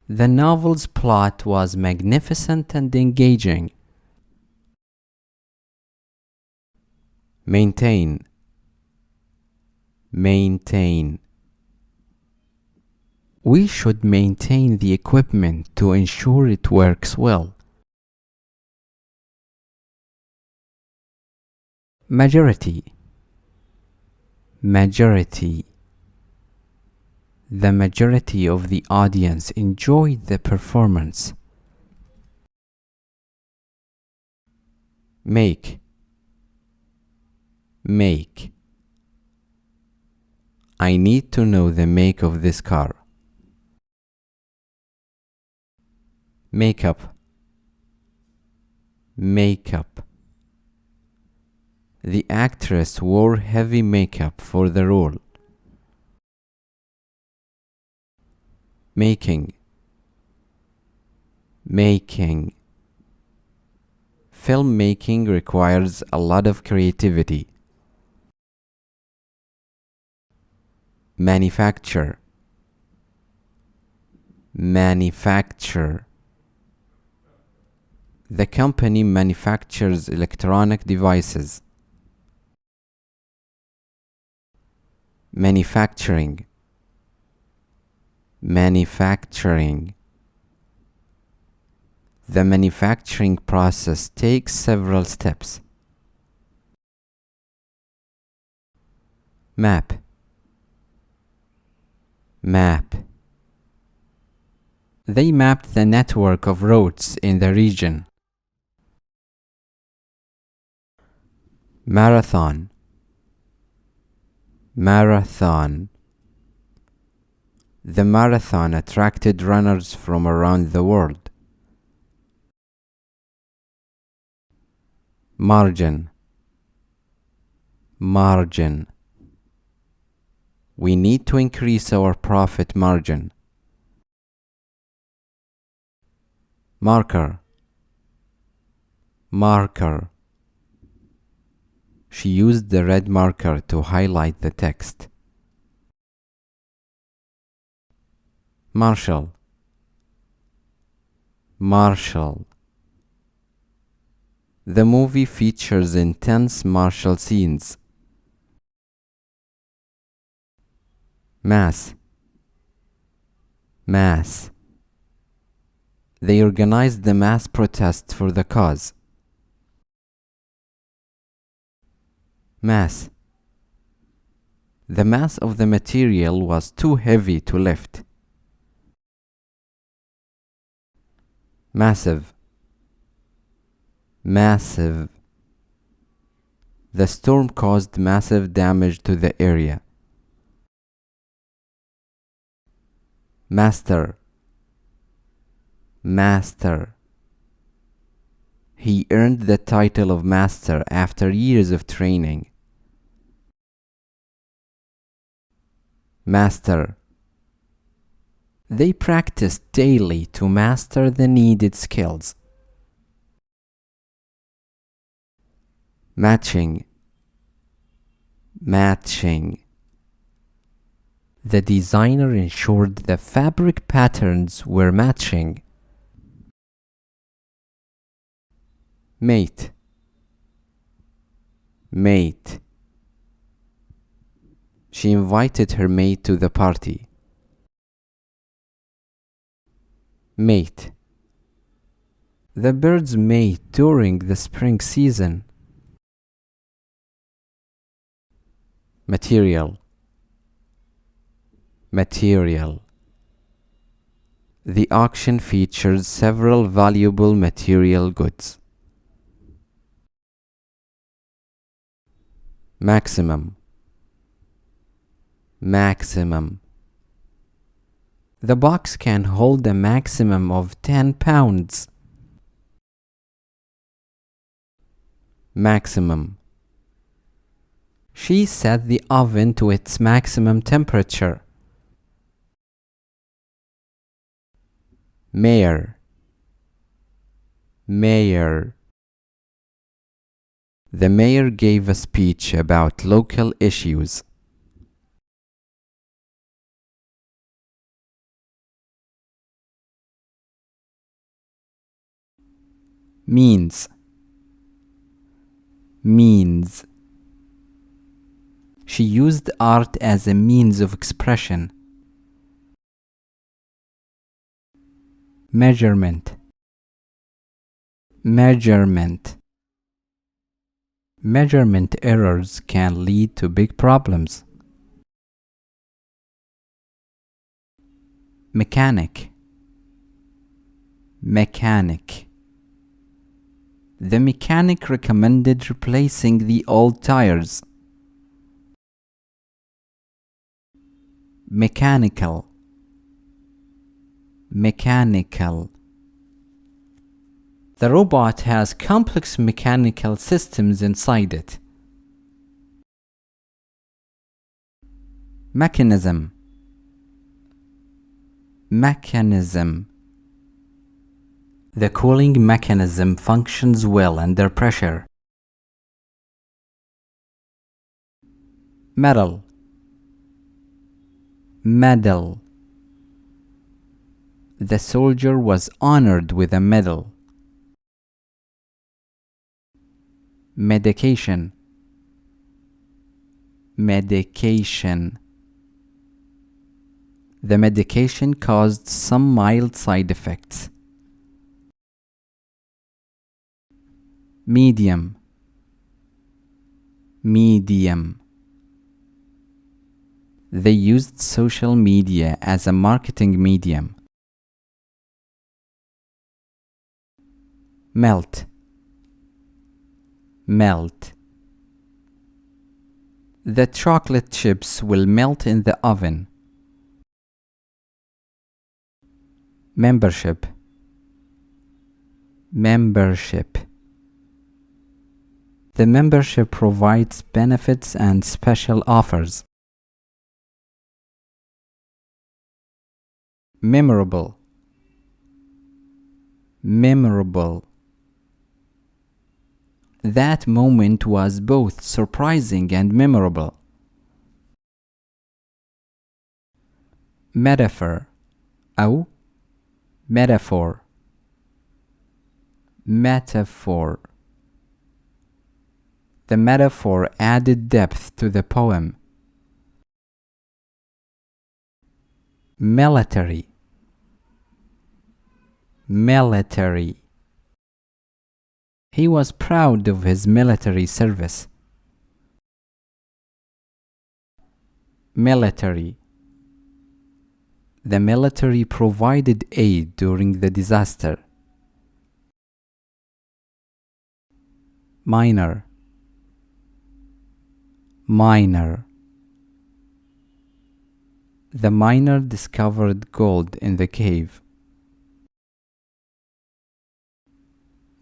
The novel's plot was magnificent and engaging. Maintain, maintain. We should maintain the equipment to ensure it works well. Majority, majority. The majority of the audience enjoyed the performance. Make, make. I need to know the make of this car. Makeup, makeup. The actress wore heavy makeup for the role. Making, making. Filmmaking requires a lot of creativity. Manufacture, manufacture. The company manufactures electronic devices. Manufacturing, manufacturing. The manufacturing process takes several steps. Map, map. They mapped the network of roads in the region. Marathon, marathon. The marathon attracted runners from around the world. Margin, margin. We need to increase our profit margin. Marker, marker. She used the red marker to highlight the text. Marshal, marshal. The movie features intense martial scenes. Mass, mass. They organized the mass protest for the cause. Mass. The mass of the material was too heavy to lift. Massive, massive. The storm caused massive damage to the area. Master, master. He earned the title of master after years of training. Master. They practiced daily to master the needed skills. Matching, matching. The designer ensured the fabric patterns were matching. Mate, mate. She invited her mate to the party. Mate. The birds mate during the spring season. Material, material. The auction features several valuable material goods. Maximum, maximum. The box can hold a maximum of 10 pounds. Maximum. She set the oven to its maximum temperature. Mayor, mayor. The mayor gave a speech about local issues. Means, means. She used art as a means of expression. Measurement, measurement. Measurement errors can lead to big problems. Mechanic, mechanic. The mechanic recommended replacing the old tires. Mechanical, mechanical. The robot has complex mechanical systems inside it. Mechanism, mechanism. The cooling mechanism functions well under pressure. Medal, medal. The soldier was honored with a medal. Medication, medication. The medication caused some mild side effects. Medium, medium. They used social media as a marketing medium. Melt, melt. The chocolate chips will melt in the oven. Membership, membership. The membership provides benefits and special offers. Memorable, memorable. That moment was both surprising and memorable. Metaphor أو metaphor, metaphor. The metaphor added depth to the poem. Military, military. He was proud of his military service. Military. The military provided aid during the disaster. Miner, miner. The miner discovered gold in the cave.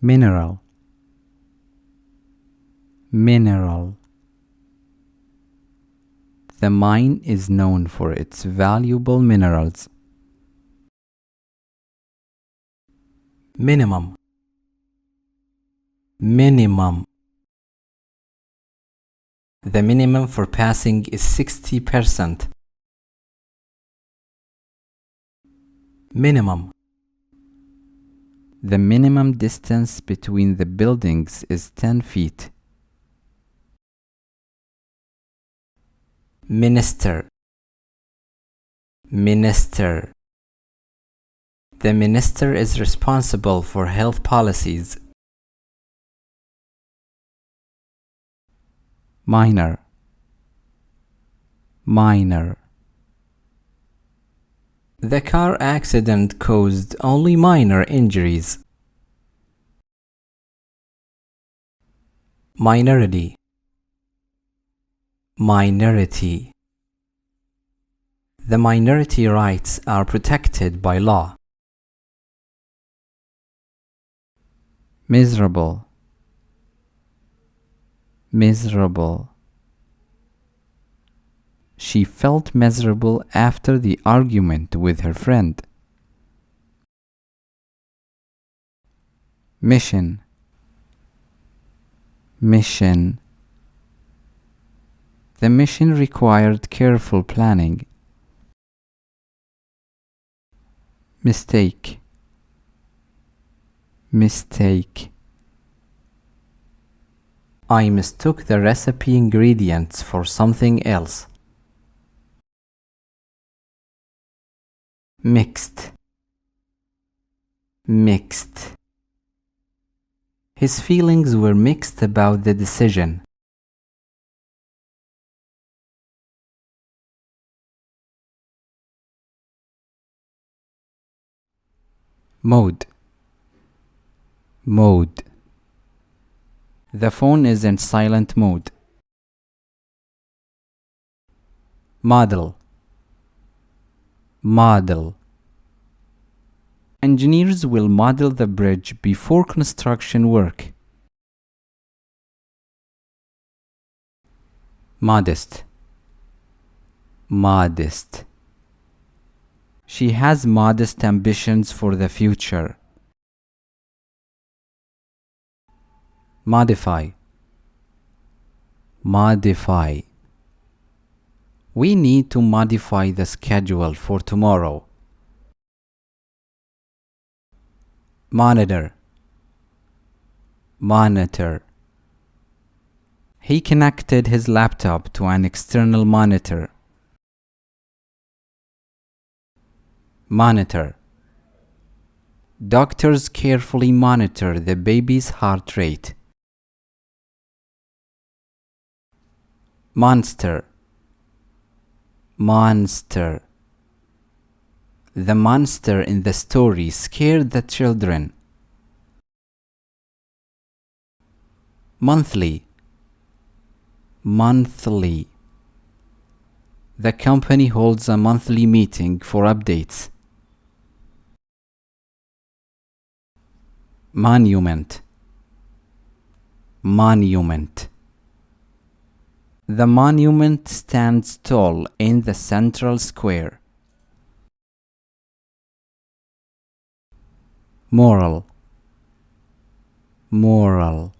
Mineral, mineral. The mine is known for its valuable minerals. Minimum, minimum. The minimum for passing is 60%. Minimum. The minimum distance between the buildings is 10 feet. Minister. Minister. The minister is responsible for health policies. Minor. Minor. The car accident caused only minor injuries. Minority. Minority. The minority rights are protected by law. Miserable. Miserable. She felt miserable after the argument with her friend. Mission. Mission. The mission required careful planning. Mistake. Mistake. I mistook the recipe ingredients for something else. Mixed. Mixed. His feelings were mixed about the decision. Mode. Mode. The phone is in silent mode. Model. Model. Engineers will model the bridge before construction work. Modest. Modest. She has modest ambitions for the future. Modify. Modify. We need to modify the schedule for tomorrow. Monitor. Monitor. He connected his laptop to an external monitor. Monitor. Doctors carefully monitor the baby's heart rate. Monster. Monster. The monster in the story scared the children. Monthly. Monthly. The company holds a monthly meeting for updates. Monument. Monument. The monument stands tall in the central square. Moral. Moral.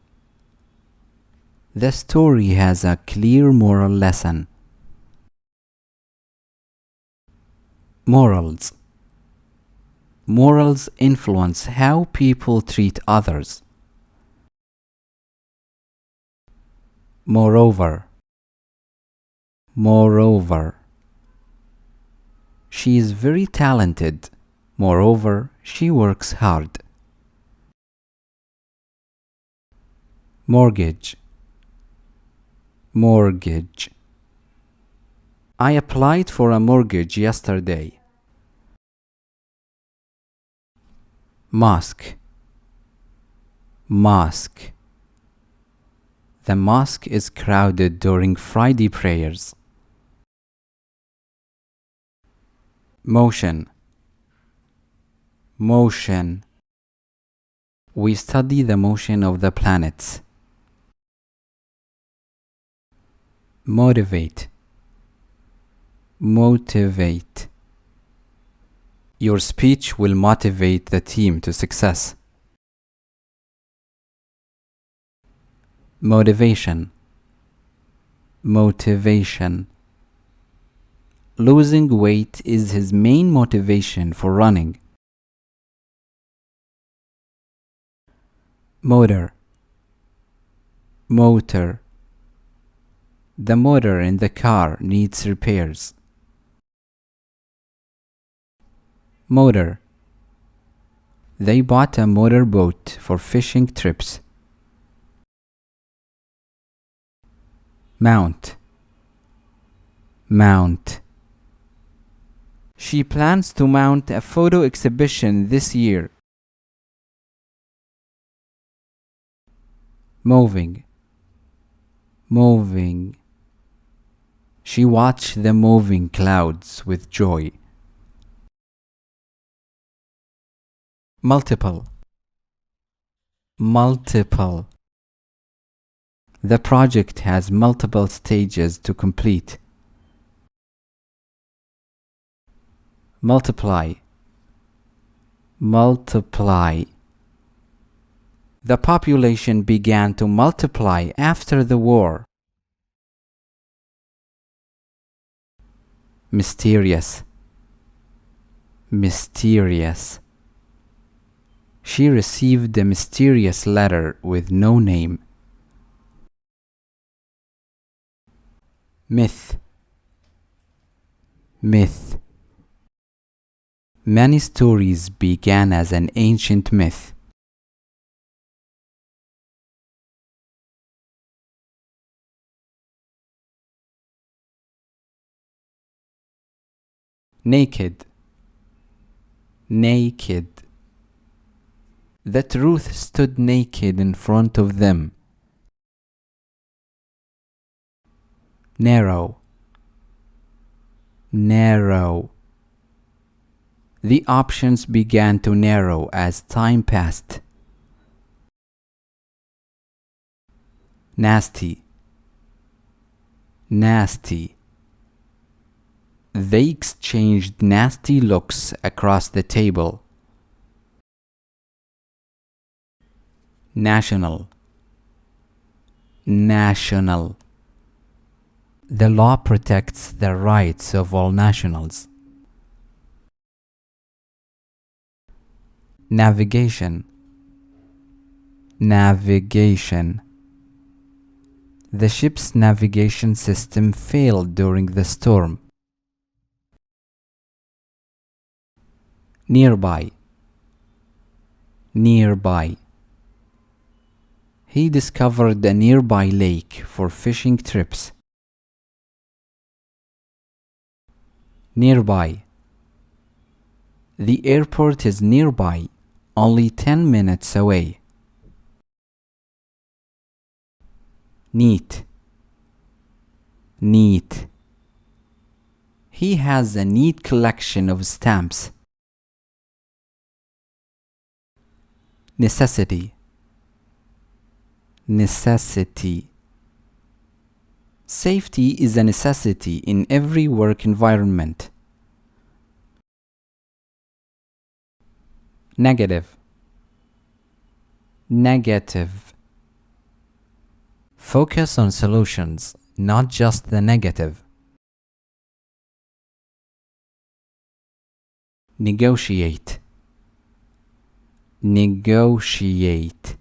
The story has a clear moral lesson. Morals. Morals influence how people treat others. Moreover. Moreover. She is very talented. Moreover, she works hard. Mortgage. Mortgage. I applied for a mortgage yesterday. Mosque. Mosque. The mosque is crowded during Friday prayers. Motion. Motion. We study the motion of the planets. Motivate. Motivate. Your speech will motivate the team to success. Motivation. motivation. Losing weight is his main motivation for running. Motor. Motor. The motor in the car needs repairs. Motor. They bought a motorboat for fishing trips. Mount. Mount. She plans to mount a photo exhibition this year. Moving. Moving. She watched the moving clouds with joy. Multiple. Multiple. The project has multiple stages to complete. Multiply. Multiply. The population began to multiply after the war. Mysterious. Mysterious. She received a mysterious letter with no name. Myth. Myth. Many stories began as an ancient myth. Naked. Naked. The truth stood naked in front of them. Narrow. Narrow. The options began to narrow as time passed. Nasty. Nasty. They exchanged nasty looks across the table. National. National. The law protects the rights of all nationals. Navigation. Navigation. The ship's navigation system failed during the storm. Nearby. Nearby. He discovered a nearby lake for fishing trips. Nearby. The airport is nearby, only 10 minutes away. Neat. Neat. He has a neat collection of stamps. Necessity. Necessity. Safety is a necessity in every work environment. Negative. Negative. Focus on solutions, not just the negative. Negotiate. Negotiate.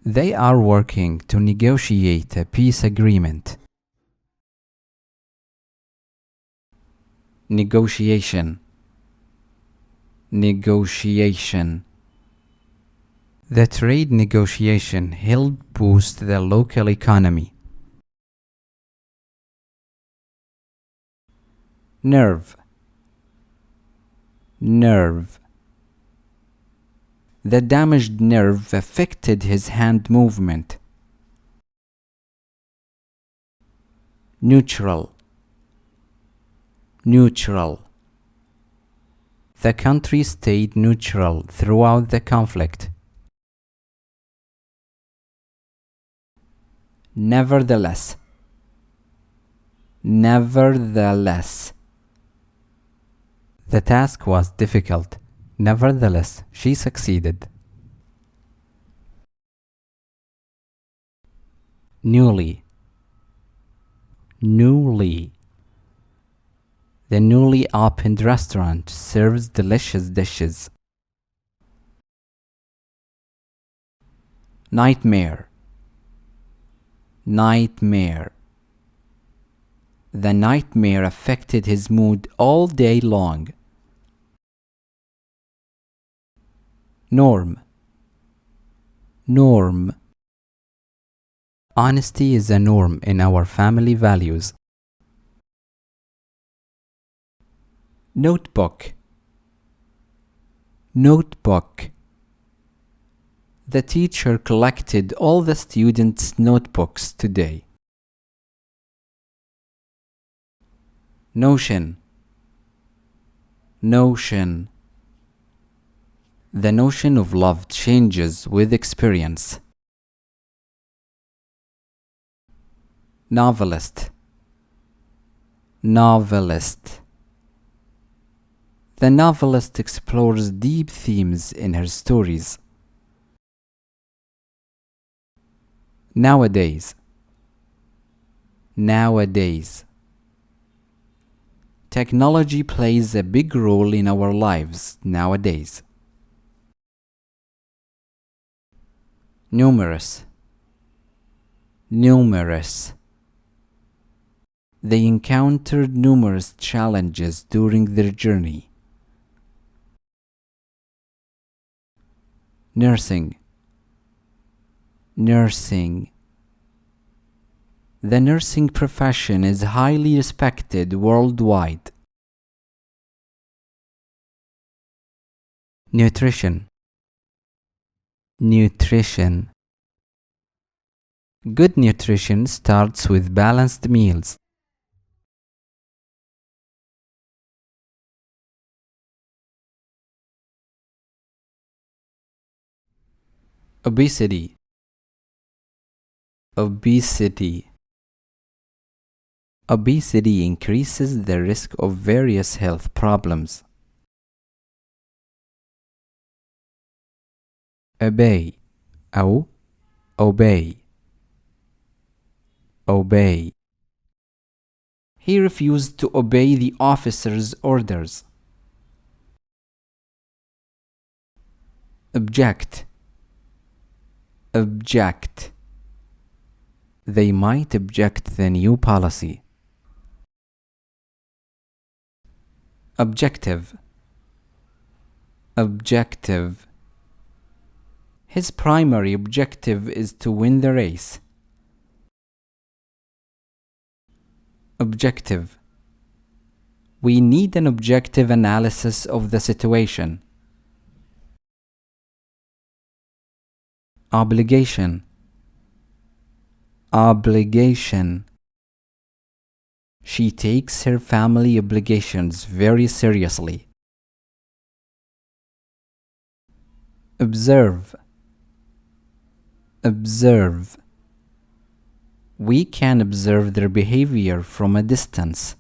They are working to negotiate a peace agreement. Negotiation. Negotiation. The trade negotiation helped boost the local economy. Nerve. Nerve. The damaged nerve affected his hand movement. Neutral. Neutral. The country stayed neutral throughout the conflict. Nevertheless. Nevertheless. The task was difficult. Nevertheless, she succeeded. Newly. newly. The newly opened restaurant serves delicious dishes. Nightmare. Nightmare. The nightmare affected his mood all day long. Norm. Norm. Honesty is a norm in our family values. Notebook. Notebook. The teacher collected all the students' notebooks today. Notion. Notion. The notion of love changes with experience. Novelist. Novelist. The novelist explores deep themes in her stories. Nowadays. Nowadays. Technology plays a big role in our lives nowadays. Numerous. Numerous. They encountered numerous challenges during their journey. Nursing. Nursing. The nursing profession is highly respected worldwide. Nutrition. Nutrition. Good nutrition starts with balanced meals. Obesity. Obesity. Obesity increases the risk of various health problems. Obey أو obey. Obey. He refused to obey the officer's orders. Object. Object. They might object the new policy. Objective. Objective. His primary objective is to win the race. Objective. We need an objective analysis of the situation. Obligation. Obligation. She takes her family obligations very seriously. Observe. Observe. We can observe their behavior from a distance.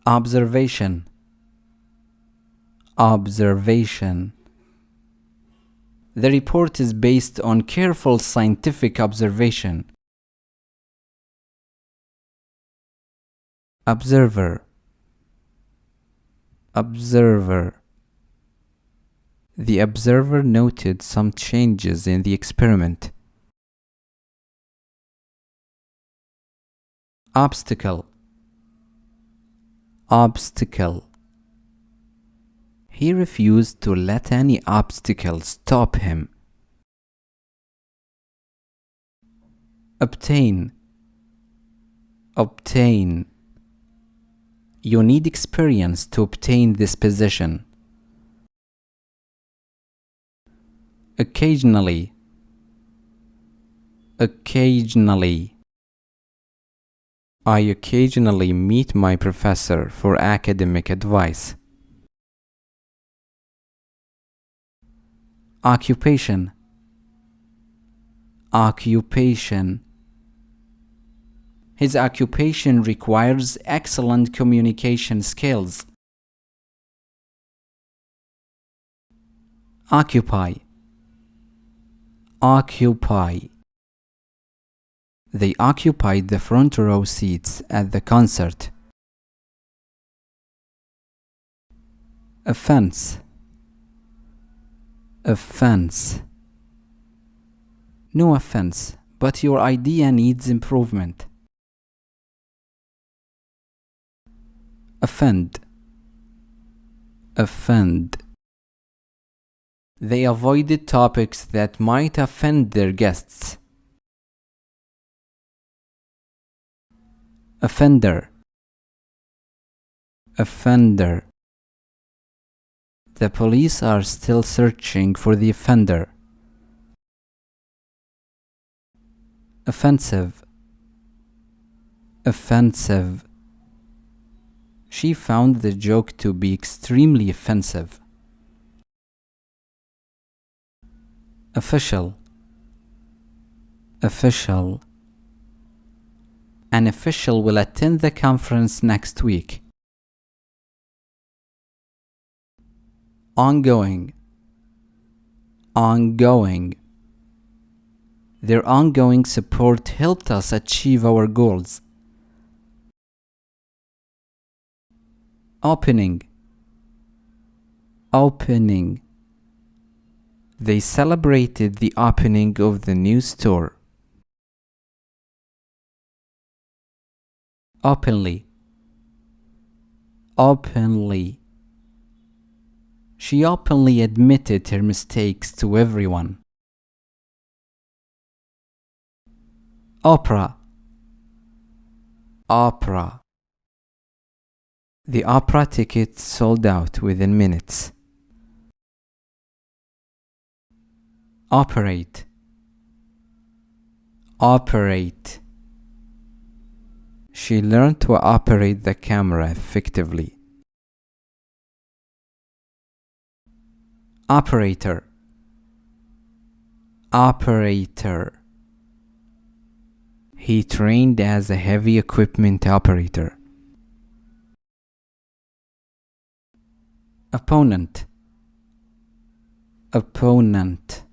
Observation. Observation. The report is based on careful scientific observation. Observer. Observer. The observer noted some changes in the experiment. Obstacle. Obstacle. He refused to let any obstacle stop him. Obtain. Obtain. You need experience to obtain this position. Occasionally. Occasionally. I occasionally meet my professor for academic advice. Occupation. Occupation. His occupation requires excellent communication skills. Occupy. Occupy. They occupied the front row seats at the concert. Offense. Offense. No offense, but your idea needs improvement. Offend. Offend. They avoided topics that might offend their guests. Offender. Offender. The police are still searching for the offender. Offensive. Offensive. She found the joke to be extremely offensive. Official. Official. An official will attend the conference next week. Ongoing. Ongoing. Their ongoing support helped us achieve our goals. Opening. Opening. They celebrated the opening of the new store. Openly. Openly. She openly admitted her mistakes to everyone. Opera. Opera. The opera tickets sold out within minutes. Operate. Operate. She learned to operate the camera effectively. Operator. Operator. He trained as a heavy equipment operator. Opponent. Opponent.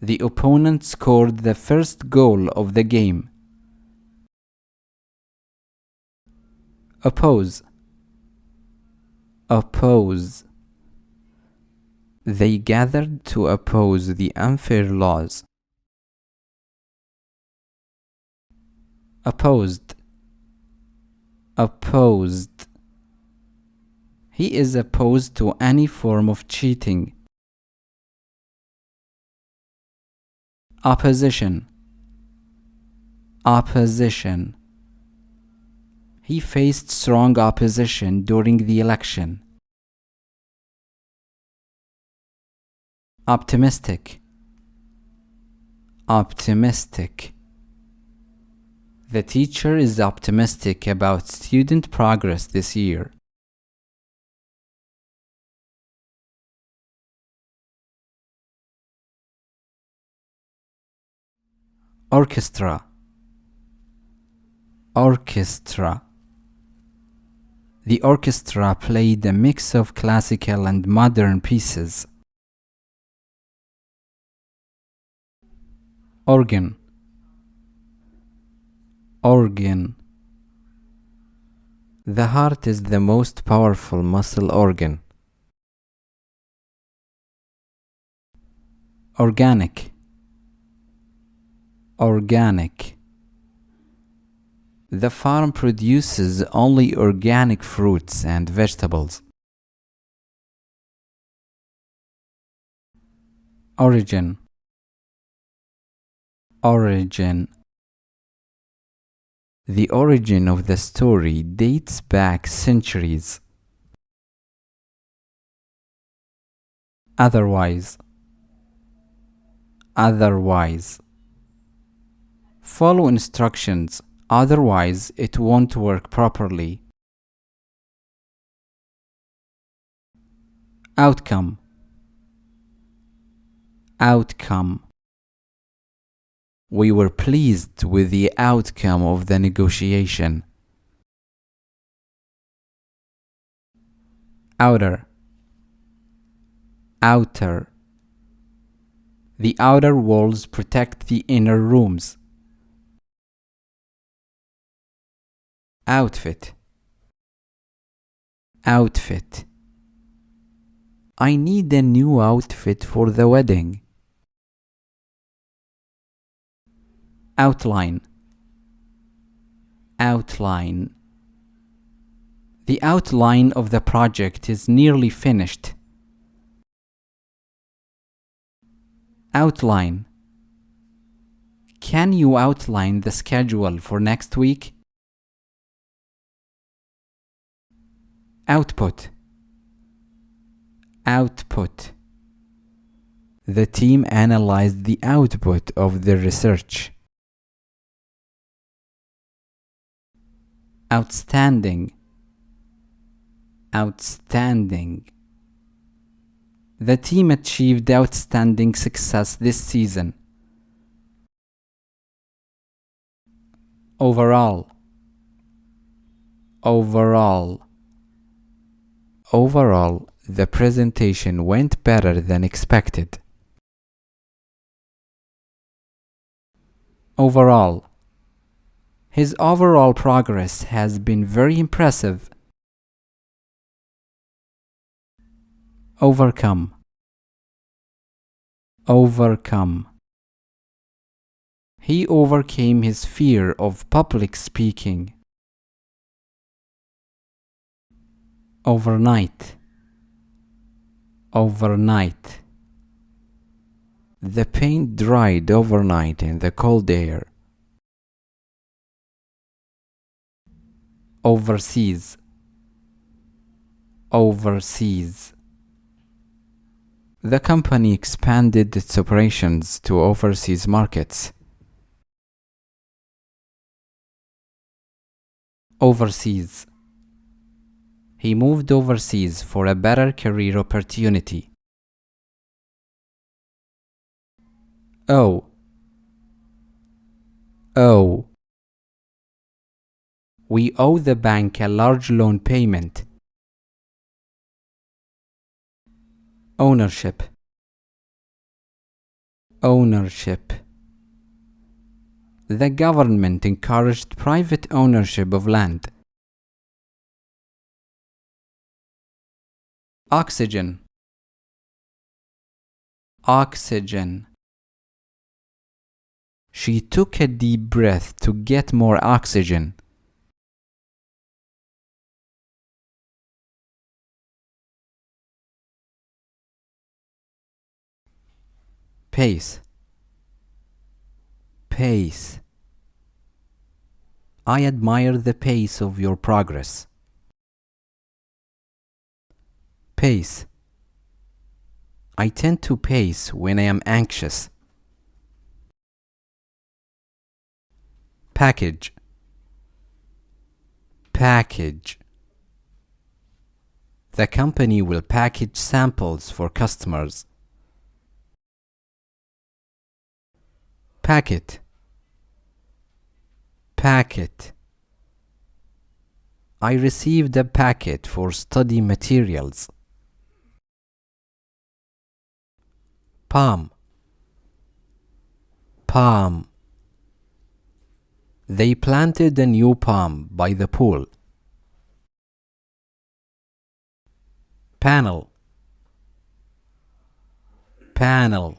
The opponent scored the first goal of the game. Oppose. Oppose. They gathered to oppose the unfair laws. Opposed. Opposed. He is opposed to any form of cheating. Opposition. Opposition. He faced strong opposition during the election. Optimistic. Optimistic. The teacher is optimistic about student progress this year. Orchestra. Orchestra. The orchestra played a mix of classical and modern pieces. Organ. Organ. The heart is the most powerful muscle organ. Organic. Organic. The farm produces only organic fruits and vegetables. Origin. Origin. The origin of the story dates back centuries. Otherwise. Otherwise. Follow instructions, otherwise it won't work properly. Outcome. Outcome. We were pleased with the outcome of the negotiation. Outer. Outer. The outer walls protect the inner rooms. outfit, outfit. I need a new outfit for the wedding. Outline, outline. The outline of the project is nearly finished. Outline. Can you outline the schedule for next week? Output, output. The team analyzed the output of the research. Outstanding, outstanding. The team achieved outstanding success this season. Overall, overall. Overall, the presentation went better than expected. Overall. His overall progress has been very impressive. Overcome, overcome. He overcame his fear of public speaking. Overnight, overnight. The paint dried overnight in the cold air. Overseas, overseas. The company expanded its operations to overseas markets. Overseas. He moved overseas for a better career opportunity. Oh, oh. We owe the bank a large loan payment. Ownership, ownership. The government encouraged private ownership of land. Oxygen, oxygen. She took a deep breath to get more oxygen. Pace, pace. I admire the pace of your progress. Pace. I tend to pace when I am anxious. Package, package. The company will package samples for customers. Packet, packet. I received a packet for study materials. Palm, palm. They planted a new palm by the pool. Panel, panel.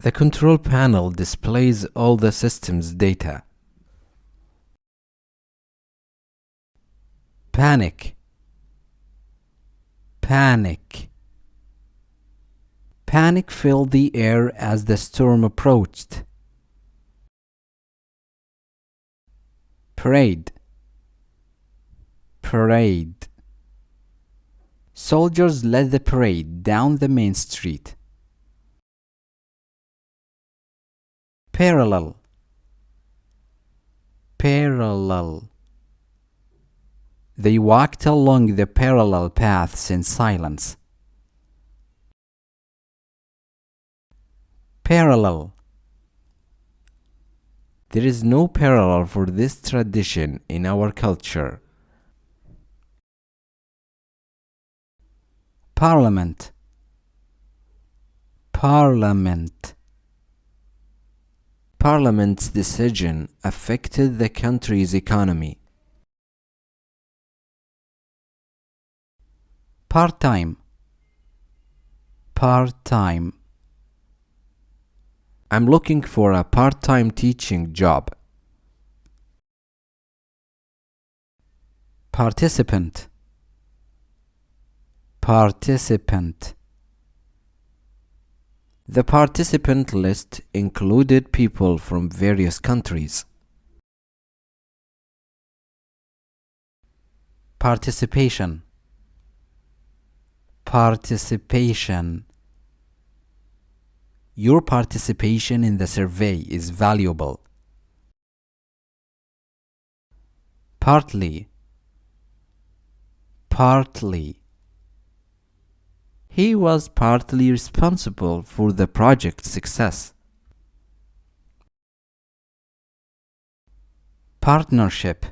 The control panel displays all the system's data. Panic, panic. Panic filled the air as the storm approached. Parade, parade. Soldiers led the parade down the main street. Parallel, parallel. They walked along the parallel paths in silence. Parallel. There is no parallel for this tradition in our culture. Parliament, parliament. Parliament's decision affected the country's economy. Part-time. Part-time. I'm looking for a part-time teaching job. Participant. Participant. The participant list included people from various countries. Participation. Participation. Your participation in the survey is valuable. Partly. Partly. He was partly responsible for the project's success. Partnership.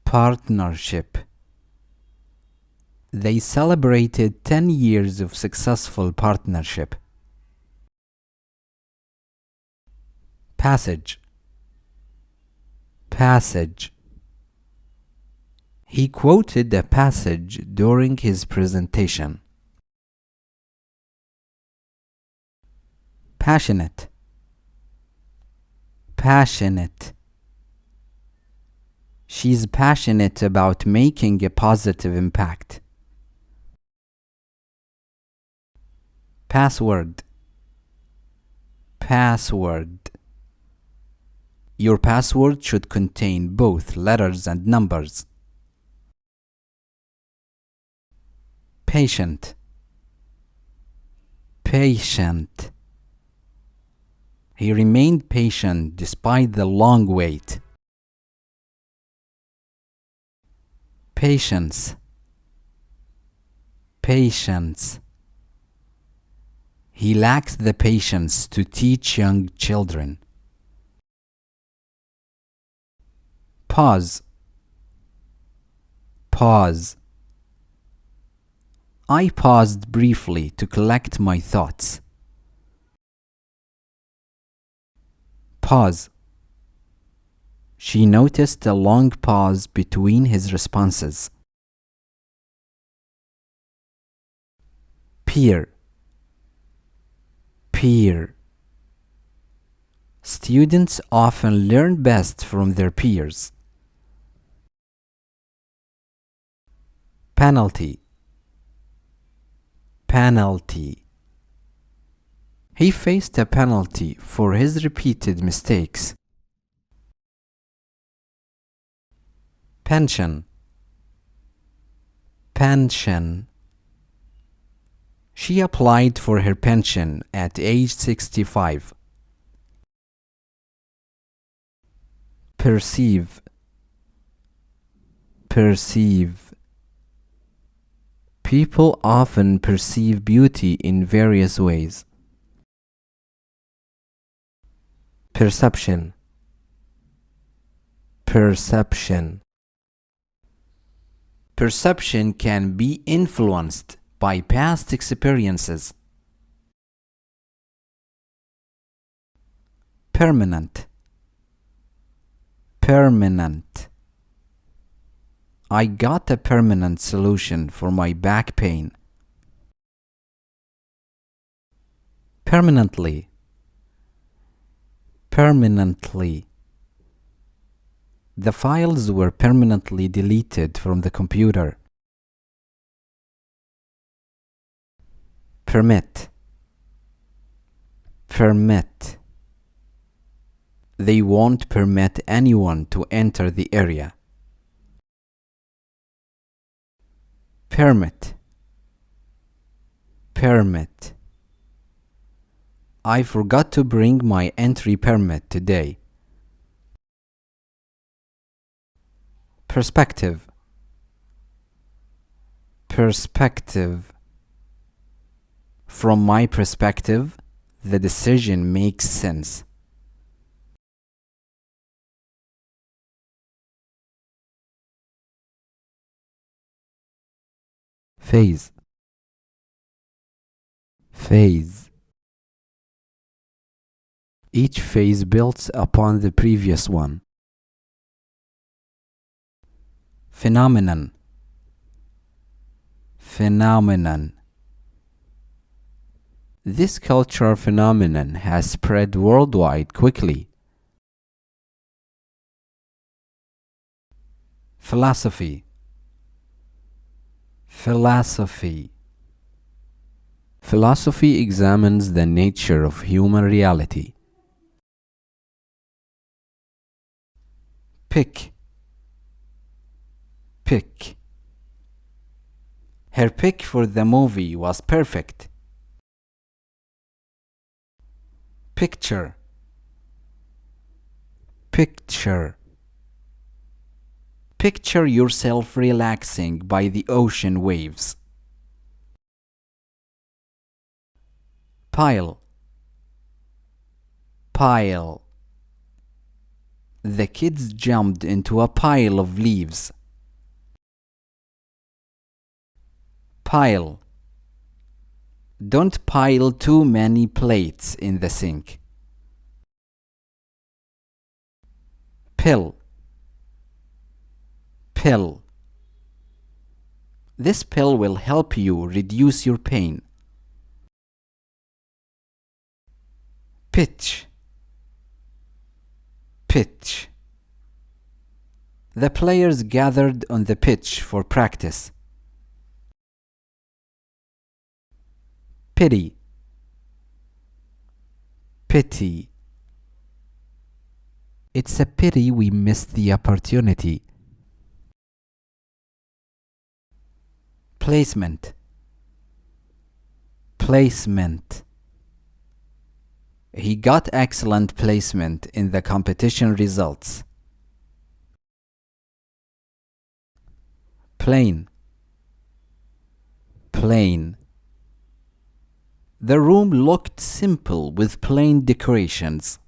Partnership. They celebrated 10 years of successful partnership. Passage. Passage. He quoted a passage during his presentation. Passionate. Passionate. She's passionate about making a positive impact. Password. Password. Your password should contain both letters and numbers. Patient. Patient. He remained patient despite the long wait. Patience. Patience. He lacks the patience to teach young children. Pause. Pause. I paused briefly to collect my thoughts. Pause. She noticed a long pause between his responses. Peer. Peer. Students often learn best from their peers. Penalty. Penalty. He faced a penalty for his repeated mistakes. Pension. Pension. She applied for her pension at age 65. Perceive. Perceive. People often perceive beauty in various ways. Perception. Perception. Perception can be influenced by past experiences. Permanent. Permanent. I got a permanent solution for my back pain. Permanently. Permanently. The files were permanently deleted from the computer. Permit. Permit. They won't permit anyone to enter the area. Permit. Permit. I forgot to bring my entry permit today. Perspective. Perspective. From my perspective, the decision makes sense. Phase. Phase. Each phase builds upon the previous one. Phenomenon. Phenomenon. This cultural phenomenon has spread worldwide quickly. Philosophy. Philosophy. Philosophy examines the nature of human reality. Pick. Pick. Her pick for the movie was perfect. Picture. Picture. Picture yourself relaxing by the ocean waves. Pile. Pile. The kids jumped into a pile of leaves. Pile. Don't pile too many plates in the sink. Pill. Pill. This pill will help you reduce your pain. Pitch. Pitch. The players gathered on the pitch for practice. Pity. Pity. It's a pity we missed the opportunity. Placement. Placement. He got excellent placement in the competition results. Plane. Plane. The room looked simple with plain decorations.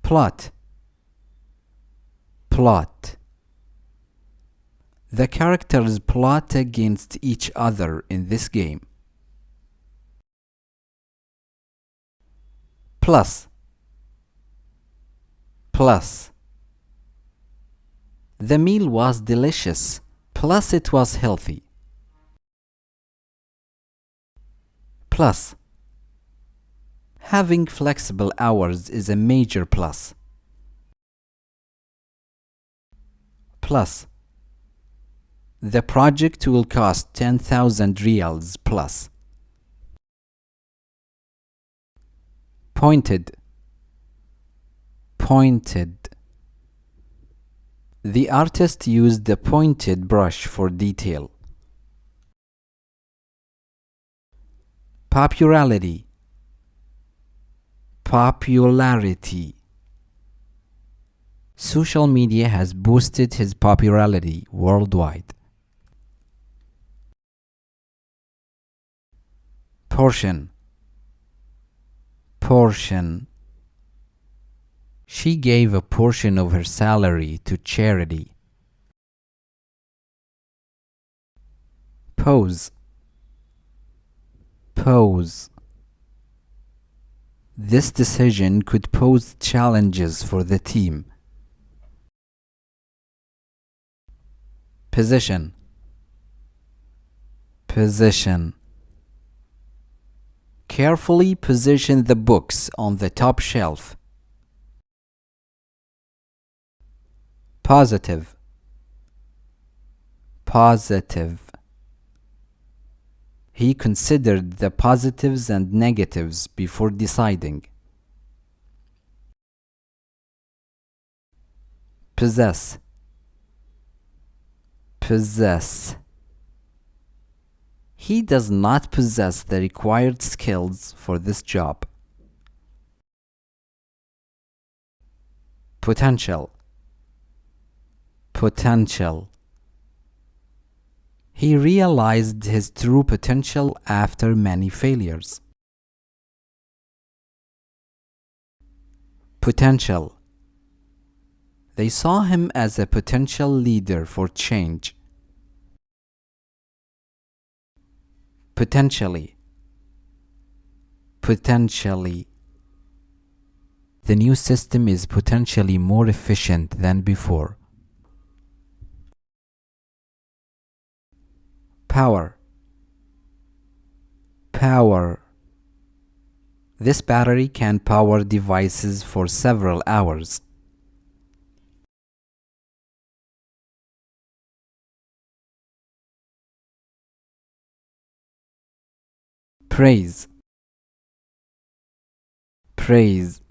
Plot. Plot. The characters plot against each other in this game. Plus. Plus. The meal was delicious, plus it was healthy. Plus. Having flexible hours is a major plus. Plus. The project will cost 10,000 riyals plus. Pointed. Pointed. The artist used the pointed brush for detail. Popularity. Popularity. Social media has boosted his popularity worldwide. Portion. Portion. She gave a portion of her salary to charity. Pose. Pose. This decision could pose challenges for the team. Position. Position. Carefully position the books on the top shelf. Positive. Positive. He considered the positives and negatives before deciding. Possess. Possess. He does not possess the required skills for this job. Potential. Potential. He realized his true potential after many failures. Potential. They saw him as a potential leader for change. Potentially. potentially. The new system is potentially more efficient than before. Power. Power. This battery can power devices for several hours. Praise. Praise.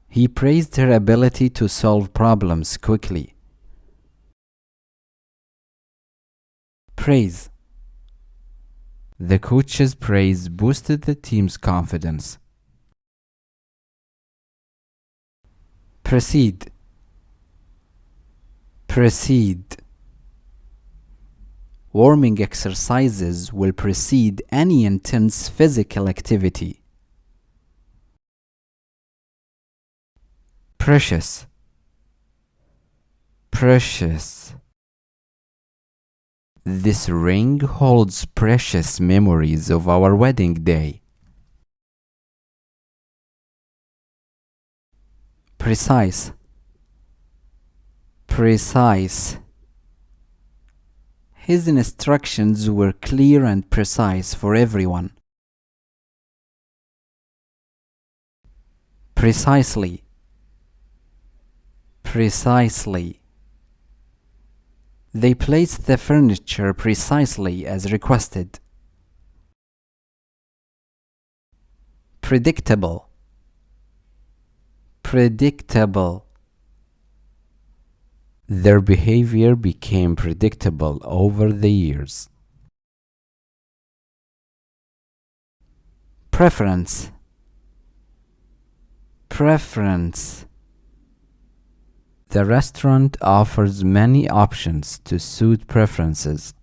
He praised her ability to solve problems quickly. Praise. The coach's praise boosted the team's confidence. Proceed. Proceed. Warming exercises will precede any intense physical activity. Precious. Precious. This ring holds precious memories of our wedding day. Precise. Precise. His instructions were clear and precise for everyone. Precisely. Precisely. They placed the furniture precisely as requested. Predictable. Predictable. Their behavior became predictable over the years. Preference. Preference. The restaurant offers many options to suit preferences.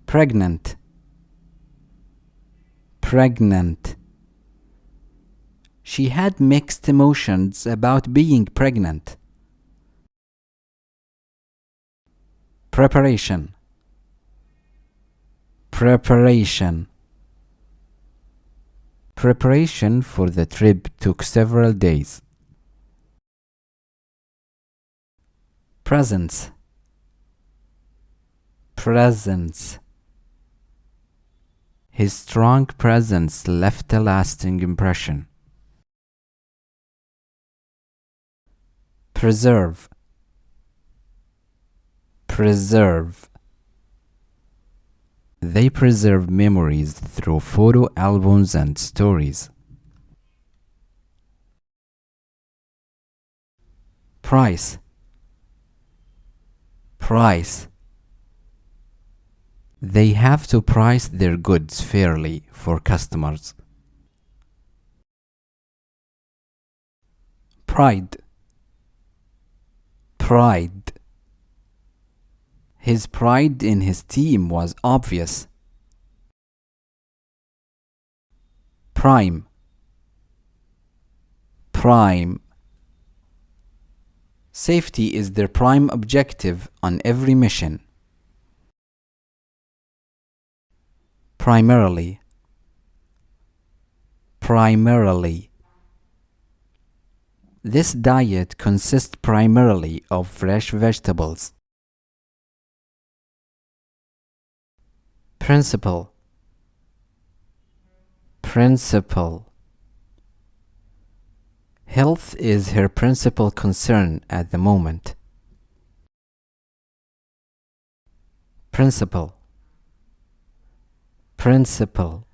Pregnant. Pregnant. She had mixed emotions about being pregnant. Preparation. Preparation. Preparation for the trip took several days. Presence. Presence. His strong presence left a lasting impression. Preserve. Preserve. They preserve memories through photo albums and stories. Price. Price. They have to price their goods fairly for customers. Pride. Pride. His pride in his team was obvious. Prime. Prime. Safety is their prime objective on every mission. Primarily. Primarily. This diet consists primarily of fresh vegetables. Principle. Principle. Health is her principal concern at the moment. Principle. Principle.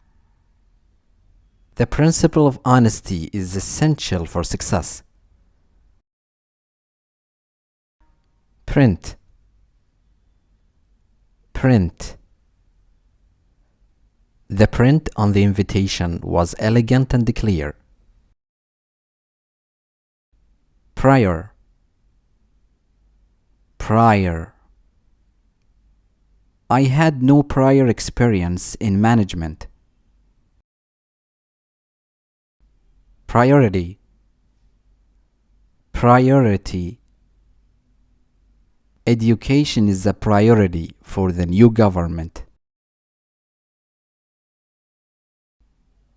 The principle of honesty is essential for success. Print. Print. The print on the invitation was elegant and clear. Prior. Prior. I had no prior experience in management. Priority. Priority. Education is a priority for the new government.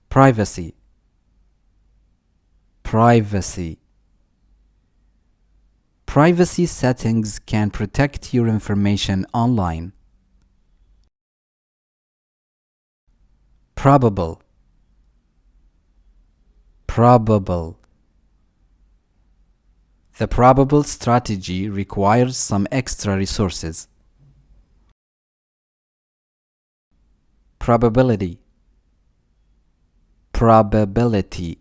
privacy, privacy. Privacy settings can protect your information online. Probable, probable. The probable strategy requires some extra resources. Probability, probability.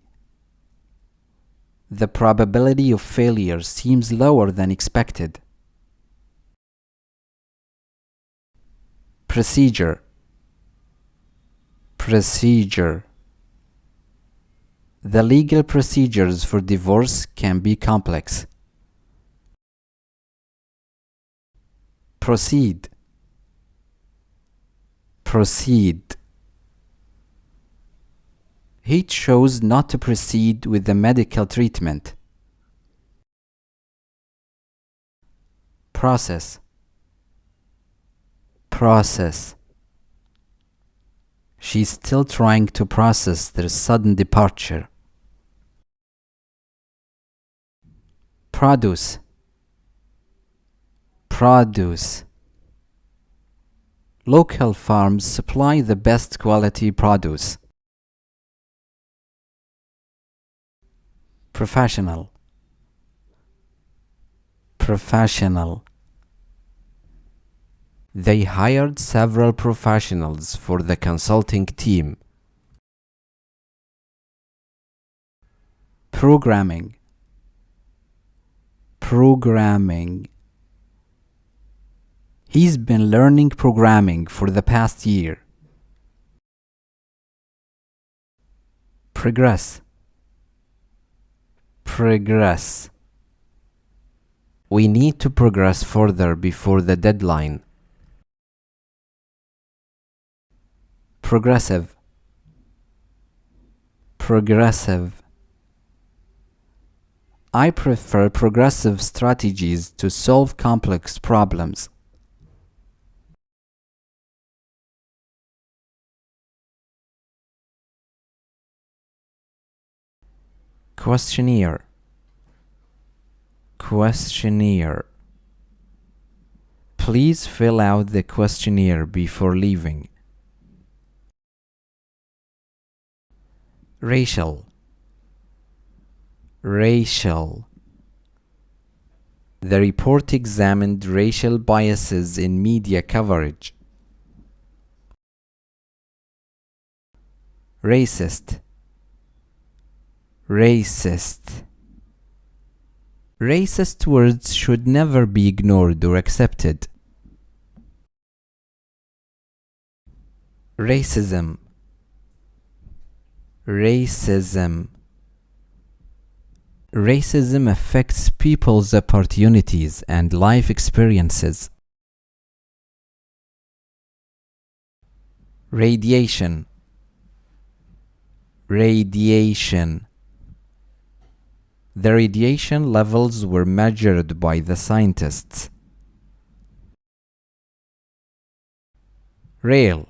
The probability of failure seems lower than expected. Procedure, procedure. The legal procedures for divorce can be complex. Proceed, proceed. He chose not to proceed with the medical treatment. Process, process. She's still trying to process their sudden departure. Produce, produce. Local farms supply the best quality produce. Professional, professional. They hired several professionals for the consulting team. Programming, programming. He's been learning programming for the past year. Progress, progress. We need to progress further before the deadline. Progressive, progressive. I prefer progressive strategies to solve complex problems. Questionnaire, questionnaire. Please fill out the questionnaire before leaving. Racial, racial. The report examined racial biases in media coverage. Racist, racist. Racist words should never be ignored or accepted. Racism, racism. Racism affects people's opportunities and life experiences. Radiation, radiation. The radiation levels were measured by the scientists. Rail,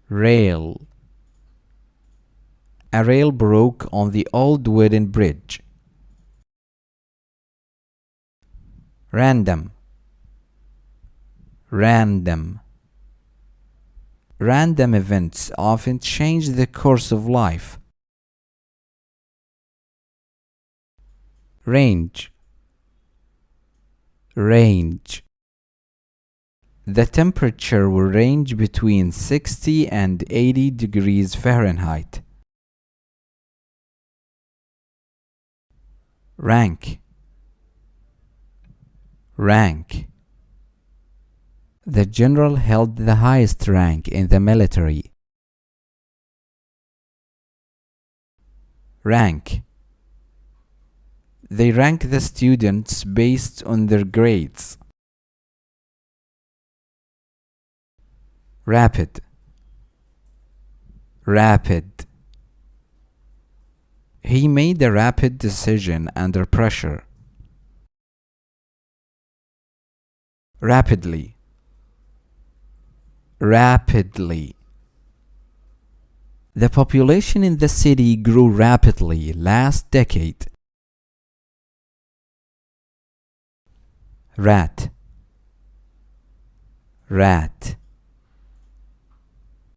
rail. A rail broke on the old wooden bridge. Random, random. Random events often change the course of life. Range, range. The temperature will range between 60 and 80 degrees Fahrenheit. Rank, rank. The general held the highest rank in the military. Rank. They rank the students based on their grades. Rapid, rapid. He made a rapid decision under pressure. Rapidly, rapidly. The population in the city grew rapidly last decade. Rat. Rat.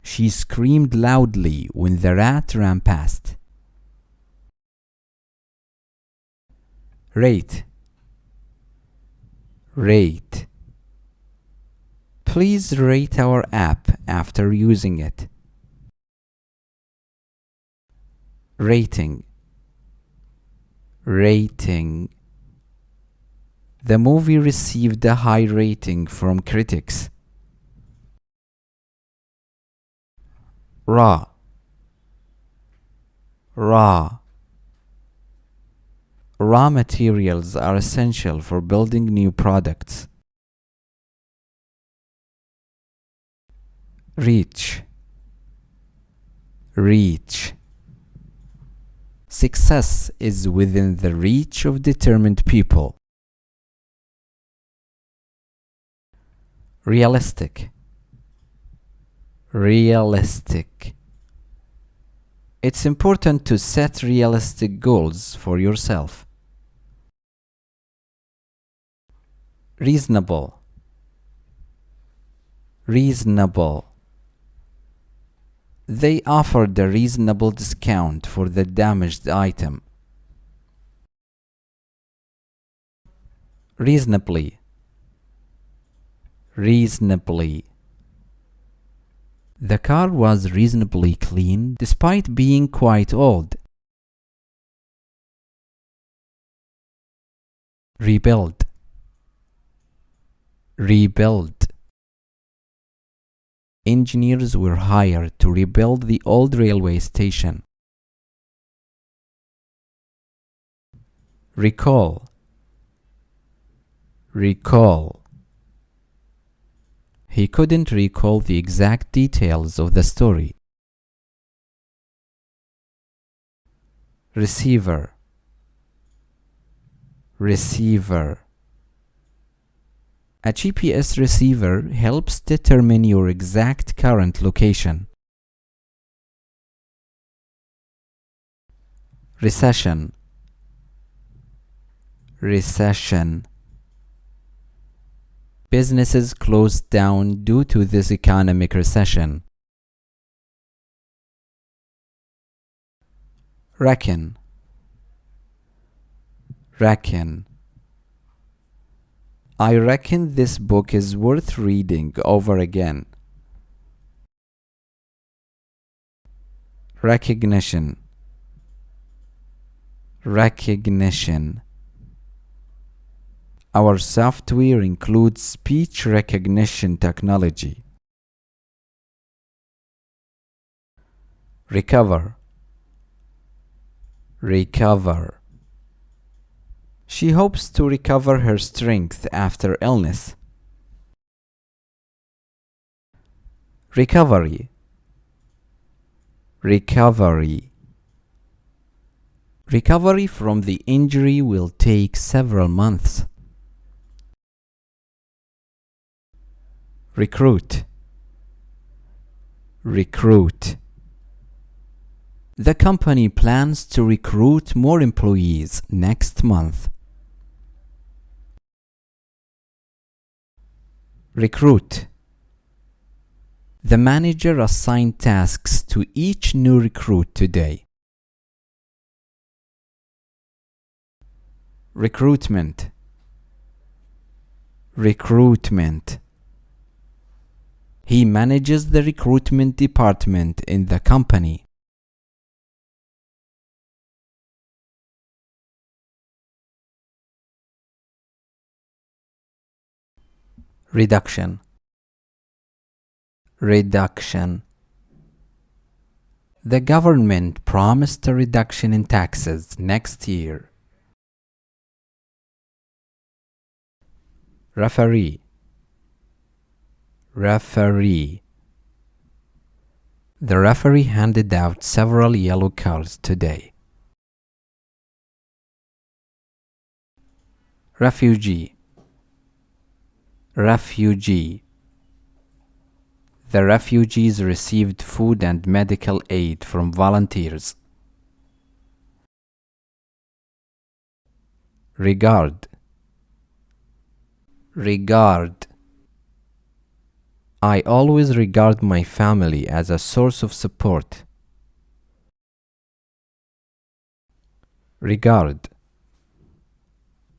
She screamed loudly when the rat ran past. Rate. Rate. Please rate our app after using it. Rating. Rating. The movie received a high rating from critics. Raw. Raw. Raw materials are essential for building new products. Reach. Reach. Success is within the reach of determined people. Realistic. Realistic. It's important to set realistic goals for yourself. Reasonable. Reasonable. They offered a reasonable discount for the damaged item. Reasonably. Reasonably. The car was reasonably clean despite being quite old. Rebuild. Rebuild. Engineers were hired to rebuild the old railway station. Recall. Recall. He couldn't recall the exact details of the story. Receiver. Receiver. A GPS receiver helps determine your exact current location. Recession. Recession. Businesses closed down due to this economic recession. Reckon. Reckon. I reckon this book is worth reading over again. Recognition. Recognition. Our software includes speech recognition technology. Recover. Recover. She hopes to recover her strength after illness. Recovery. Recovery. Recovery from the injury will take several months. Recruit. Recruit. The company plans to recruit more employees next month. Recruit. The manager assigned tasks to each new recruit today. Recruitment. Recruitment. He manages the recruitment department in the company. Reduction. Reduction. The government promised a reduction in taxes next year. Referee. Referee. The referee handed out several yellow cards today. Refugee. Refugee. The refugees received food and medical aid from volunteers. Regard. Regard. I always regard my family as a source of support. Regard.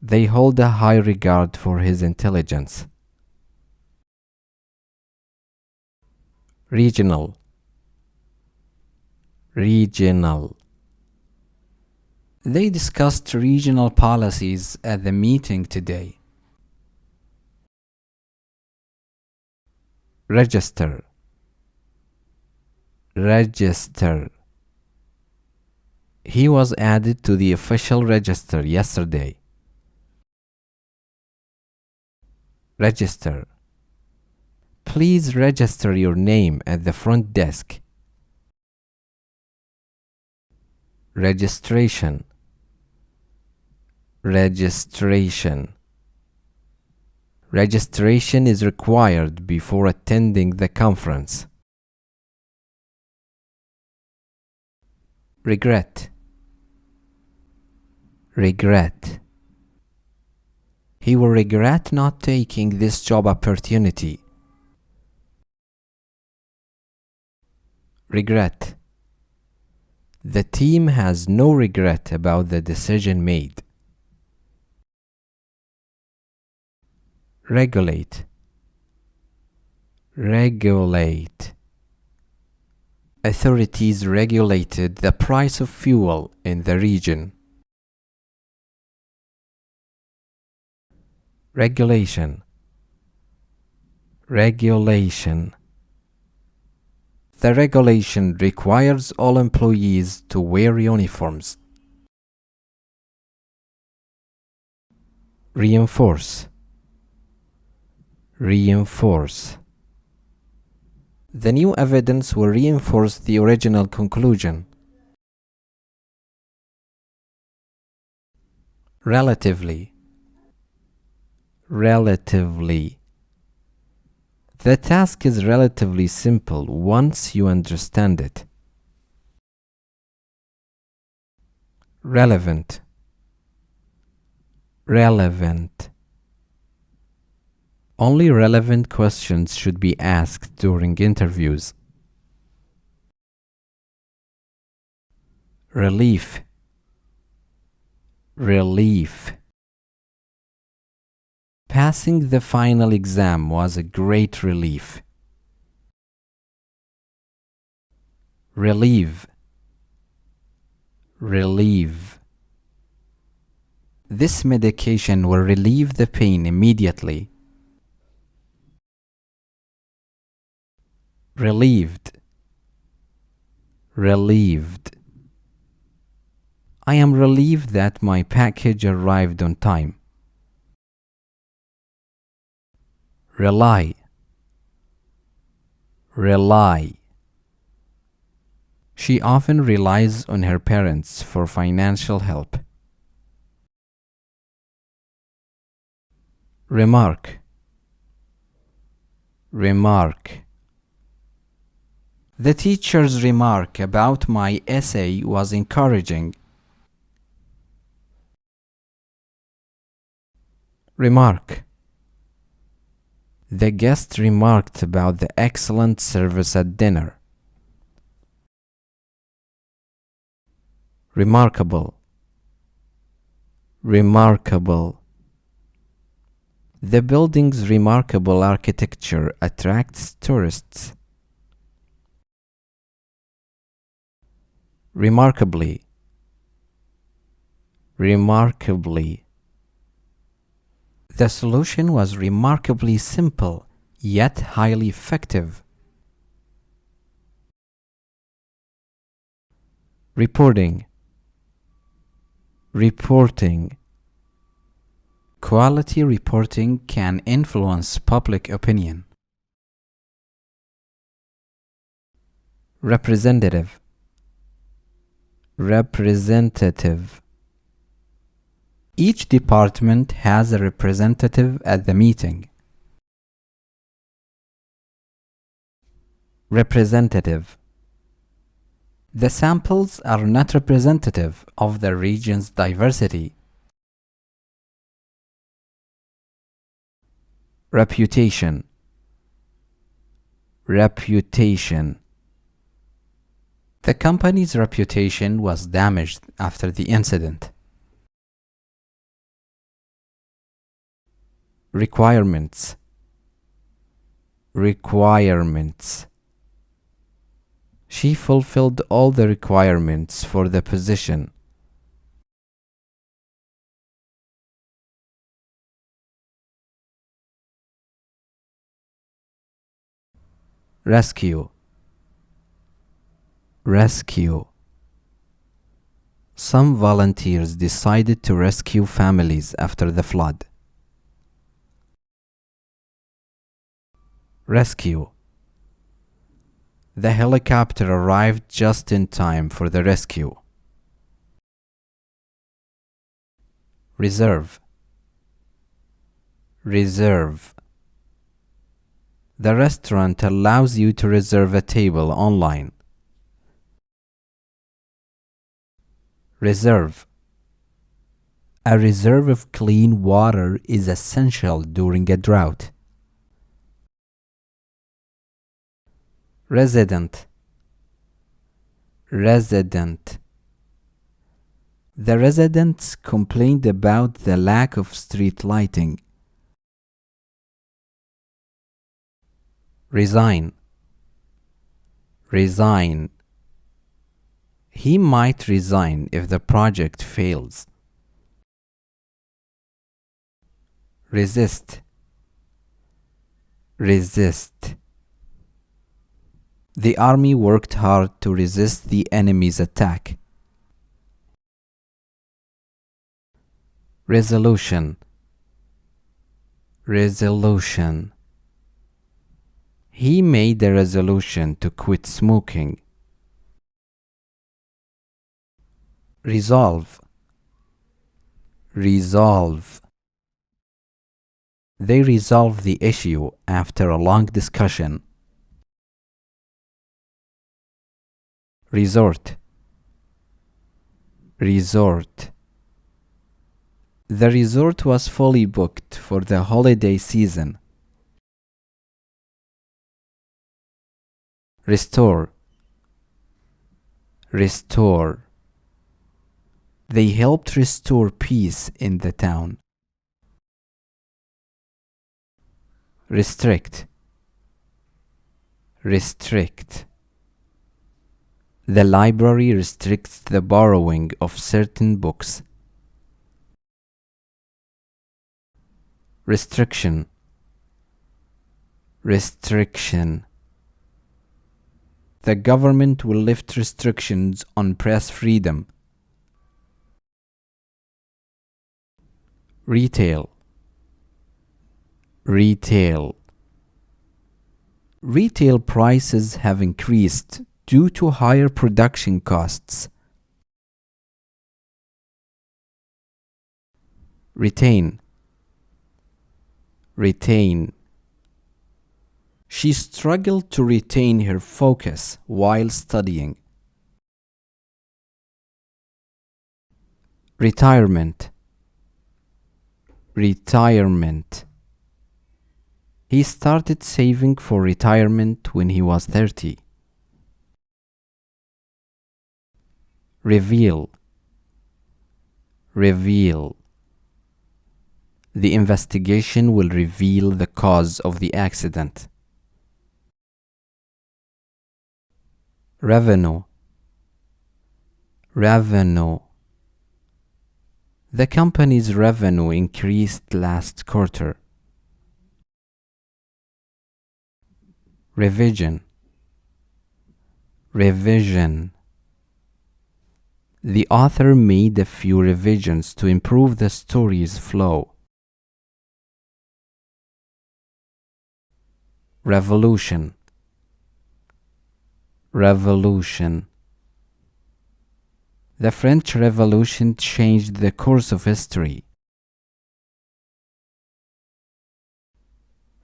They hold a high regard for his intelligence. Regional. Regional. They discussed regional policies at the meeting today. Register. Register. He was added to the official register yesterday. Register. Please register your name at the front desk. Registration. Registration. Registration is required before attending the conference. Regret. Regret. He will regret not taking this job opportunity. Regret. The team has no regret about the decision made. Regulate. Regulate. Authorities regulated the price of fuel in the region. Regulation. Regulation. The regulation requires all employees to wear uniforms. Reinforce. Reinforce. The new evidence will reinforce the original conclusion. Relatively. Relatively. The task is relatively simple once you understand it. Relevant. Relevant. Only relevant questions should be asked during interviews. Relief. Relief. Passing the final exam was a great relief. Relieve. Relieve. This medication will relieve the pain immediately. Relieved. Relieved. I am relieved that my package arrived on time. Rely. Rely. She often relies on her parents for financial help. Remark. Remark. The teacher's remark about my essay was encouraging. Remark. The guest remarked about the excellent service at dinner. Remarkable. Remarkable. The building's remarkable architecture attracts tourists. Remarkably. Remarkably. The solution was remarkably simple, yet highly effective. Reporting. Reporting. Quality reporting can influence public opinion. Representative. Representative. Each department has a representative at the meeting. Representative. The samples are not representative of the region's diversity. Reputation. Reputation. The company's reputation was damaged after the incident. Requirements. Requirements. She fulfilled all the requirements for the position. Rescue. Rescue. Some volunteers decided to rescue families after the flood. Rescue. The helicopter arrived just in time for the rescue. Reserve. Reserve. The restaurant allows you to reserve a table online. Reserve. A reserve of clean water is essential during a drought. Resident. Resident. The residents complained about the lack of street lighting. Resign. Resign. He might resign if the project fails. Resist. Resist. The army worked hard to resist the enemy's attack. Resolution. Resolution. He made a resolution to quit smoking. Resolve. Resolve. They resolved the issue after a long discussion. Resort. Resort. The resort was fully booked for the holiday season. Restore. Restore. They helped restore peace in the town. Restrict. Restrict. The library restricts the borrowing of certain books. Restriction. Restriction. The government will lift restrictions on press freedom. Retail. Retail. Retail prices have increased due to higher production costs. Retain. Retain. She struggled to retain her focus while studying. Retirement. Retirement. He started saving for retirement when he was 30. Reveal. Reveal. The investigation will reveal the cause of the accident. Revenue. Revenue. The company's revenue increased last quarter. Revision. Revision. The author made a few revisions to improve the story's flow. Revolution. Revolution. The French Revolution changed the course of history.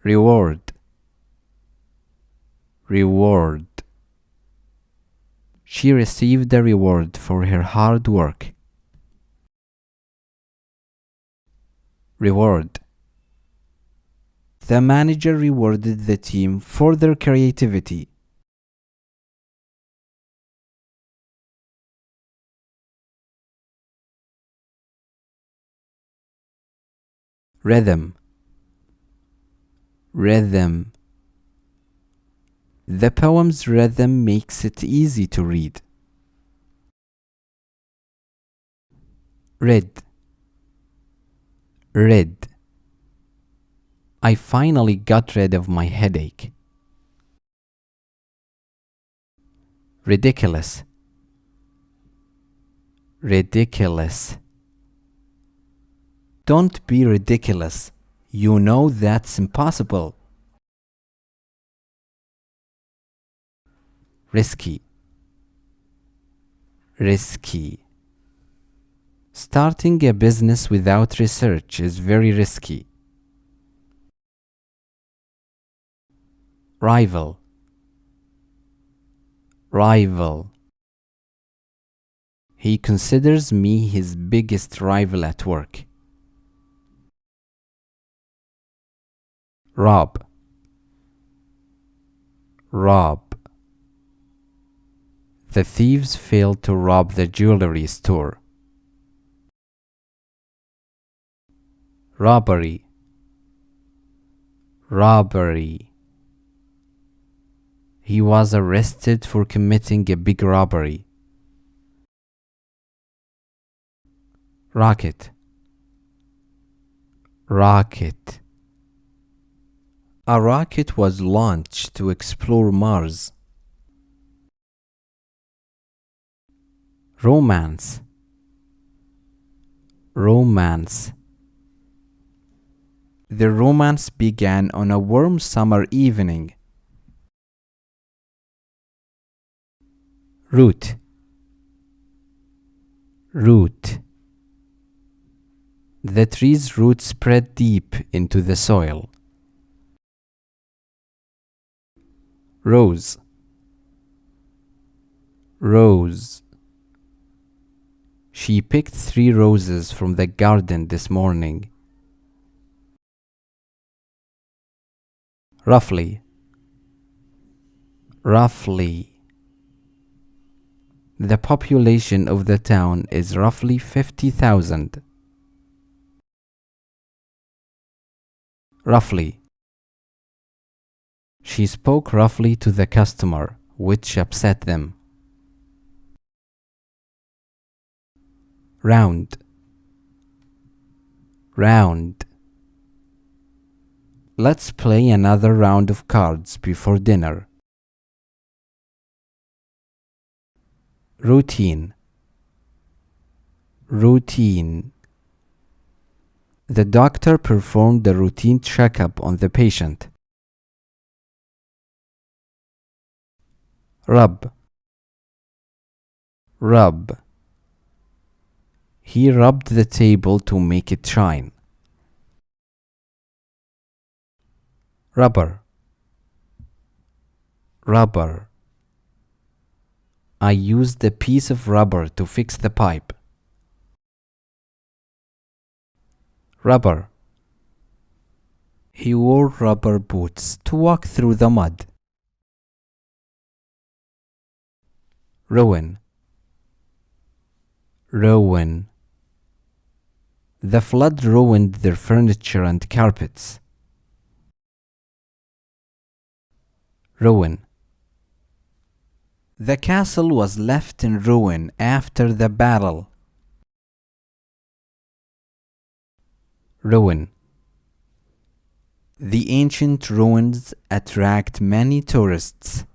Reward. reward. She received a reward for her hard work. Reward. The manager rewarded the team for their creativity. Rhythm. Rhythm. The poem's rhythm makes it easy to read. Rid. Rid. I finally got rid of my headache. Ridiculous. Ridiculous. Don't be ridiculous. You know that's impossible. Risky. Risky. Starting a business without research is very risky. Rival. Rival. He considers me his biggest rival at work. Rob. Rob. The thieves failed to rob the jewelry store. Robbery. Robbery. He was arrested for committing a big robbery. Rocket. Rocket. A rocket was launched to explore Mars. Romance. Romance. The romance began on a warm summer evening. Root. Root. The tree's roots spread deep into the soil. Rose. Rose. She picked 3 roses from the garden this morning. Roughly. Roughly. The population of the town is roughly 50,000. Roughly. She spoke roughly to the customer, which upset them. Round. Round. Let's play another round of cards before dinner. Routine. Routine. The doctor performed a routine checkup on the patient. Rub. Rub. He rubbed the table to make it shine. Rubber. Rubber. I used a piece of rubber to fix the pipe. Rubber. He wore rubber boots to walk through the mud. Ruin. Ruin. The flood ruined their furniture and carpets. Ruin. The castle was left in ruin after the battle. Ruin. The ancient ruins attract many tourists.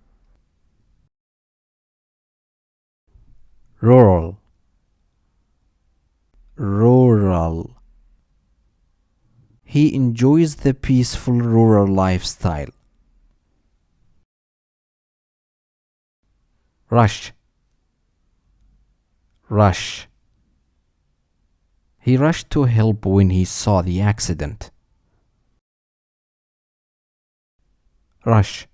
Rural. Rural. He enjoys the peaceful rural lifestyle. Rush. Rush. He rushed to help when he saw the accident. Rush.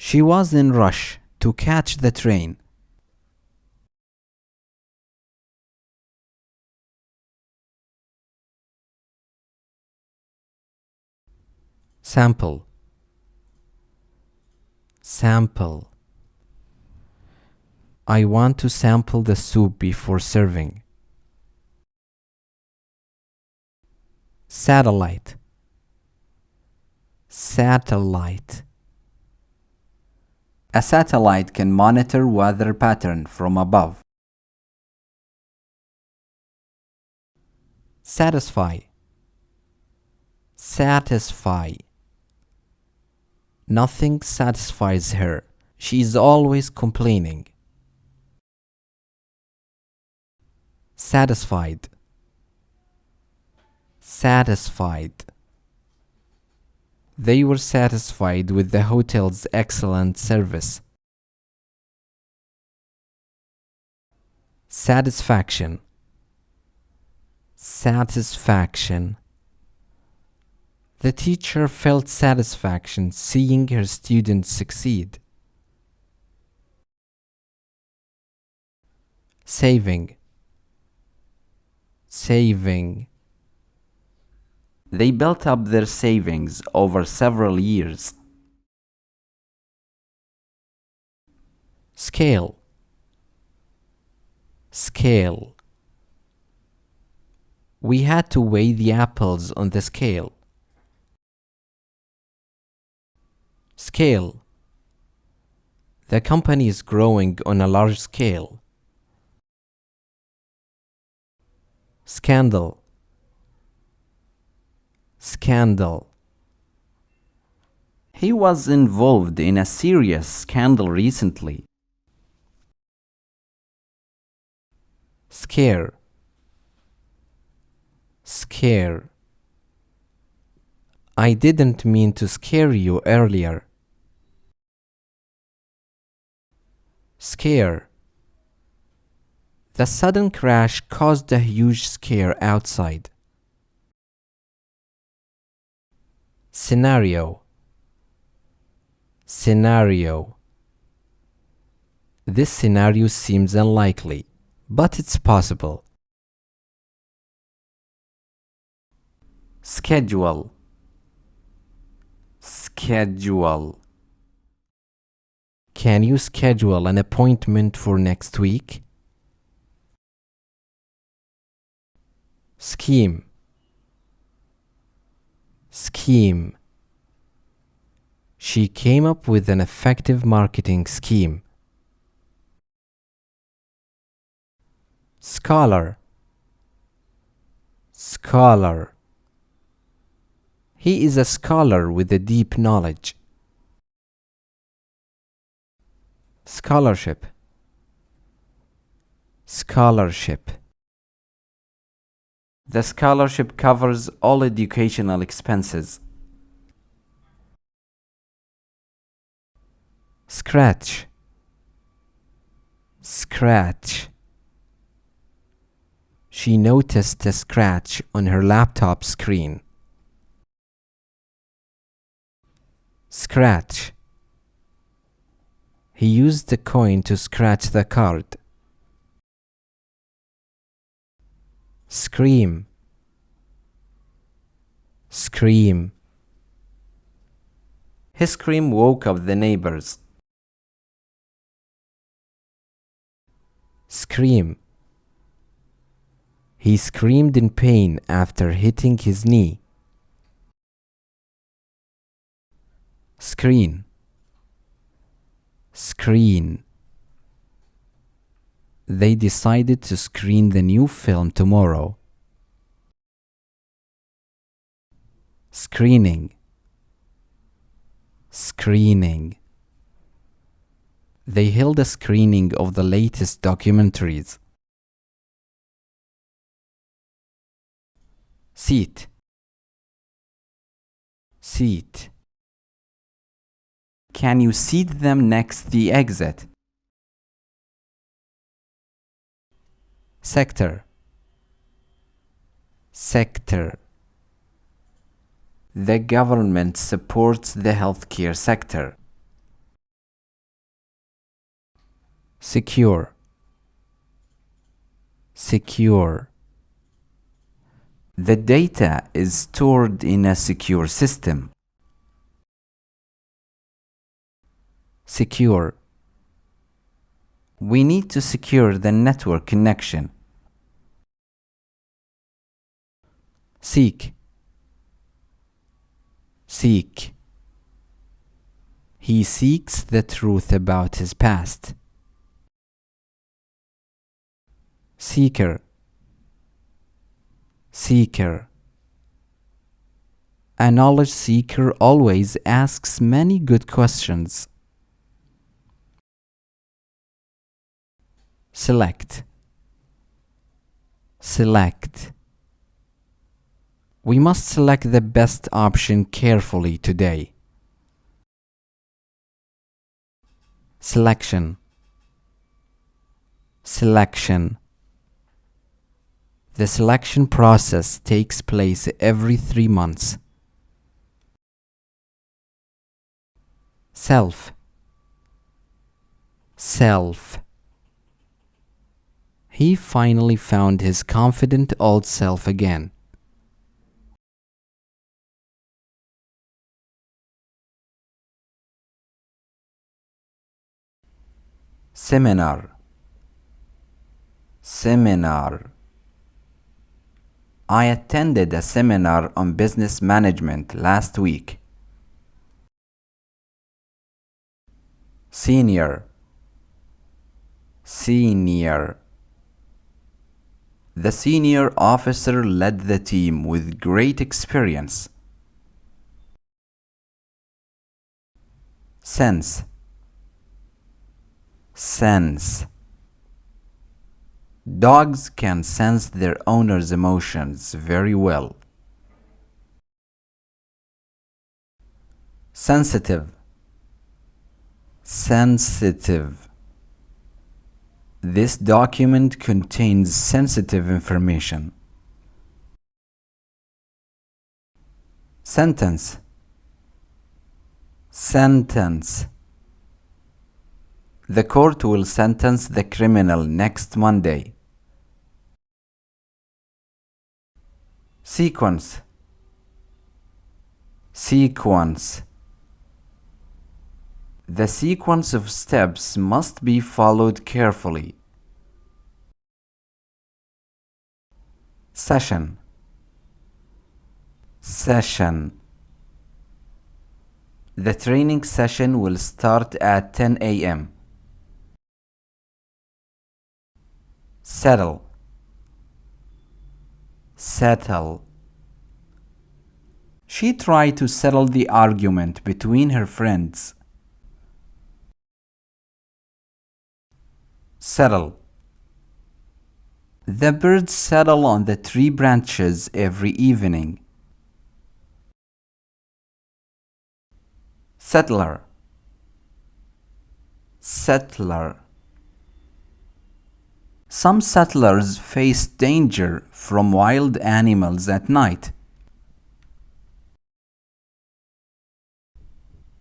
She was in rush to catch the train. Sample. Sample. I want to sample the soup before serving. Satellite. Satellite. A satellite can monitor weather pattern from above. Satisfy. Satisfy. Nothing satisfies her. She is always complaining. Satisfied. Satisfied. They were satisfied with the hotel's excellent service. Satisfaction. Satisfaction. The teacher felt satisfaction seeing her students succeed. Saving. Saving. They built up their savings over several years. Scale. Scale. We had to weigh the apples on the scale. Scale. The company is growing on a large scale. Scandal. Scandal. He was involved in a serious scandal recently. Scare. Scare. I didn't mean to scare you earlier. Scare. The sudden crash caused a huge scare outside. Scenario. Scenario. This scenario seems unlikely, but it's possible. Schedule. Schedule. Can you schedule an appointment for next week? Scheme. Scheme. She came up with an effective marketing scheme. Scholar. Scholar. He is a scholar with a deep knowledge. Scholarship. Scholarship. The scholarship covers all educational expenses. Scratch. Scratch. She noticed a scratch on her laptop screen. Scratch. He used the coin to scratch the card. Scream. Scream. His scream woke up the neighbors. Scream. He screamed in pain after hitting his knee. Screen. Screen. They decided to screen the new film tomorrow. Screening. Screening. They held a screening of the latest documentaries. Seat. Seat. Can you seat them next the exit? Sector. Sector. The government supports the healthcare sector. secure, secure. The data is stored in a secure system. Secure. We need to secure the network connection. Seek, seek. He seeks the truth about his past. Seeker, seeker. A knowledge seeker always asks many good questions. Select, select. We must select the best option carefully today. Selection, selection. The selection process takes place every 3 months. Self, self. He finally found his confident old self again. Seminar, seminar. I attended a seminar on business management last week. Senior, senior. The senior officer led the team with great experience. Sense, sense. Dogs can sense their owner's emotions very well. Sensitive, sensitive. This document contains sensitive information. Sentence, sentence. The court will sentence the criminal next Monday. Sequence, sequence. The sequence of steps must be followed carefully. Session, session. The training session will start at 10 a.m. Settle, settle. She tried to settle the argument between her friends. Settle. The birds settle on the tree branches every evening. Settler, settler. Some settlers face danger from wild animals at night.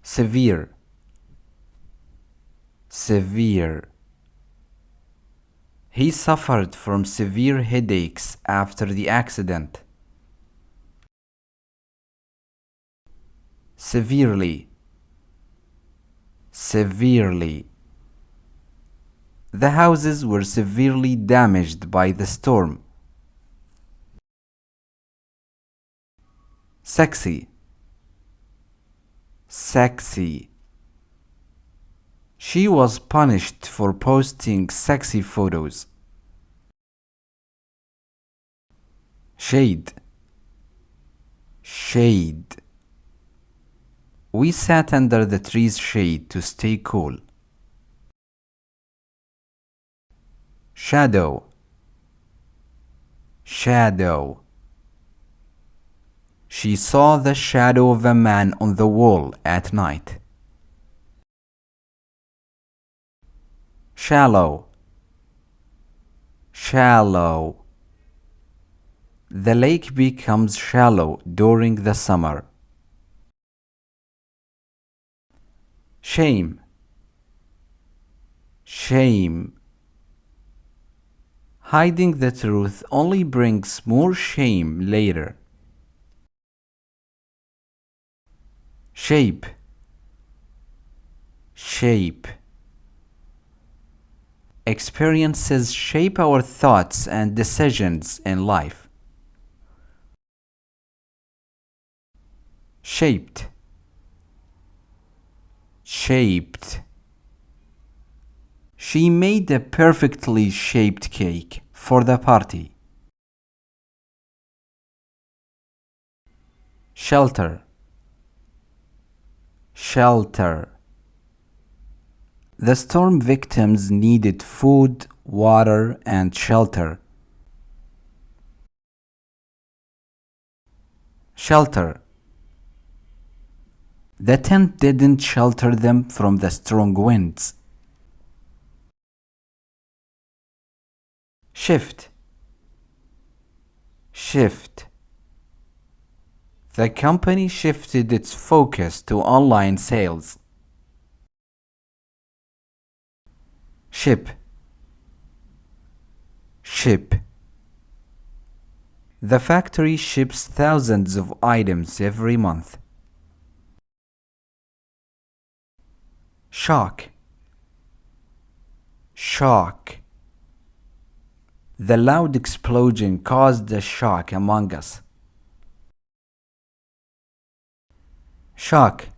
Severe, severe. He suffered from severe headaches after the accident. Severely, severely. The houses were severely damaged by the storm. Sexy, sexy. She was punished for posting sexy photos. Shade, shade. We sat under the tree's shade to stay cool. Shadow, shadow. She saw the shadow of a man on the wall at night. Shallow, shallow. The lake becomes shallow during the summer. Shame, shame. Hiding the truth only brings more shame later. Shape, shape. Experiences shape our thoughts and decisions in life. Shaped, shaped. She made a perfectly shaped cake for the party. Shelter, shelter. The storm victims needed food, water, and shelter. Shelter. The tent didn't shelter them from the strong winds. Shift, shift. The company shifted its focus to online sales. Ship, ship. The factory ships thousands of items every month. Shock, shock. The loud explosion caused a shock among us. Shock.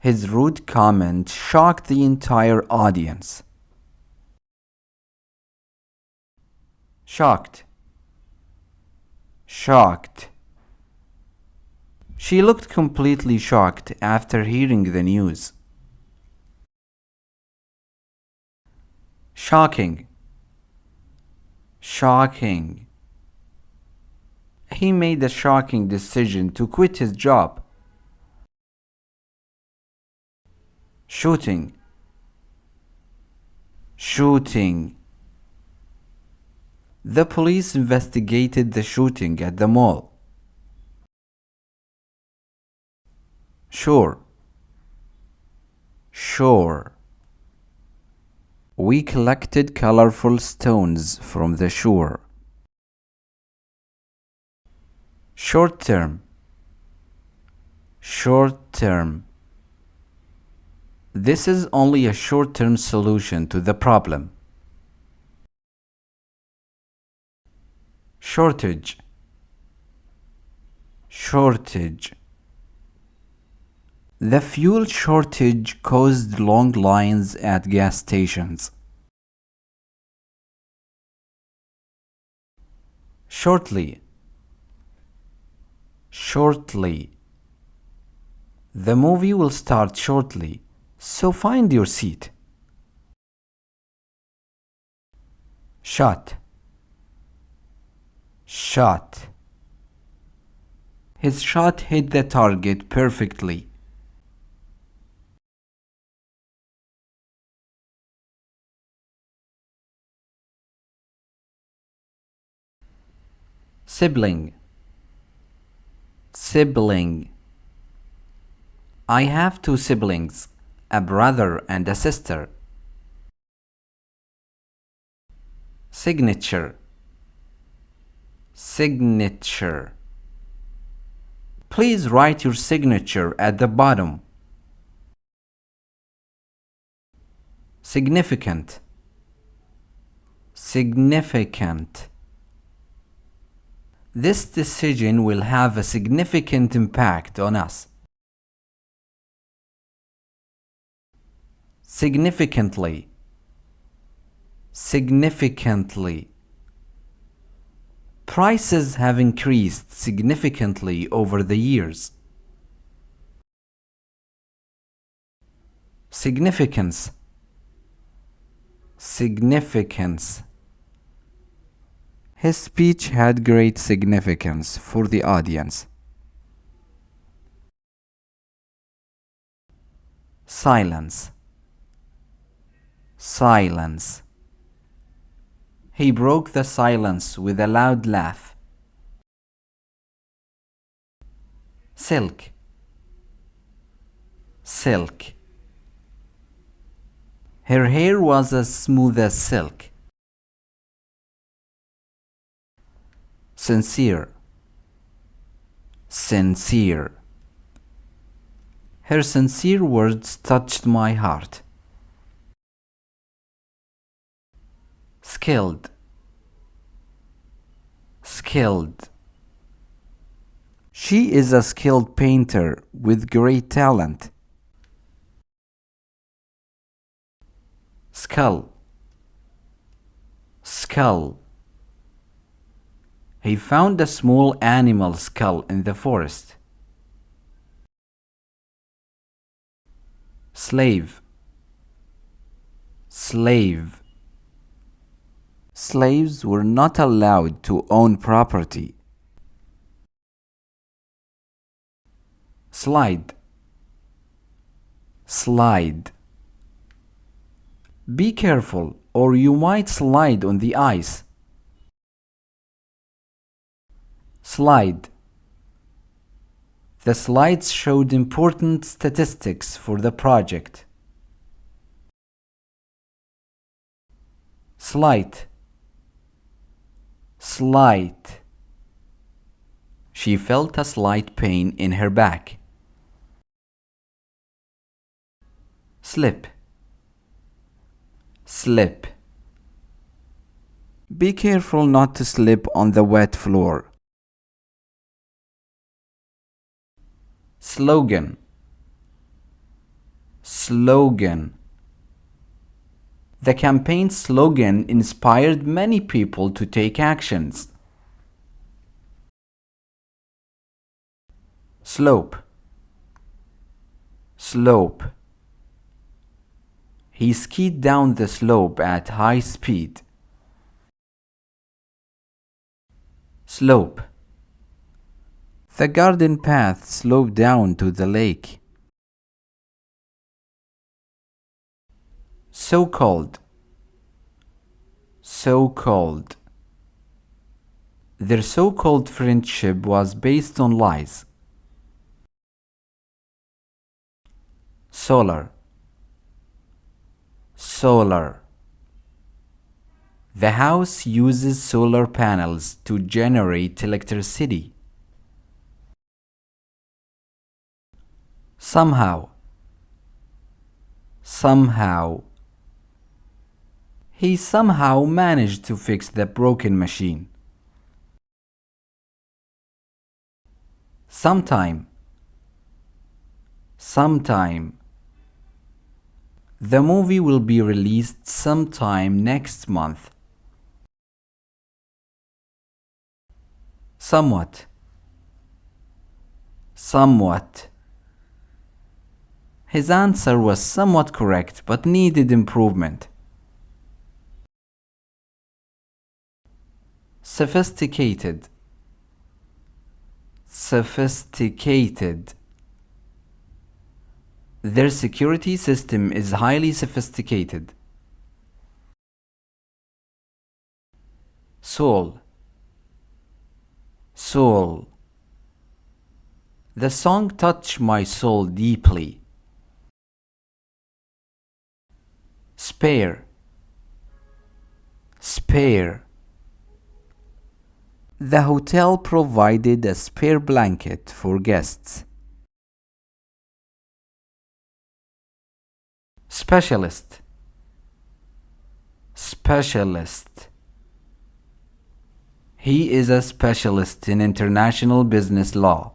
His rude comment shocked the entire audience. Shocked, shocked. She looked completely shocked after hearing the news. Shocking, shocking. He made a shocking decision to quit his job. Shooting, shooting. The police investigated the shooting at the mall. Sure, sure. We collected colorful stones from the shore. Short term, short term. This is only a short-term solution to the problem. Shortage, shortage. The fuel shortage caused long lines at gas stations. Shortly, shortly. The movie will start shortly, so find your seat. Shot, shot. His shot hit the target perfectly. Sibling, sibling. I have two siblings, a brother and a sister. Signature, signature. Please write your signature at the bottom. Significant, significant. This decision will have a significant impact on us. Significantly, significantly. Prices have increased significantly over the years. Significance, significance. His speech had great significance for the audience. Silence, silence. He broke the silence with a loud laugh. Silk, silk. Her hair was as smooth as silk. Sincere. Sincere. Her sincere words touched my heart. Skilled. Skilled. She is a skilled painter with great talent. Skull. Skull. He found a small animal skull in the forest. Slave. Slave. Slaves were not allowed to own property. Slide. Slide. Be careful, or you might slide on the ice. Slide. The slides showed important statistics for the project. Slight. Slight. She felt a slight pain in her back. Slip. Slip. Be careful not to slip on the wet floor. Slogan. Slogan. The campaign slogan inspired many people to take actions. Slope. Slope. He skied down the slope at high speed. Slope. The garden path sloped down to the lake. So-called. So-called. Their so-called friendship was based on lies. Solar. Solar. The house uses solar panels to generate electricity. Somehow. Somehow. He somehow managed to fix the broken machine. Sometime. Sometime. The movie will be released sometime next month. Somewhat. Somewhat. His answer was somewhat correct but needed improvement. Sophisticated. Sophisticated. Their security system is highly sophisticated. Soul. Soul. The song touched my soul deeply. Spare. Spare. The hotel provided a spare blanket for guests. Specialist. Specialist. He is a specialist in international business law.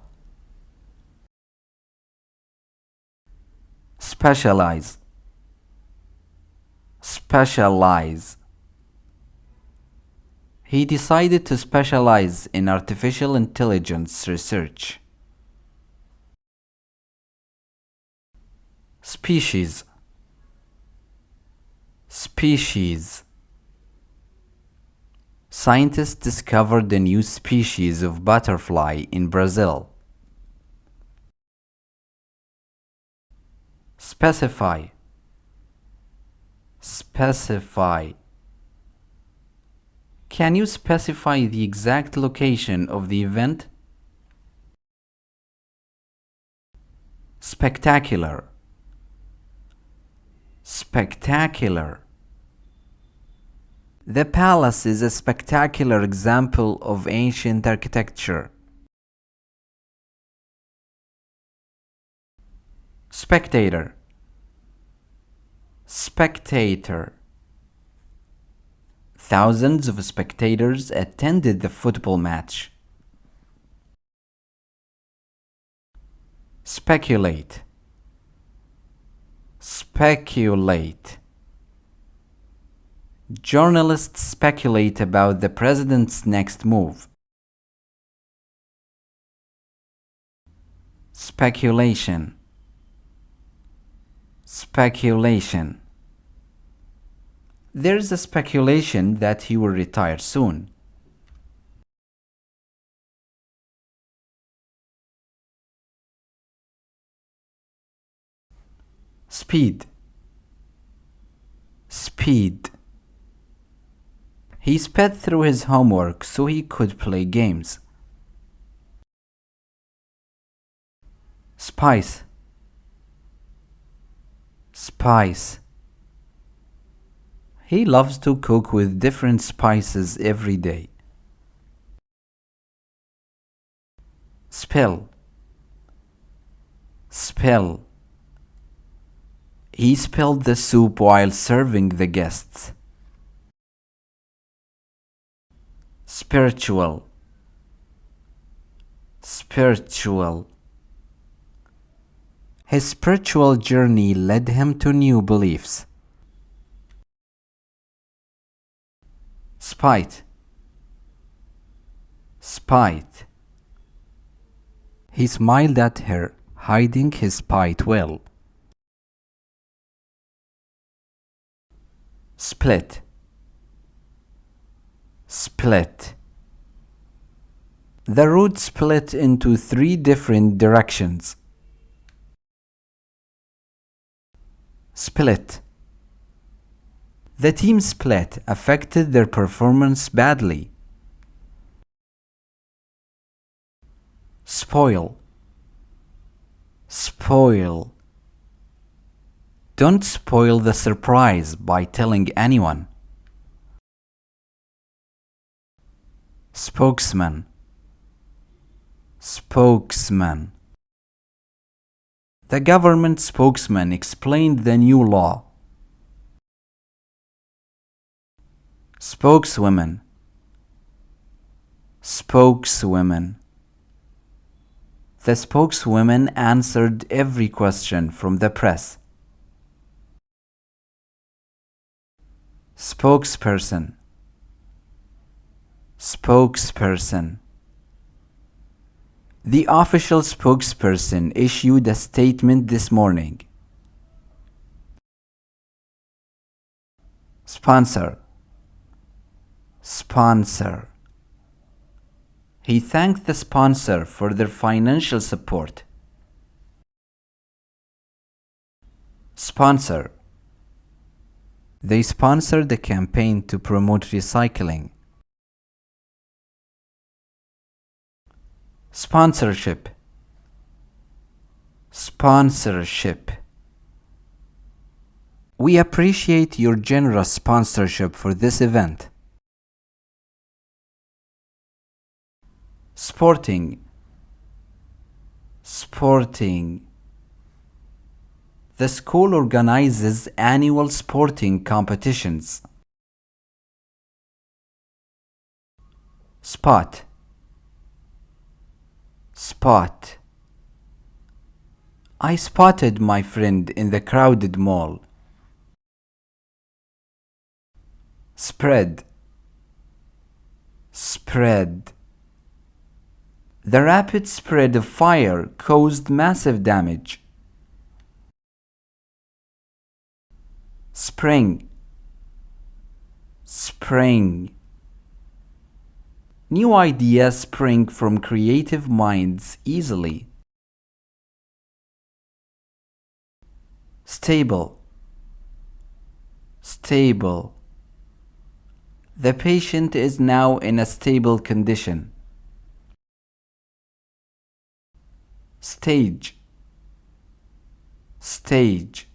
Specialize. Specialize. He decided to specialize in artificial intelligence research. Species. Species. Scientists discovered a new species of butterfly in Brazil. Specify. Specify. Can you specify the exact location of the event? Spectacular. spectacular. The palace is a spectacular example of ancient architecture. Spectator. Spectator. Thousands of spectators attended the football match. Speculate. Speculate. Journalists speculate about the president's next move. Speculation. Speculation. There's a speculation that he will retire soon. Speed. Speed. He sped through his homework so he could play games. Spice. Spice. He loves to cook with different spices every day. Spill. Spill. He spilled the soup while serving the guests. Spiritual. Spiritual. His spiritual journey led him to new beliefs. Spite. Spite. He smiled at her, hiding his spite well. Split. Split. The road split into 3 different directions. Split. The team split affected their performance badly. Spoil. Spoil. Don't spoil the surprise by telling anyone. Spokesman. Spokesman. The government spokesman explained the new law. Spokeswoman. Spokeswoman. The spokeswoman answered every question from the press. Spokesperson. Spokesperson. The official spokesperson issued a statement this morning. Sponsor. Sponsor. He thanked the sponsor for their financial support. Sponsor. They sponsored a campaign to promote recycling. Sponsorship. Sponsorship. We appreciate your generous sponsorship for this event. Sporting. Sporting. The school organizes annual sporting competitions. Spot. Spot. I spotted my friend in the crowded mall. Spread. Spread. The rapid spread of fire caused massive damage. Spring. Spring. New ideas spring from creative minds easily. Stable. Stable. The patient is now in a stable condition. Stage. Stage.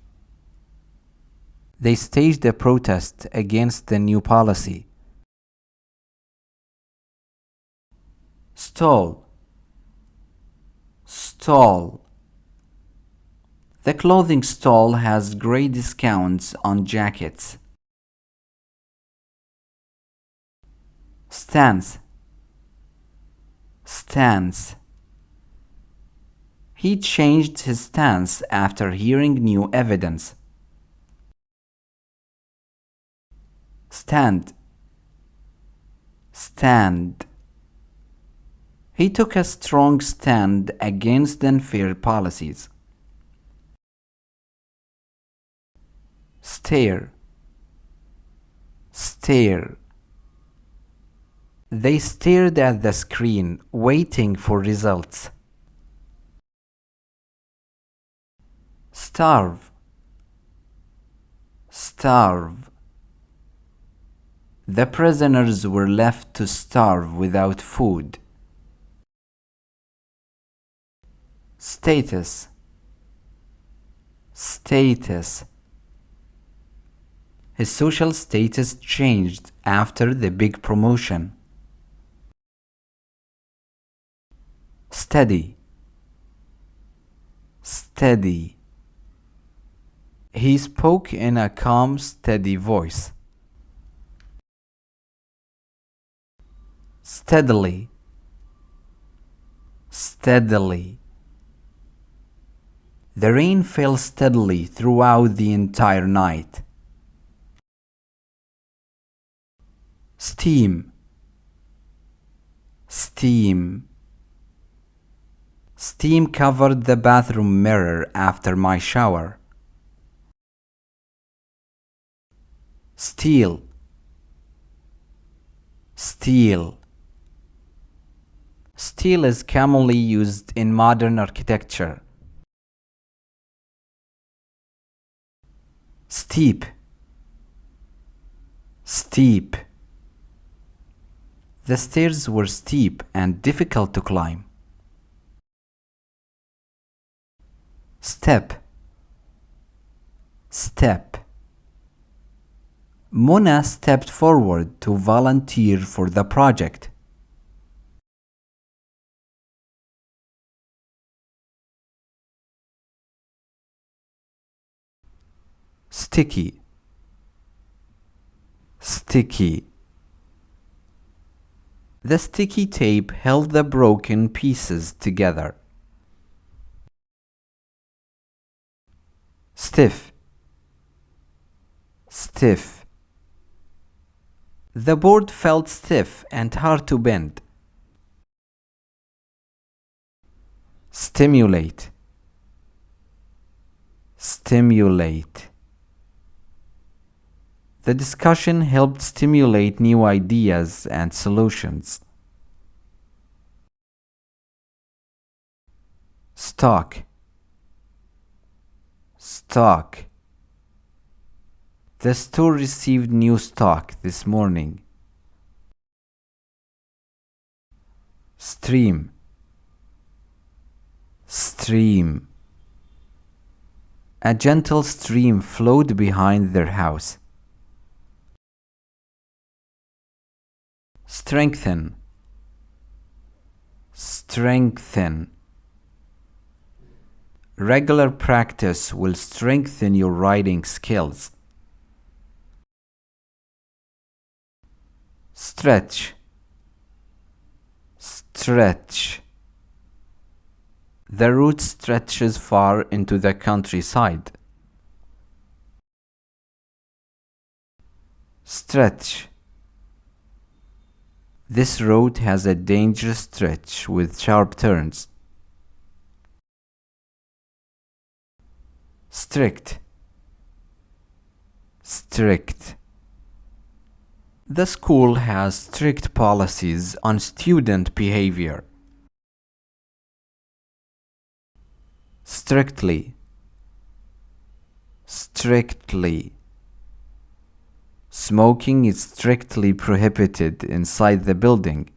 They staged a protest against the new policy. Stall. Stall. The clothing stall has great discounts on jackets. Stance. Stance. He changed his stance after hearing new evidence. Stand. Stand. He took a strong stand against unfair policies. Stare. Stare. They stared at the screen, waiting for results. Starve. Starve. The prisoners were left to starve without food. Status. Status. His social status changed after the big promotion. Steady. Steady. He spoke in a calm, steady voice. Steadily. Steadily. The rain fell steadily throughout the entire night. Steam. Steam. Steam covered the bathroom mirror after my shower. Steal. Steel. Steel is commonly used in modern architecture. Steep. Steep. The stairs were steep and difficult to climb. Step. Step. Mona stepped forward to volunteer for the project. Sticky. Sticky. The sticky tape held the broken pieces together. Stiff. Stiff. The board felt stiff and hard to bend. Stimulate. Stimulate. The discussion helped stimulate new ideas and solutions. Stock. Stock. The store received new stock this morning. Stream. Stream. A gentle stream flowed behind their house. Strengthen. Strengthen. Regular practice will strengthen your writing skills. Stretch. Stretch. The route stretches far into the countryside. Stretch. This road has a dangerous stretch with sharp turns. Strict. Strict. The school has strict policies on student behavior. Strictly. Strictly. Smoking is strictly prohibited inside the building.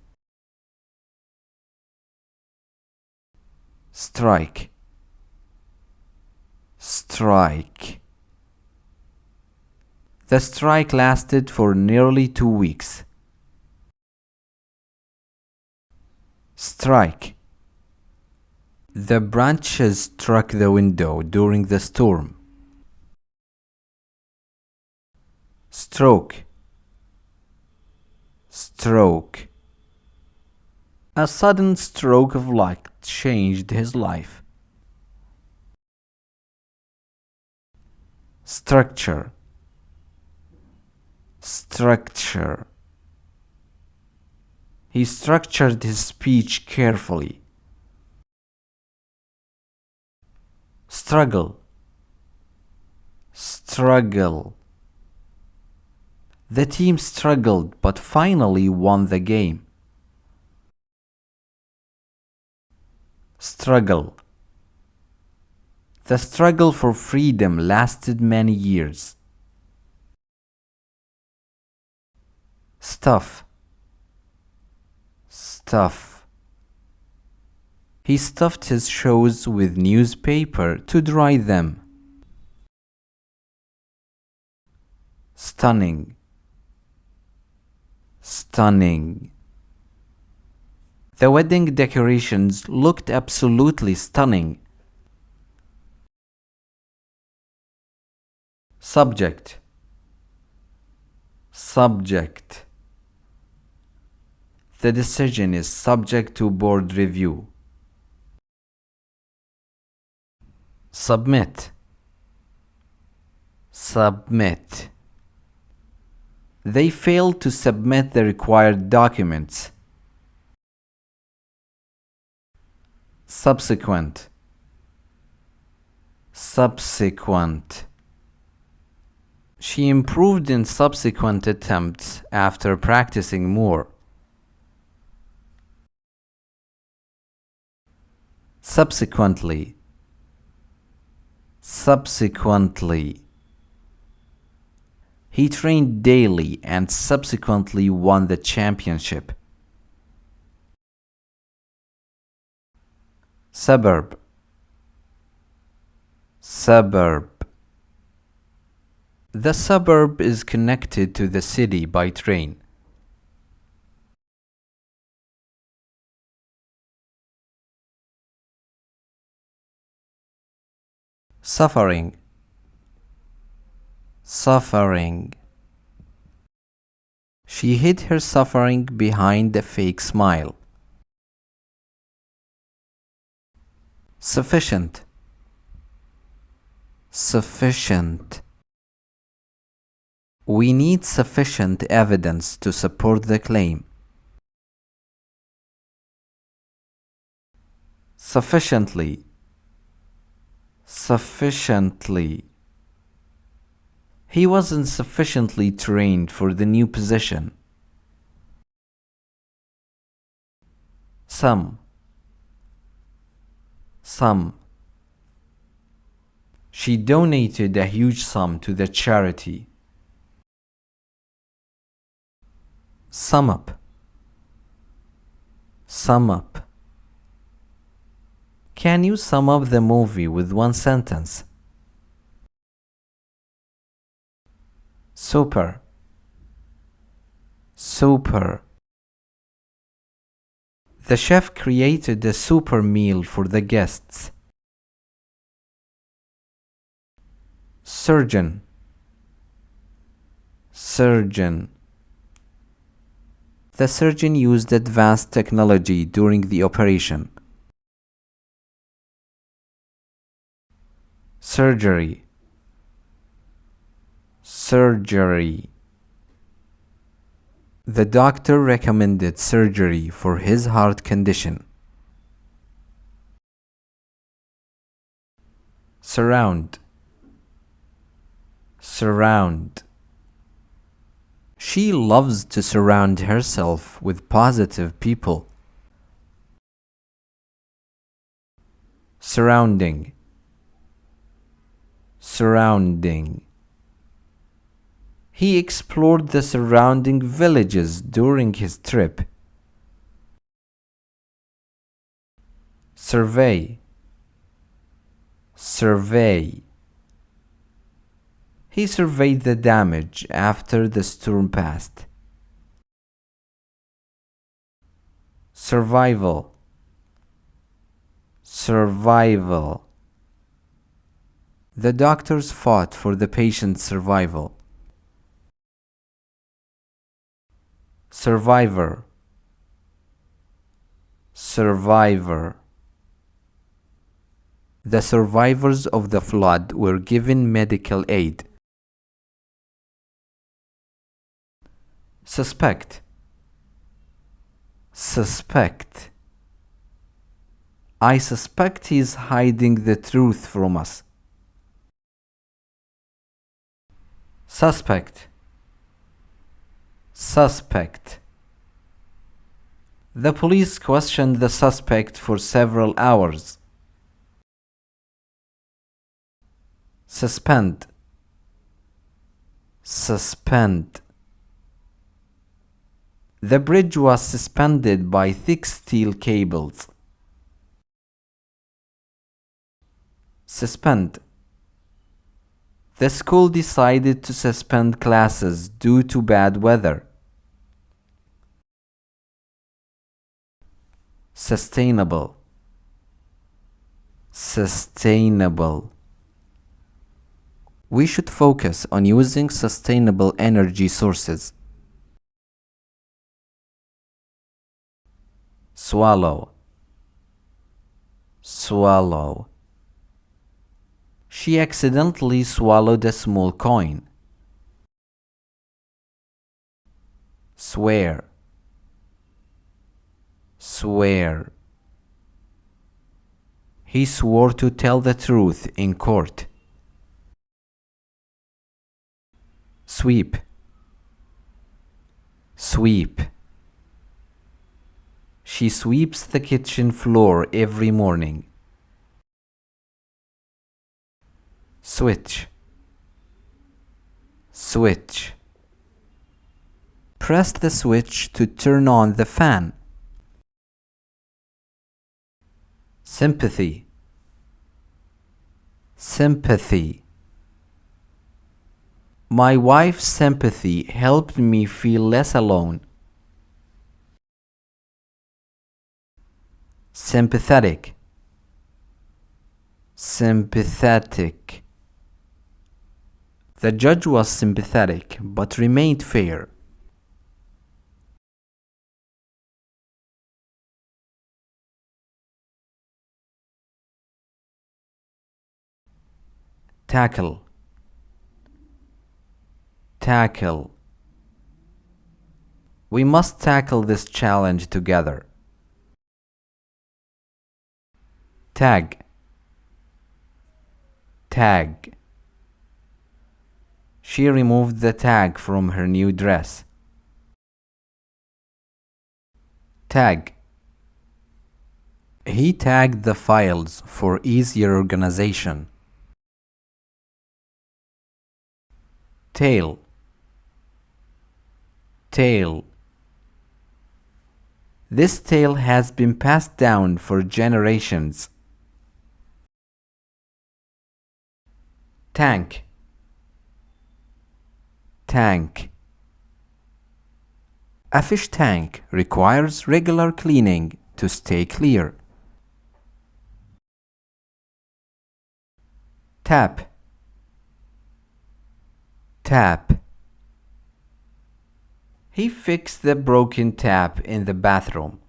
Strike. Strike. The strike lasted for nearly 2 weeks. Strike. The branches struck the window during the storm. Stroke. Stroke. A sudden stroke of luck changed his life. Structure. Structure. He structured his speech carefully. Struggle. Struggle. The team struggled but finally won the game. Struggle. The struggle for freedom lasted many years. Stuff. Stuff. He stuffed his shows with newspaper to dry them. Stunning. Stunning. The wedding decorations looked absolutely stunning. Subject. Subject. The decision is subject to board review. Submit. Submit. They failed to submit the required documents. Subsequent. Subsequent. She improved in subsequent attempts after practicing more. Subsequently. Subsequently. He trained daily and subsequently won the championship. Suburb. Suburb. The suburb is connected to the city by train. Suffering. Suffering. She hid her suffering behind a fake smile. Sufficient. Sufficient. We need sufficient evidence to support the claim. Sufficiently. Sufficiently. He wasn't sufficiently trained for the new position. Some. Some. She donated a huge sum to the charity. Sum up. Sum up. Can you sum up the movie with one sentence? Super. Super. The chef created a super meal for the guests. Surgeon. Surgeon. The surgeon used advanced technology during the operation. Surgery. Surgery. The doctor recommended surgery for his heart condition. Surround. Surround. She loves to surround herself with positive people. Surrounding. Surrounding. He explored the surrounding villages during his trip. Survey. Survey. He surveyed the damage after the storm passed. Survival. Survival. The doctors fought for the patient's survival. Survivor. Survivor. The survivors of the flood were given medical aid. Suspect. Suspect. I suspect he is hiding the truth from us. Suspect. Suspect. The police questioned the suspect for several hours. Suspend. Suspend. The bridge was suspended by thick steel cables. Suspend. The school decided to suspend classes due to bad weather. Sustainable. Sustainable. We should focus on using sustainable energy sources. Swallow. Swallow. She accidentally swallowed a small coin. Swear. Swear. He swore to tell the truth in court. Sweep. Sweep. She sweeps the kitchen floor every morning. Switch. Switch. Press the switch to turn on the fan. Sympathy. Sympathy. My wife's sympathy helped me feel less alone. Sympathetic. Sympathetic. The judge was sympathetic but remained fair. Tackle. Tackle. We must tackle this challenge together. Tag. Tag. She removed the tag from her new dress. Tag. He tagged the files for easier organization. Tail. Tail. This tale has been passed down for generations. Tank. Tank. A fish tank requires regular cleaning to stay clear. Tap. Tap. He fixed the broken tap in the bathroom.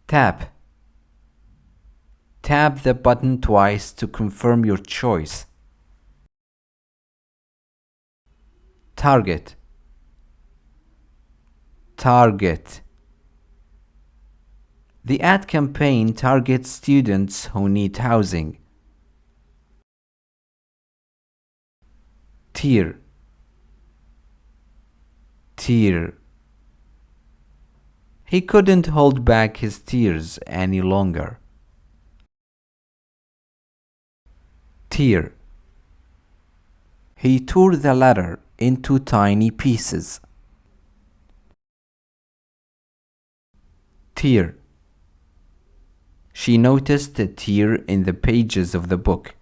Tap. Tap the button twice to confirm your choice. Target. Target. The ad campaign targets students who need housing. Tear. Tear. He couldn't hold back his tears any longer. Tear. He tore the letter into tiny pieces. Tear. She noticed a tear in the pages of the book.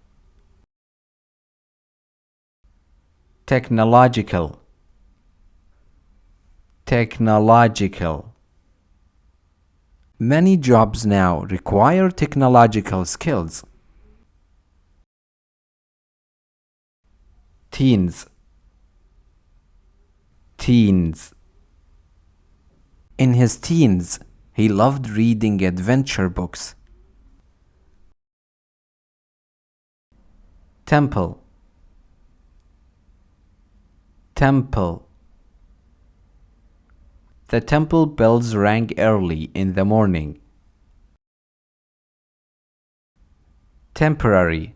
technological, technological. Many jobs now require technological skills. Teens, teens. In his teens, he loved reading adventure books. Temple, temple. The temple bells rang early in the morning. Temporary,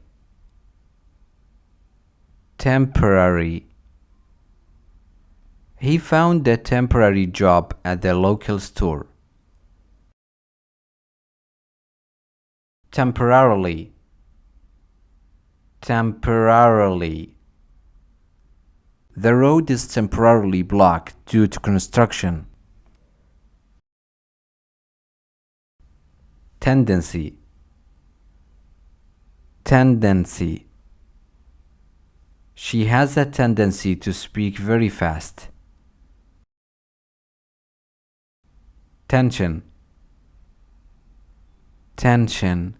temporary. He found a temporary job at the local store. Temporarily, temporarily. The road is temporarily blocked due to construction. Tendency, tendency. She has a tendency to speak very fast. Tension, tension.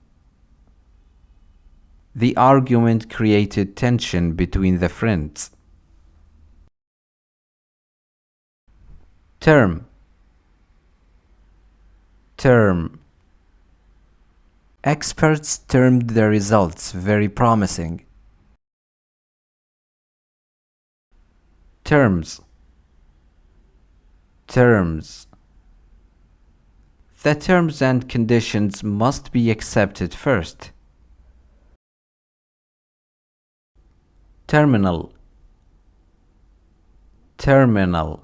The argument created tension between the friends. Term, term. Experts termed the results very promising. Terms, terms. The terms and conditions must be accepted first. Terminal, terminal.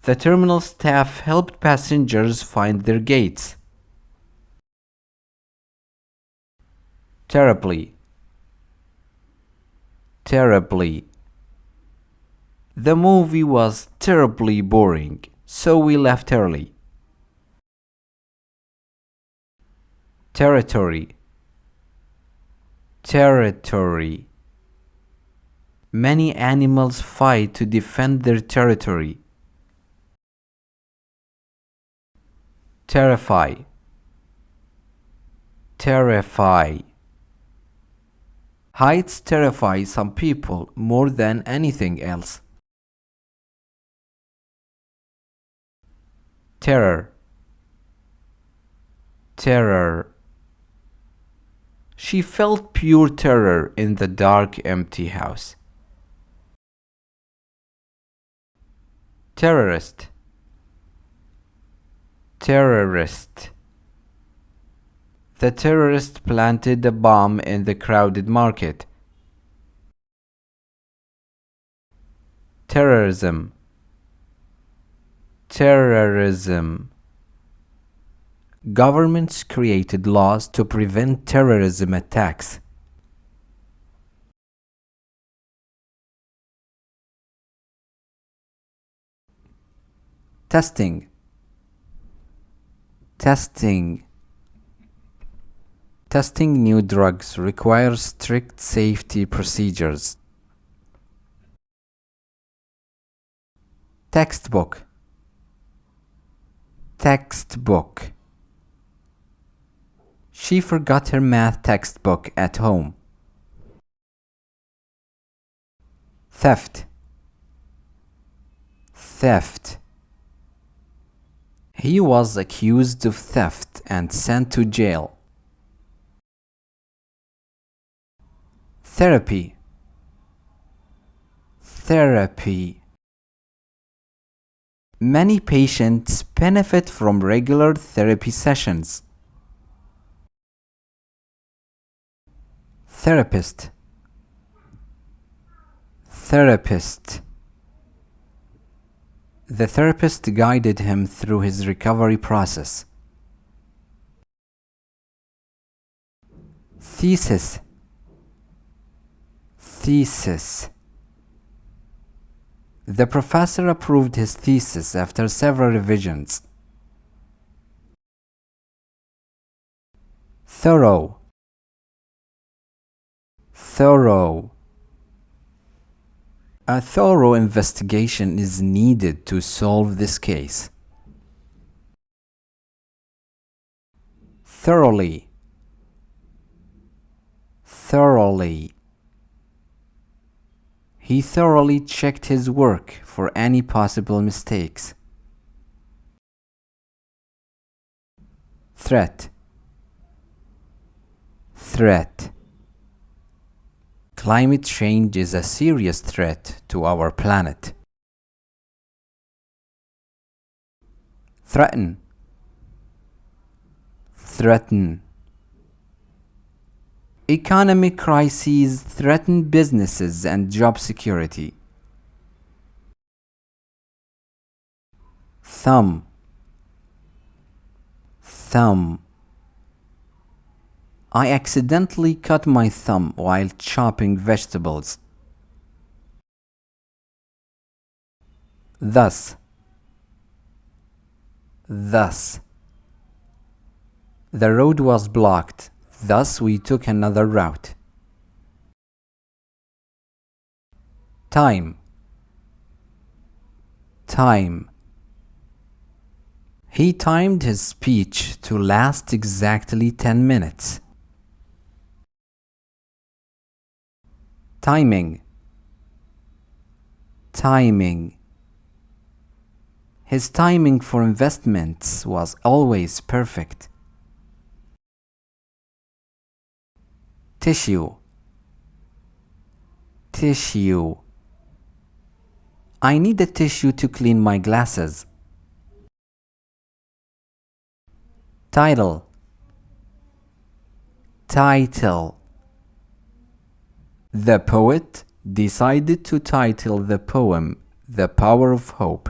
The terminal staff helped passengers find their gates. Terribly, terribly. The movie was terribly boring, so we left early. Territory, territory. Many animals fight to defend their territory. Terrify, terrify. Heights terrify some people more than anything else. Terror, terror. She felt pure terror in the dark, empty house. Terrorist, terrorist. The terrorist planted a bomb in the crowded market. Terrorism, terrorism. Governments created laws to prevent terrorism attacks. Testing, testing. Testing new drugs requires strict safety procedures. Textbook, textbook. She forgot her math textbook at home. Theft, theft. He was accused of theft and sent to jail. Therapy, therapy. Many patients benefit from regular therapy sessions. Therapist, therapist. The therapist guided him through his recovery process. Thesis, thesis. The professor approved his thesis after several revisions. Thorough, thorough. A thorough investigation is needed to solve this case. Thoroughly. Thoroughly. He thoroughly checked his work for any possible mistakes. Threat. Threat. Climate change is a serious threat to our planet. Threaten. Threaten. Economic crises threaten businesses and job security. Thumb. Thumb. I accidentally cut my thumb while chopping vegetables. Thus. Thus. The road was blocked, thus we took another route. Time. Time. He timed his speech to last exactly 10 minutes. Timing. Timing. His timing for investments was always perfect. Tissue. Tissue. I need a tissue to clean my glasses. Title. Title. The poet decided to title the poem The Power of Hope.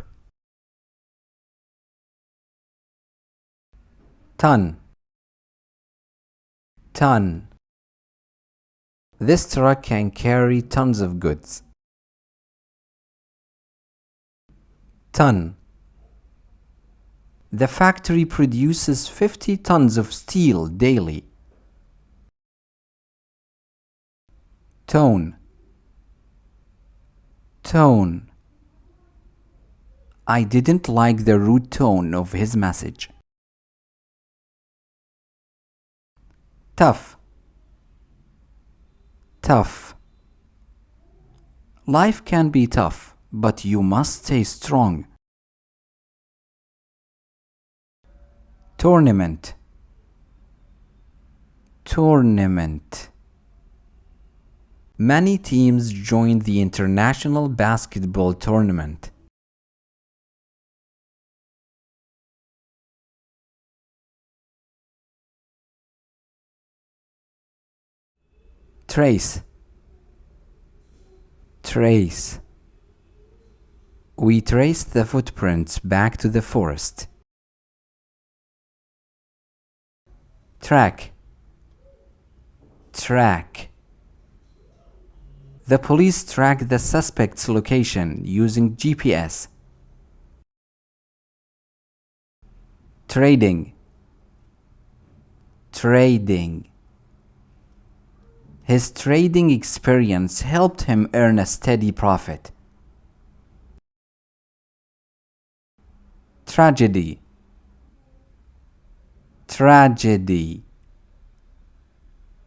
Ton. Ton. This truck can carry tons of goods. Ton. The factory produces 50 tons of steel daily. Tone. Tone. I didn't like the rude tone of his message. Tough. Tough. Life can be tough, but you must stay strong. Tournament. Tournament. Many teams joined the international basketball tournament. Trace. Trace. We traced the footprints back to the forest. Track. Track. The police tracked the suspect's location using GPS. Trading. Trading. His trading experience helped him earn a steady profit. Tragedy. Tragedy.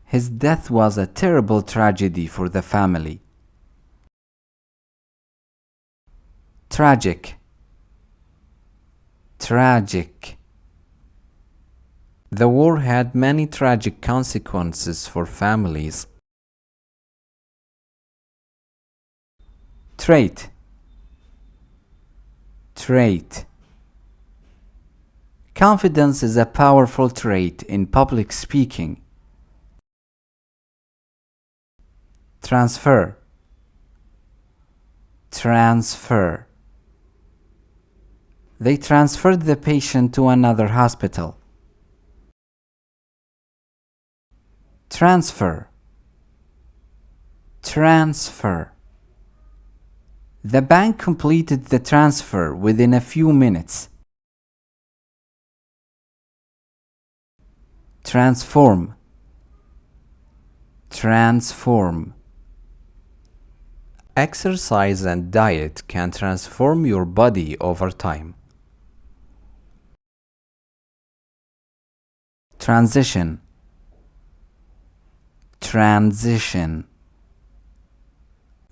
His death was a terrible tragedy for the family. Tragic. Tragic. The war had many tragic consequences for families. Trait. Trait. Confidence is a powerful trait in public speaking. Transfer. Transfer. They transferred the patient to another hospital. Transfer. Transfer. The bank completed the transfer within a few minutes. Transform. Exercise and diet can transform your body over time. Transition. Transition.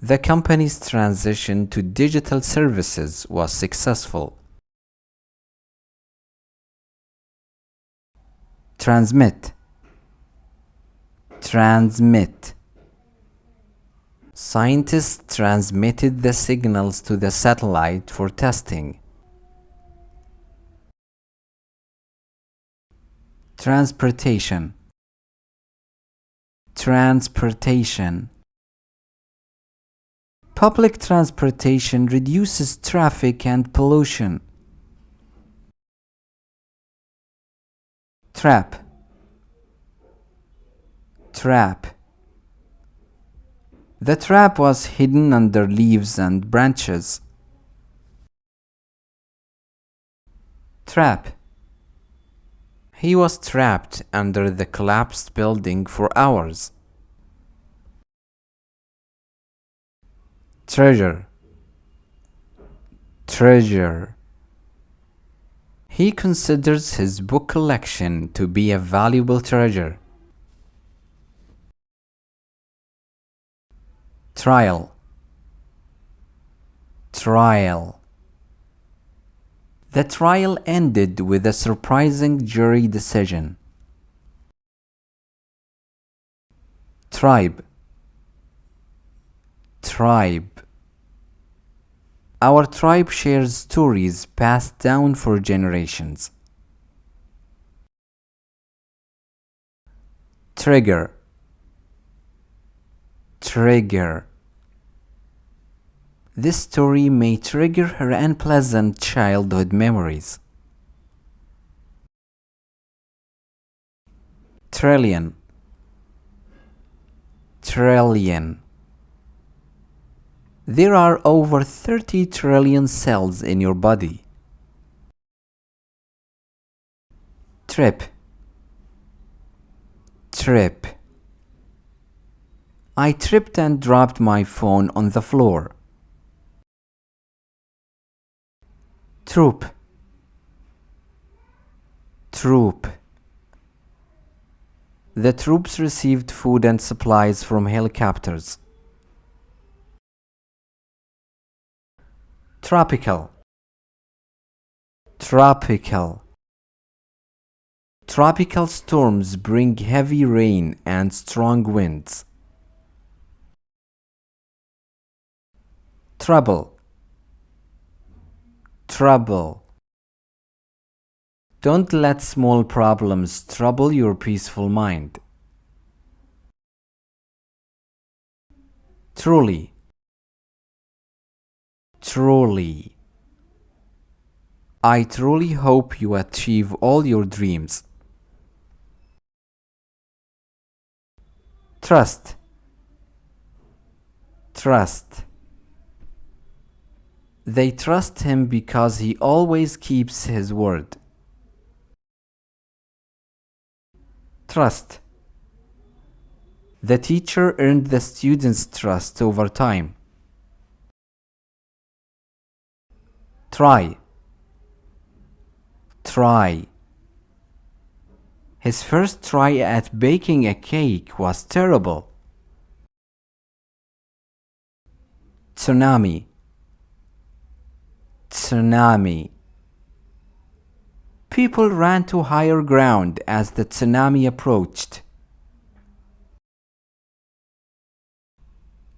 The company's transition to digital services was successful. Transmit. Transmit. Scientists transmitted the signals to the satellite for testing. Transportation. Transportation. Public transportation reduces traffic and pollution. Trap. Trap. The trap was hidden under leaves and branches. Trap. He was trapped under the collapsed building for hours. Treasure. Treasure. He considers his book collection to be a valuable treasure. Trial. Trial. The trial ended with a surprising jury decision. Tribe. Tribe. Our tribe shares stories passed down for generations. Trigger. Trigger. This story may trigger her unpleasant childhood memories. Trillion. Trillion. There are over 30 trillion cells in your body. Trip. Trip. I tripped and dropped my phone on the floor. Troop. Troop. The troops received food and supplies from helicopters. Tropical. Tropical. Tropical storms bring heavy rain and strong winds. Trouble. Trouble. Don't let small problems trouble your peaceful mind. Truly. Truly. I truly hope you achieve all your dreams. Trust. Trust. They trust him because he always keeps his word. Trust. The teacher earned the students' trust over time. Try. Try. His first try at baking a cake was terrible. Tsunami. Tsunami. People ran to higher ground as the tsunami approached.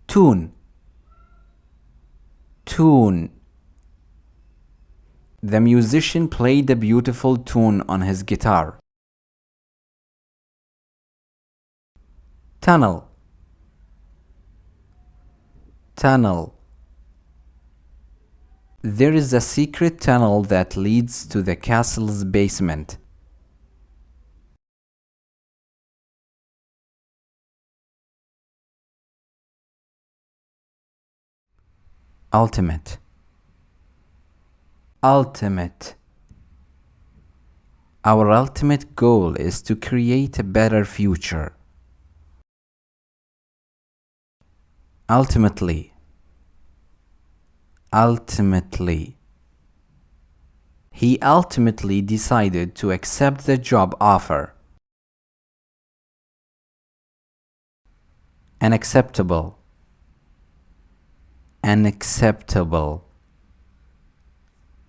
Tune. Tune. The musician played a beautiful tune on his guitar. Tunnel. Tunnel. There is a secret tunnel that leads to the castle's basement. Ultimate. Ultimate. Our ultimate goal is to create a better future. Ultimately. ultimately. He ultimately decided to accept the job offer. Unacceptable. Unacceptable.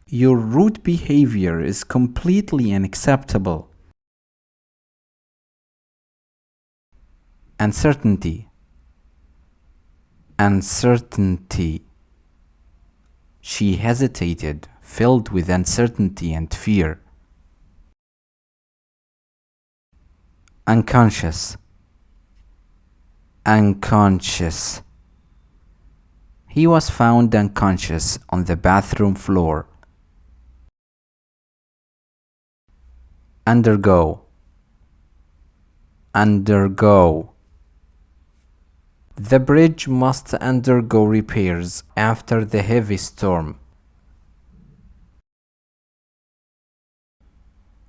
Your rude behavior is completely unacceptable. Uncertainty. Uncertainty. She hesitated, filled with uncertainty and fear. Unconscious. Unconscious. He was found unconscious on the bathroom floor. Undergo. Undergo. The bridge must undergo repairs after the heavy storm.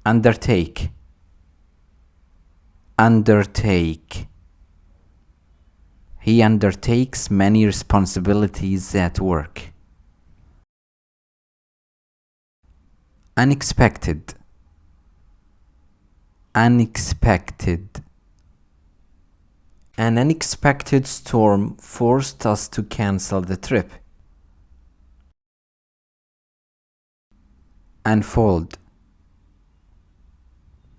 Undertake. Undertake. He undertakes many responsibilities at work. Unexpected. Unexpected. An unexpected storm forced us to cancel the trip. Unfold.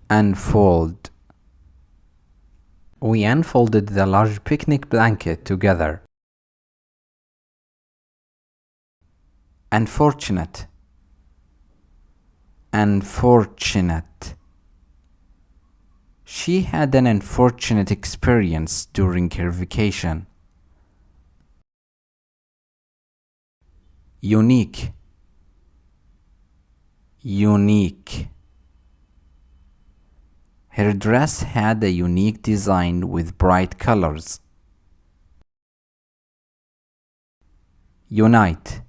Unfold. We unfolded the large picnic blanket together. Unfortunate. Unfortunate. She had an unfortunate experience during her vacation. Unique. Unique. Her dress had a unique design with bright colors. Unite.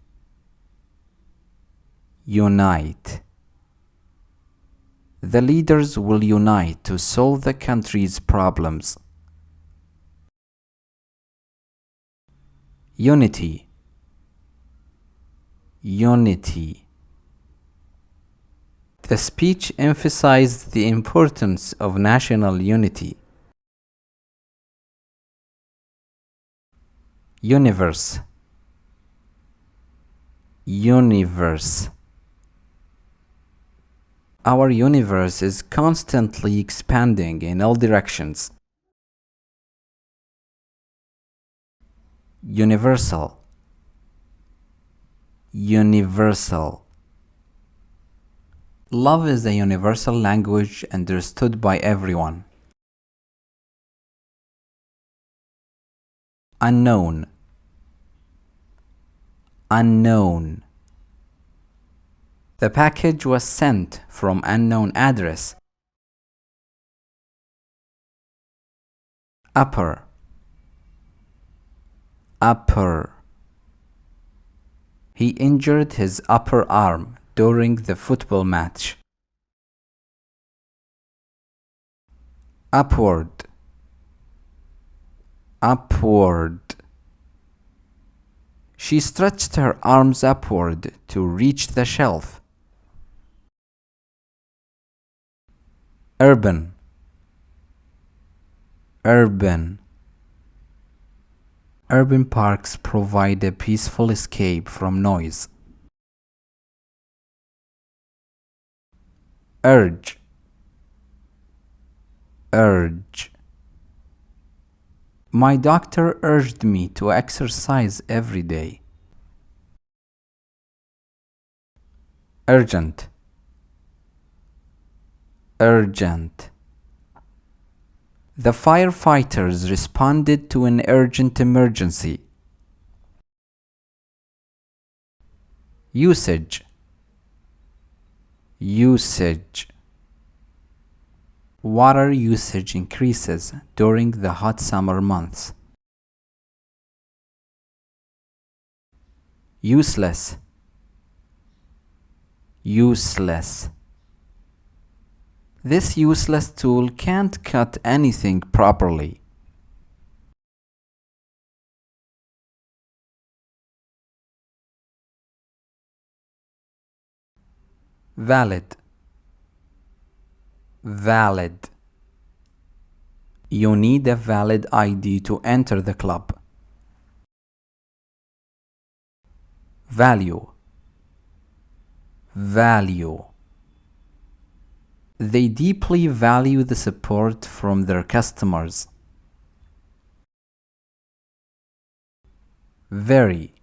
Unite. The leaders will unite to solve the country's problems. Unity. Unity. The speech emphasized the importance of national unity. Universe. Universe. Our universe is constantly expanding in all directions. Universal. Universal. Love is a universal language understood by everyone. Unknown. Unknown. The package was sent from unknown address. Upper. Upper. He injured his upper arm during the football match. Upward. Upward. She stretched her arms upward to reach the shelf. Urban. Urban. Urban parks provide a peaceful escape from noise. Urge. Urge. My doctor urged me to exercise every day. Urgent. Urgent. The firefighters responded to an urgent emergency. Usage. Usage. Water usage increases during the hot summer months. Useless. Useless. This useless tool can't cut anything properly. valid, valid. You need a valid ID to enter the club. Value, value. They deeply value the support from their customers. Very,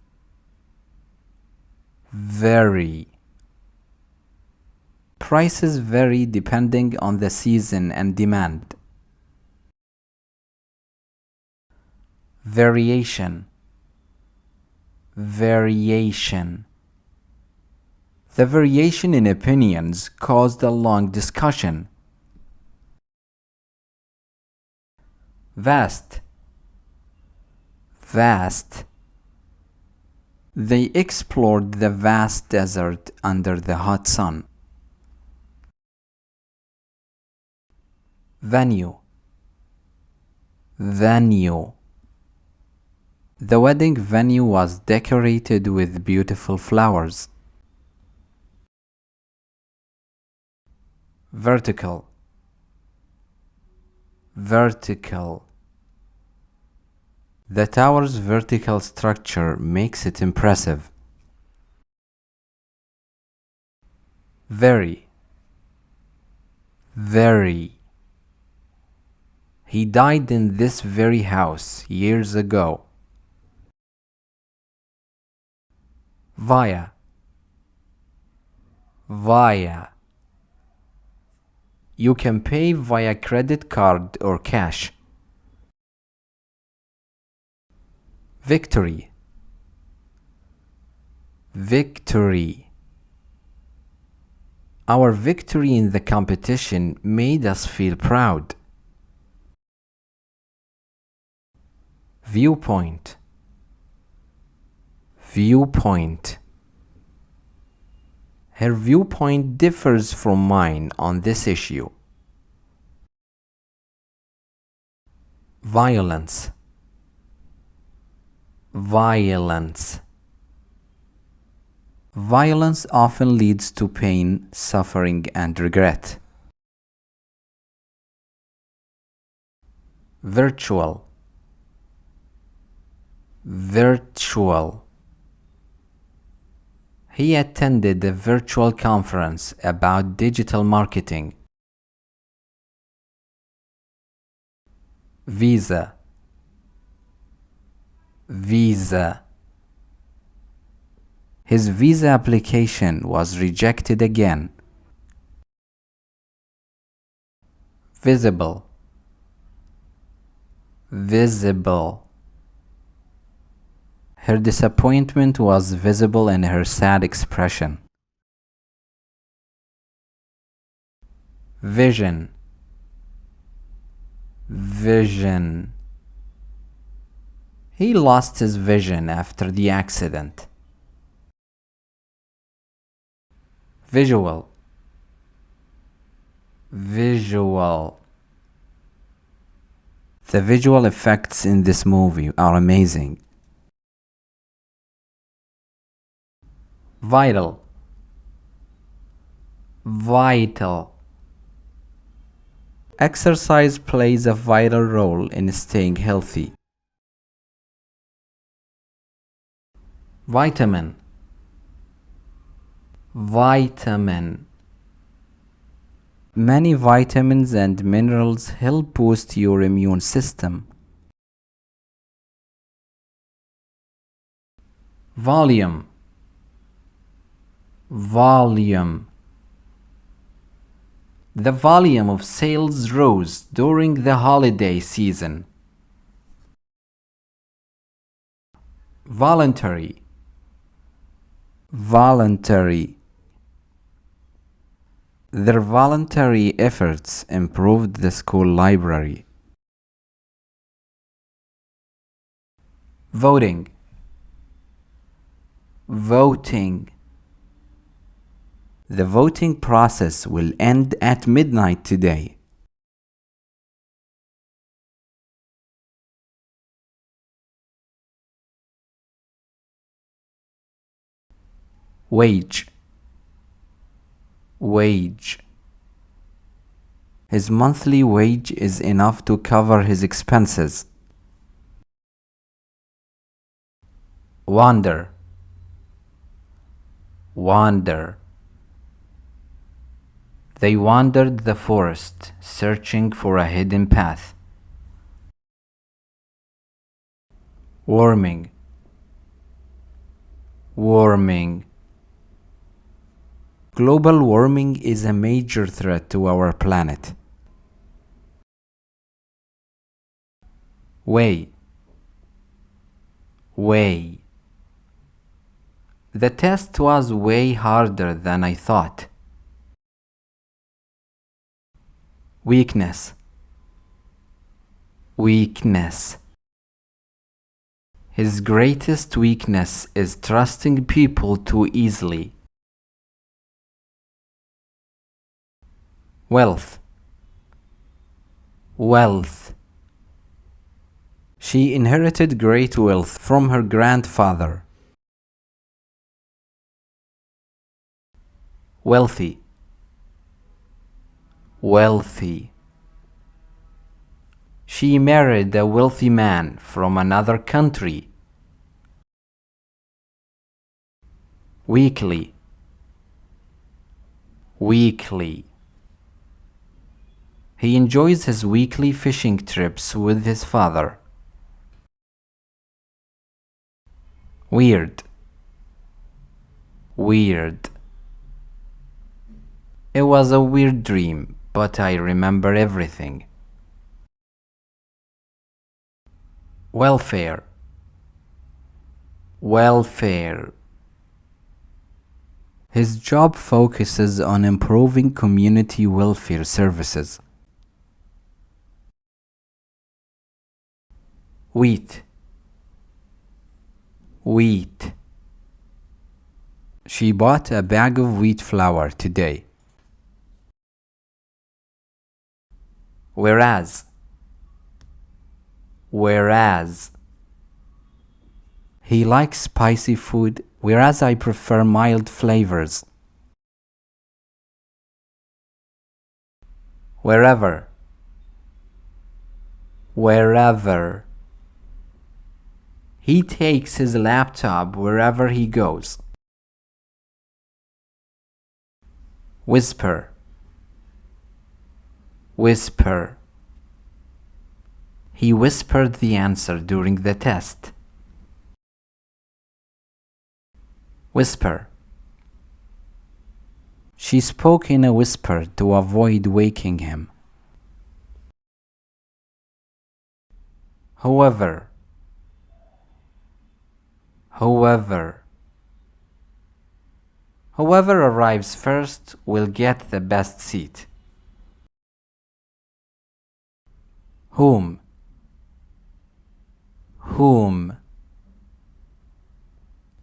very. Prices vary depending on the season and demand. Variation, variation. The variation in opinions caused a long discussion. Vast, vast. They explored the vast desert under the hot sun. Venue, venue. The wedding venue was decorated with beautiful flowers. Vertical, vertical. The tower's vertical structure makes it impressive. Very, very. He died in this very house years ago. Via, via. You can pay via credit card or cash. Victory, victory. Our victory in the competition made us feel proud. Viewpoint, viewpoint. Her viewpoint differs from mine on this issue. Violence, violence. Violence often leads to pain, suffering, and regret. Virtual, virtual. He attended a virtual conference about digital marketing. Visa, visa. His visa application was rejected again. Visible, visible. Her disappointment was visible in her sad expression. Vision, vision. He lost his vision after the accident. Visual, visual. The visual effects in this movie are amazing. Vital, vital. Exercise plays a vital role in staying healthy. Vitamin, vitamin. Many vitamins and minerals help boost your immune system. Volume, volume. The volume of sales rose during the holiday season. Voluntary, voluntary. Their voluntary efforts improved the school library. Voting, voting. The voting process will end at midnight today. Wage, wage. His monthly wage is enough to cover his expenses. Wander, wander. They wandered the forest, searching for a hidden path. Warming, warming. Global warming is a major threat to our planet. Way, way. The test was way harder than I thought. Weakness, weakness. His greatest weakness is trusting people too easily. Wealth, wealth. She inherited great wealth from her grandfather. Wealthy, wealthy. She married a wealthy man from another country. Weekly, weekly. He enjoys his weekly fishing trips with his father. Weird, weird. It was a weird dream, but I remember everything. Welfare, welfare. His job focuses on improving community welfare services. Wheat, wheat. She bought a bag of wheat flour today. Whereas, whereas. He likes spicy food, whereas I prefer mild flavors. Wherever, wherever. He takes his laptop wherever he goes. Whisper, whisper. He whispered the answer during the test. Whisper. She spoke in a whisper to avoid waking him. However, however. Whoever arrives first will get the best seat. Whom, whom.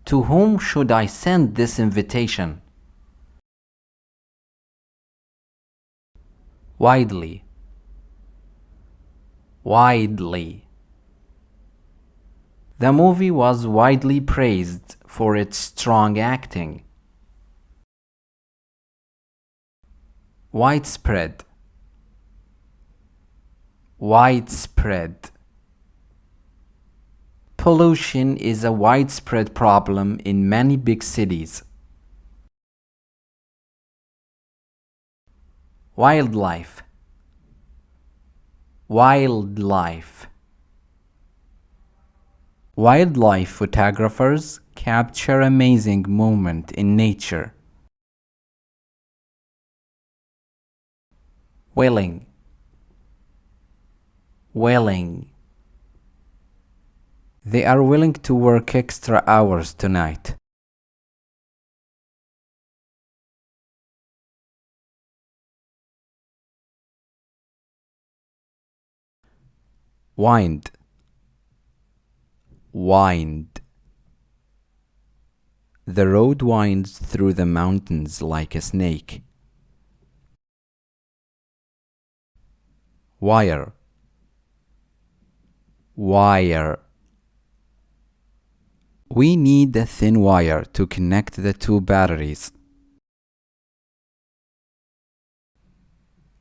To whom should I send this invitation? Widely, widely. The movie was widely praised for its strong acting. Widespread, widespread. Pollution is a widespread problem in many big cities. Wildlife, wildlife. Wildlife photographers capture amazing moments in nature. Willing, willing. They are willing to work extra hours tonight. Wind, wind. The road winds through the mountains like a snake. Wire, wire. We need a thin wire to connect the two batteries.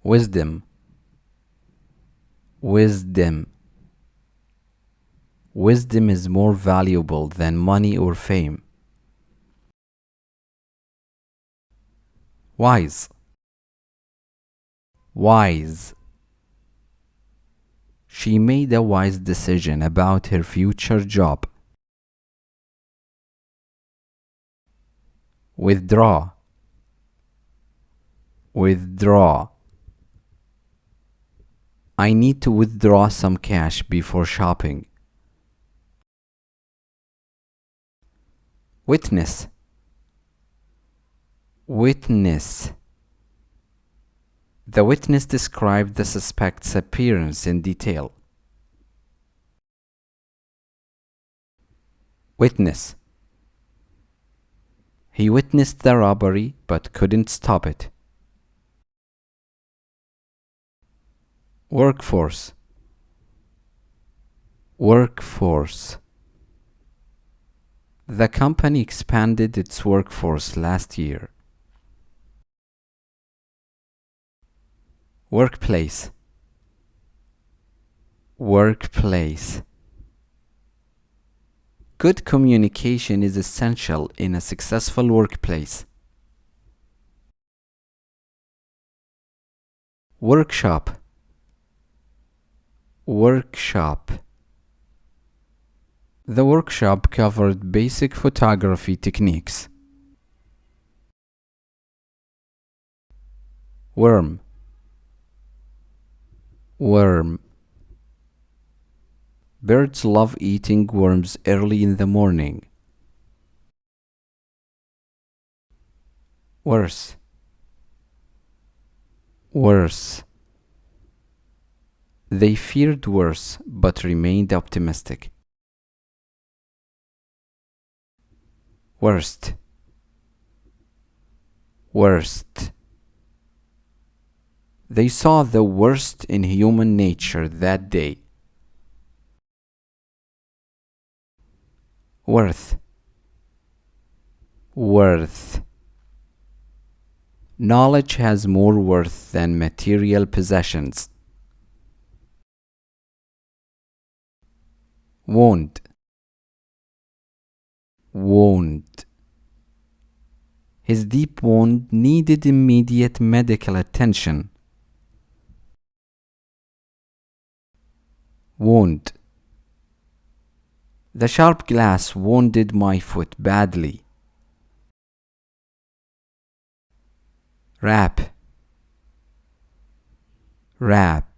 wisdom, wisdom. Wisdom is more valuable than money or fame. Wise, wise. She made a wise decision about her future job. Withdraw, withdraw. I need to withdraw some cash before shopping. Witness, witness. The witness described the suspect's appearance in detail. Witness. He witnessed the robbery but couldn't stop it. Workforce, workforce. The company expanded its workforce last year. Workplace, workplace. Good communication is essential in a successful workplace. Workshop, workshop. The workshop covered basic photography techniques. Worm, worm. Birds love eating worms early in the morning. Worse, worse. They feared worse but remained optimistic. Worst, worst. They saw the worst in human nature that day. Worth, worth. Knowledge has more worth than material possessions. Wound, wound. His deep wound needed immediate medical attention. Wound. The sharp glass wounded my foot badly. Wrap, wrap.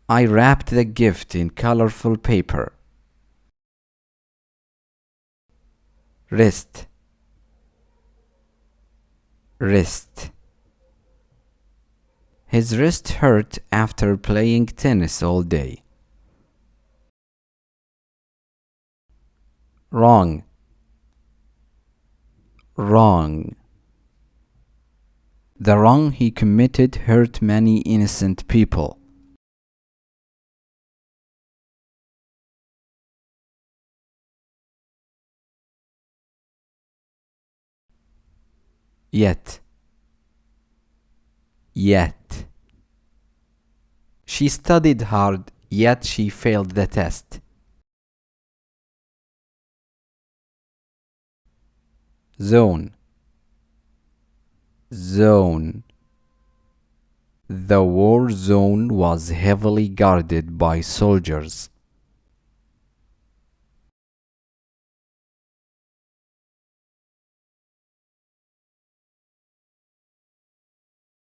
I wrapped the gift in colorful paper. Wrist, wrist. His wrist hurt after playing tennis all day. Wrong, wrong. The wrong he committed hurt many innocent people. Yet, yet. She studied hard, yet she failed the test. Zone, zone. The war zone was heavily guarded by soldiers.